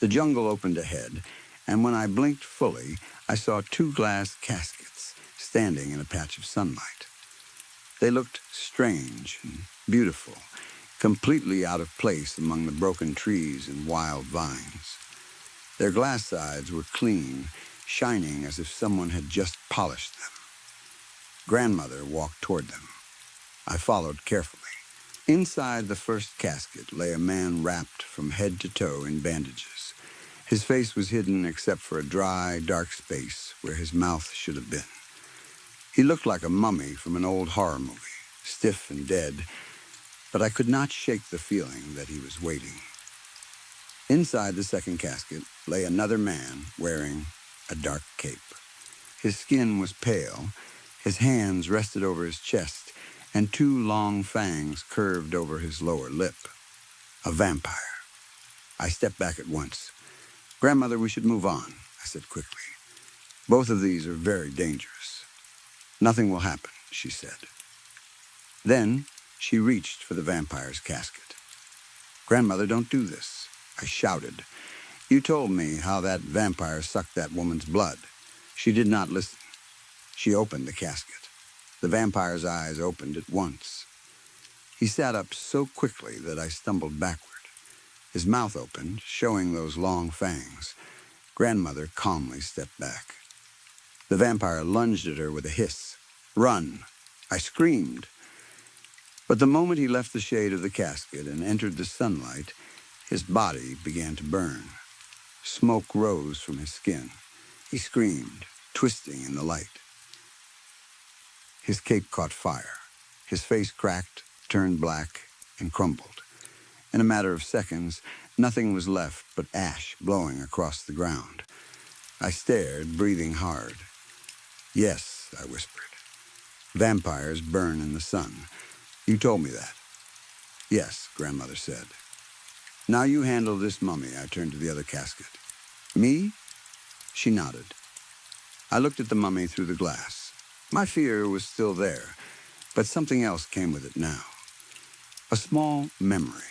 The jungle opened ahead, and when I blinked fully, I saw 2 glass caskets standing in a patch of sunlight. They looked strange and beautiful, completely out of place among the broken trees and wild vines. Their glass sides were clean, shining as if someone had just polished them. Grandmother walked toward them. I followed carefully. Inside the first casket lay a man wrapped from head to toe in bandages. His face was hidden except for a dry, dark space where his mouth should have been. He looked like a mummy from an old horror movie, stiff and dead, but I could not shake the feeling that he was waiting. Inside the second casket lay another man wearing a dark cape. His skin was pale, his hands rested over his chest, and 2 long fangs curved over his lower lip. A vampire. I stepped back at once. "Grandmother, we should move on," I said quickly. "Both of these are very dangerous." "Nothing will happen," she said. Then she reached for the vampire's casket. "Grandmother, don't do this," I shouted. "You told me how that vampire sucked that woman's blood." She did not listen. She opened the casket. The vampire's eyes opened at once. He sat up so quickly that I stumbled backward. His mouth opened, showing those long fangs. Grandmother calmly stepped back. The vampire lunged at her with a hiss. "Run!" I screamed. But the moment he left the shade of the casket and entered the sunlight, his body began to burn. Smoke rose from his skin. He screamed, twisting in the light. His cape caught fire. His face cracked, turned black, and crumbled. In a matter of seconds, nothing was left but ash blowing across the ground. I stared, breathing hard. Yes, I whispered. Vampires burn in the sun. You told me that. Yes, Grandmother said. Now you handle this mummy, I turned to the other casket. Me? She nodded. I looked at the mummy through the glass. My fear was still there, but something else came with it now. A small memory.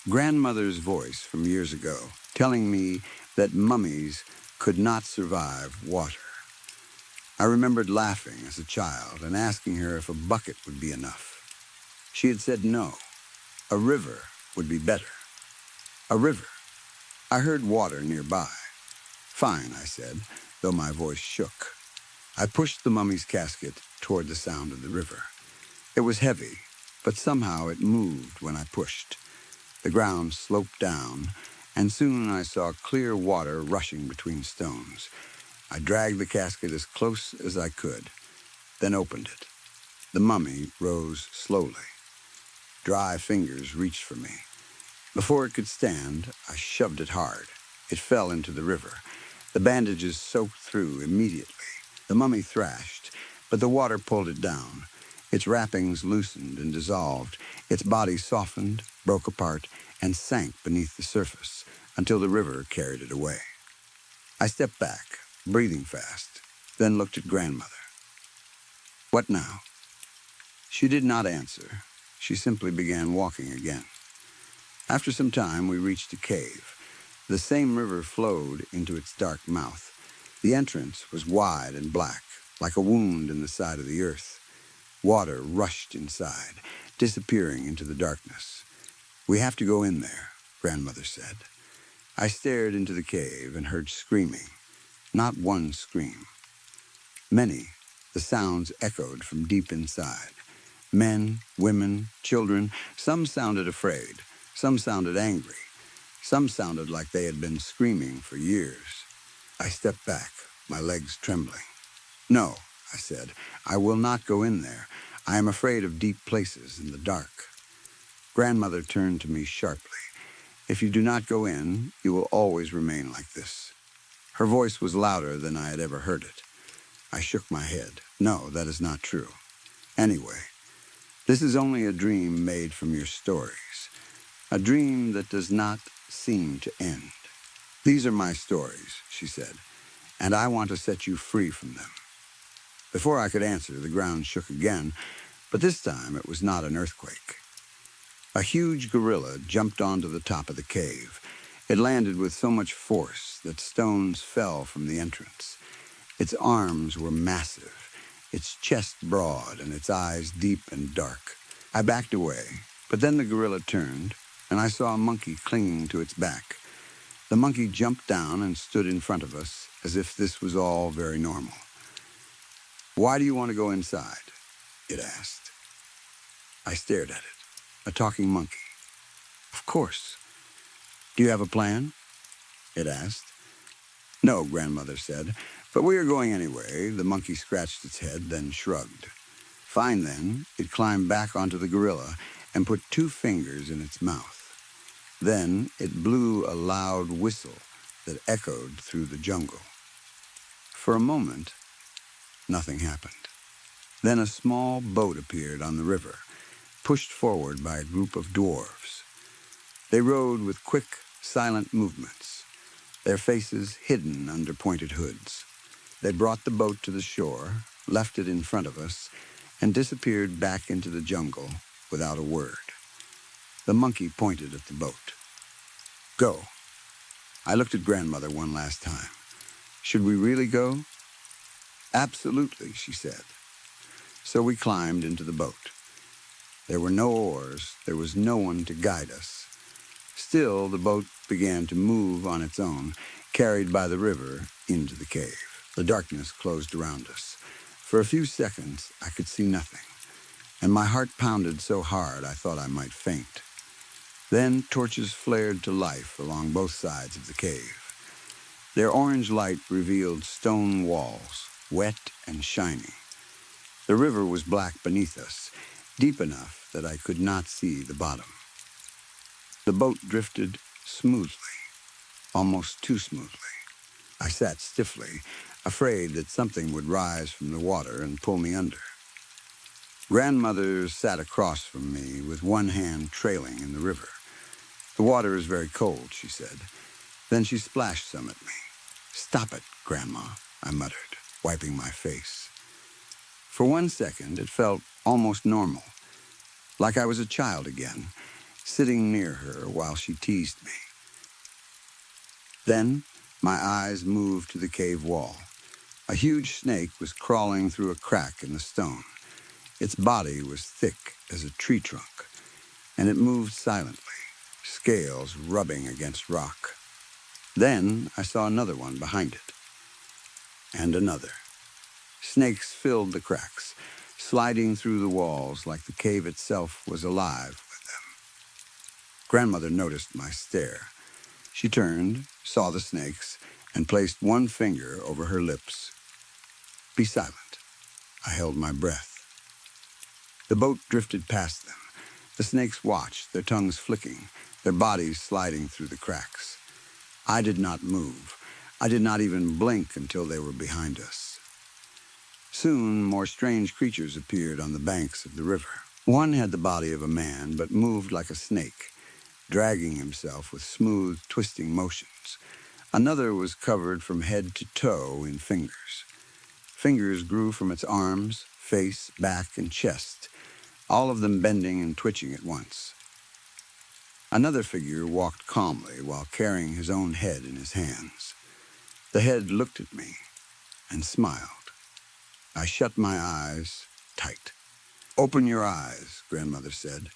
Grandmother's voice from years ago, telling me that mummies could not survive water. I remembered laughing as a child and asking her if a bucket would be enough. She had said no. A river would be better. A river. I heard water nearby. Fine, I said, though my voice shook. I pushed the mummy's casket toward the sound of the river. It was heavy, but somehow it moved when I pushed. The ground sloped down, and soon I saw clear water rushing between stones. I dragged the casket as close as I could, then opened it. The mummy rose slowly. Dry fingers reached for me. Before it could stand, I shoved it hard. It fell into the river. The bandages soaked through immediately. The mummy thrashed, but the water pulled it down. Its wrappings loosened and dissolved. Its body softened, broke apart, and sank beneath the surface until the river carried it away. I stepped back, breathing fast, then looked at Grandmother. What now? She did not answer. She simply began walking again. After some time, we reached a cave. The same river flowed into its dark mouth. The entrance was wide and black, like a wound in the side of the earth. Water rushed inside, disappearing into the darkness. We have to go in there, Grandmother said. I stared into the cave and heard screaming. Not one scream. Many. The sounds echoed from deep inside. Men, women, children. Some sounded afraid. Some sounded angry. Some sounded like they had been screaming for years. I stepped back, my legs trembling. No, I said, I will not go in there. I am afraid of deep places in the dark. Grandmother turned to me sharply. If you do not go in, you will always remain like this. Her voice was louder than I had ever heard it. I shook my head. No, that is not true. Anyway, this is only a dream made from your stories. A dream that does not seem to end. These are my stories, she said, and I want to set you free from them. Before I could answer, the ground shook again, but this time it was not an earthquake. A huge gorilla jumped onto the top of the cave. It landed with so much force that stones fell from the entrance. Its arms were massive, its chest broad, and its eyes deep and dark. I backed away, but then the gorilla turned, and I saw a monkey clinging to its back. The monkey jumped down and stood in front of us, as if this was all very normal. Why do you want to go inside? It asked. I stared at it. A talking monkey. Of course. Do you have a plan? It asked. No, Grandmother said, but we are going anyway. The monkey scratched its head, then shrugged. Fine then, it climbed back onto the gorilla and put 2 fingers in its mouth. Then it blew a loud whistle that echoed through the jungle. For a moment, nothing happened. Then a small boat appeared on the river, pushed forward by a group of dwarves. They rowed with quick, silent movements, their faces hidden under pointed hoods. They brought the boat to the shore, left it in front of us, and disappeared back into the jungle without a word. The monkey pointed at the boat. Go. I looked at Grandmother one last time. Should we really go? Absolutely, she said. So we climbed into the boat. There were no oars. There was no one to guide us. Still, the boat began to move on its own, carried by the river into the cave. The darkness closed around us. For a few seconds, I could see nothing. and my heart pounded so hard I thought I might faint. Then torches flared to life along both sides of the cave. Their orange light revealed stone walls, wet and shiny. The river was black beneath us, deep enough that I could not see the bottom. The boat drifted smoothly, almost too smoothly. I sat stiffly, afraid that something would rise from the water and pull me under. Grandmother sat across from me with one hand trailing in the river. "The water is very cold," she said. Then she splashed some at me. "Stop it, Grandma," I muttered, wiping my face. For 1 second, it felt almost normal, like I was a child again, sitting near her while she teased me. Then my eyes moved to the cave wall. A huge snake was crawling through a crack in the stone. Its body was thick as a tree trunk, and it moved silently, scales rubbing against rock. Then I saw another one behind it, and another. Snakes filled the cracks, sliding through the walls like the cave itself was alive with them. Grandmother noticed my stare. She turned, saw the snakes, and placed one finger over her lips. "Be silent." I held my breath. The boat drifted past them. The snakes watched, their tongues flicking, their bodies sliding through the cracks. I did not move. I did not even blink until they were behind us. Soon, more strange creatures appeared on the banks of the river. One had the body of a man, but moved like a snake, dragging himself with smooth, twisting motions. Another was covered from head to toe in fingers. Fingers grew from its arms, face, back, and chest, all of them bending and twitching at once. Another figure walked calmly while carrying his own head in his hands. The head looked at me and smiled. I shut my eyes tight. "Open your eyes," Grandmother said.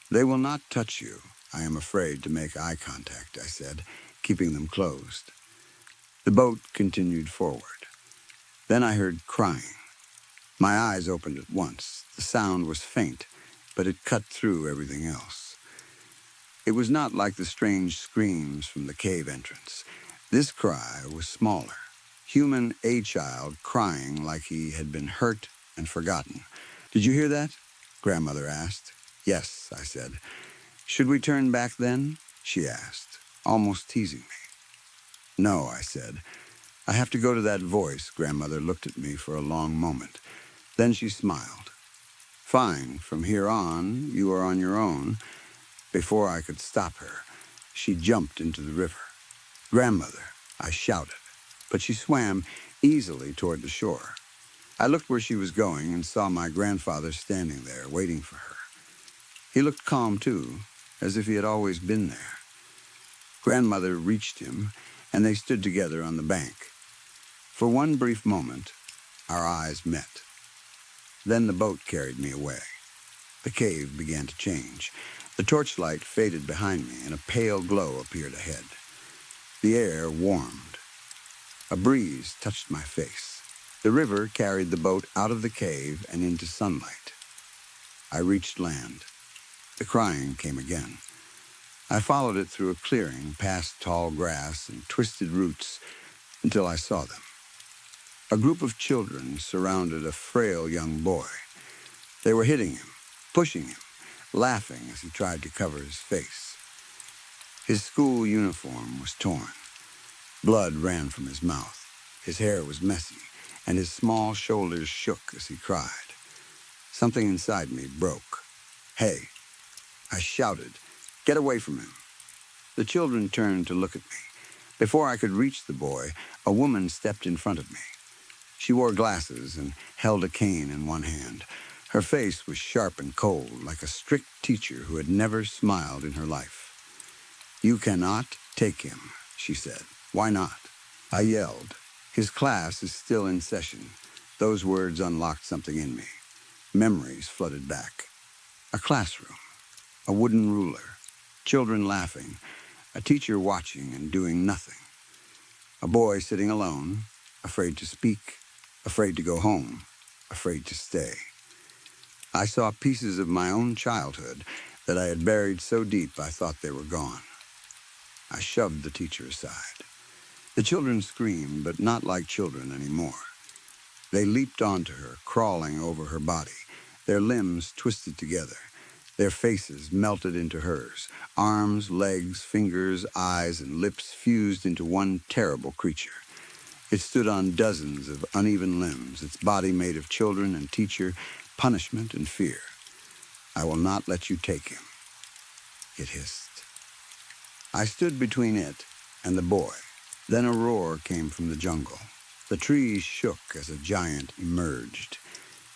"They will not touch you. I am afraid to make eye contact," I said, keeping them closed. The boat continued forward. Then I heard crying. My eyes opened at once. The sound was faint, but it cut through everything else. It was not like the strange screams from the cave entrance. This cry was smaller. Human a child crying like he had been hurt and forgotten. "Did you hear that?" Grandmother asked. "Yes," I said. "Should we turn back then?" she asked, almost teasing me. "No," I said. "I have to go to that voice." Grandmother looked at me for a long moment. Then she smiled. "Fine, from here on, you are on your own." Before I could stop her, she jumped into the river. "Grandmother," I shouted, but she swam easily toward the shore. I looked where she was going and saw my grandfather standing there, waiting for her. He looked calm, too, as if he had always been there. Grandmother reached him, and they stood together on the bank. For one brief moment, our eyes met. Then the boat carried me away. The cave began to change. The torchlight faded behind me, and a pale glow appeared ahead. The air warmed. A breeze touched my face. The river carried the boat out of the cave and into sunlight. I reached land. The crying came again. I followed it through a clearing, past tall grass and twisted roots, until I saw them. A group of children surrounded a frail young boy. They were hitting him, pushing him, laughing as he tried to cover his face. His school uniform was torn. Blood ran from his mouth. His hair was messy, and his small shoulders shook as he cried. Something inside me broke. "Hey!" I shouted. "Get away from him!" The children turned to look at me. Before I could reach the boy, a woman stepped in front of me. She wore glasses and held a cane in one hand. Her face was sharp and cold, like a strict teacher who had never smiled in her life. "You cannot take him," she said. "Why not?" I yelled. "His class is still in session." Those words unlocked something in me. Memories flooded back. A classroom, a wooden ruler, children laughing, a teacher watching and doing nothing. A boy sitting alone, afraid to speak, afraid to go home, afraid to stay. I saw pieces of my own childhood that I had buried so deep I thought they were gone. I shoved the teacher aside. The children screamed, but not like children anymore. They leaped onto her, crawling over her body, their limbs twisted together, their faces melted into hers, arms, legs, fingers, eyes, and lips fused into one terrible creature. It stood on dozens of uneven limbs, its body made of children and teacher, punishment and fear. "I will not let you take him," it hissed. I stood between it and the boy. Then a roar came from the jungle. The trees shook as a giant emerged.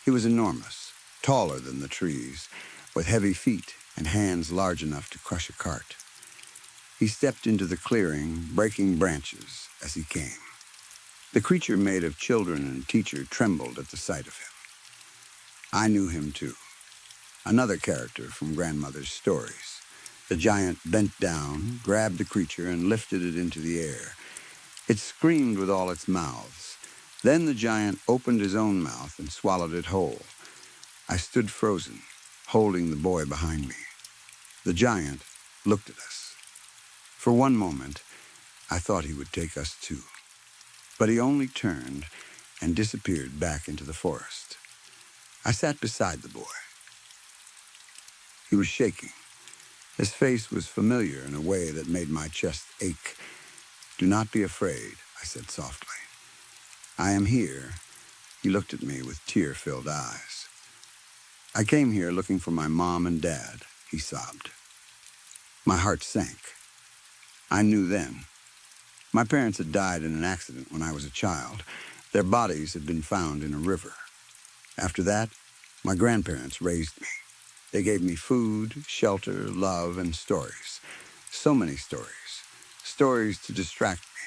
He was enormous, taller than the trees, with heavy feet and hands large enough to crush a cart. He stepped into the clearing, breaking branches as he came. The creature made of children and teacher trembled at the sight of him. I knew him too, another character from grandmother's stories. The giant bent down, grabbed the creature, and lifted it into the air. It screamed with all its mouths. Then the giant opened his own mouth and swallowed it whole. I stood frozen, holding the boy behind me. The giant looked at us. For one moment, I thought he would take us too. But he only turned and disappeared back into the forest. I sat beside the boy. He was shaking. His face was familiar in a way that made my chest ache. "Do not be afraid," I said softly. "I am here." He looked at me with tear-filled eyes. "I came here looking for my mom and dad," he sobbed. My heart sank. I knew then. My parents had died in an accident when I was a child. Their bodies had been found in a river. After that, my grandparents raised me. They gave me food, shelter, love, and stories. So many stories. Stories to distract me.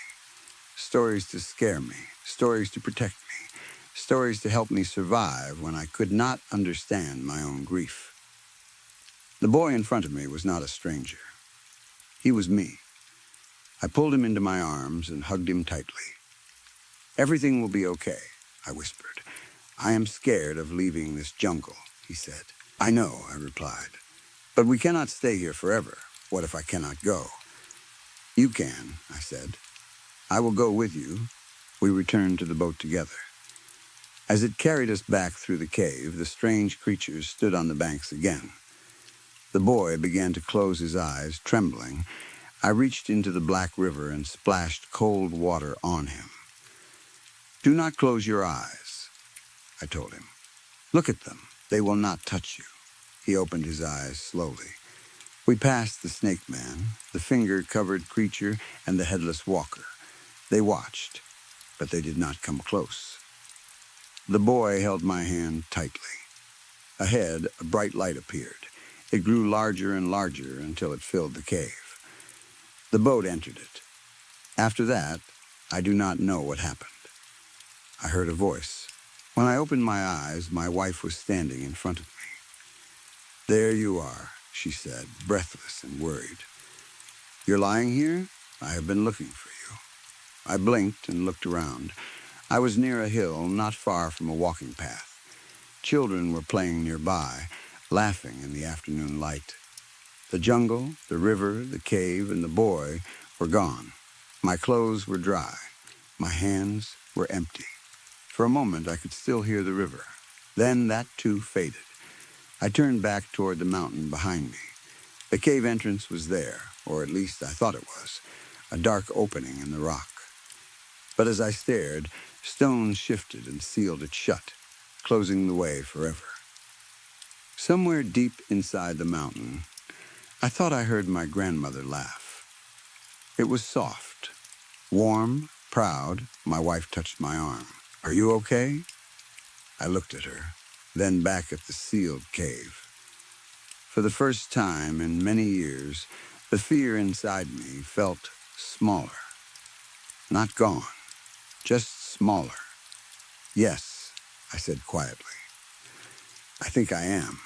Stories to scare me. Stories to protect me. Stories to help me survive when I could not understand my own grief. The boy in front of me was not a stranger. He was me. I pulled him into my arms and hugged him tightly. "Everything will be okay," I whispered. "I am scared of leaving this jungle," he said. "I know," I replied. "But we cannot stay here forever. What if I cannot go?" "You can," I said. "I will go with you." We returned to the boat together. As it carried us back through the cave, the strange creatures stood on the banks again. The boy began to close his eyes, trembling. I reached into the black river and splashed cold water on him. "Do not close your eyes," I told him. "Look at them. They will not touch you." He opened his eyes slowly. We passed the snake man, the finger-covered creature, and the headless walker. They watched, but they did not come close. The boy held my hand tightly. Ahead, a bright light appeared. It grew larger and larger until it filled the cave. The boat entered it. After that, I do not know what happened. I heard a voice. When I opened my eyes, my wife was standing in front of me. "There you are," she said, breathless and worried. "You're lying here? I have been looking for you." I blinked and looked around. I was near a hill, not far from a walking path. Children were playing nearby, laughing in the afternoon light. The jungle, the river, the cave, and the boy were gone. My clothes were dry. My hands were empty. For a moment, I could still hear the river. Then that too faded. I turned back toward the mountain behind me. The cave entrance was there, or at least I thought it was, a dark opening in the rock. But as I stared, stones shifted and sealed it shut, closing the way forever. Somewhere deep inside the mountain, I thought I heard my grandmother laugh. It was soft, warm, proud. My wife touched my arm. "Are you okay?" I looked at her, then back at the sealed cave. For the first time in many years, the fear inside me felt smaller. Not gone, just smaller. "Yes," I said quietly. "I think I am."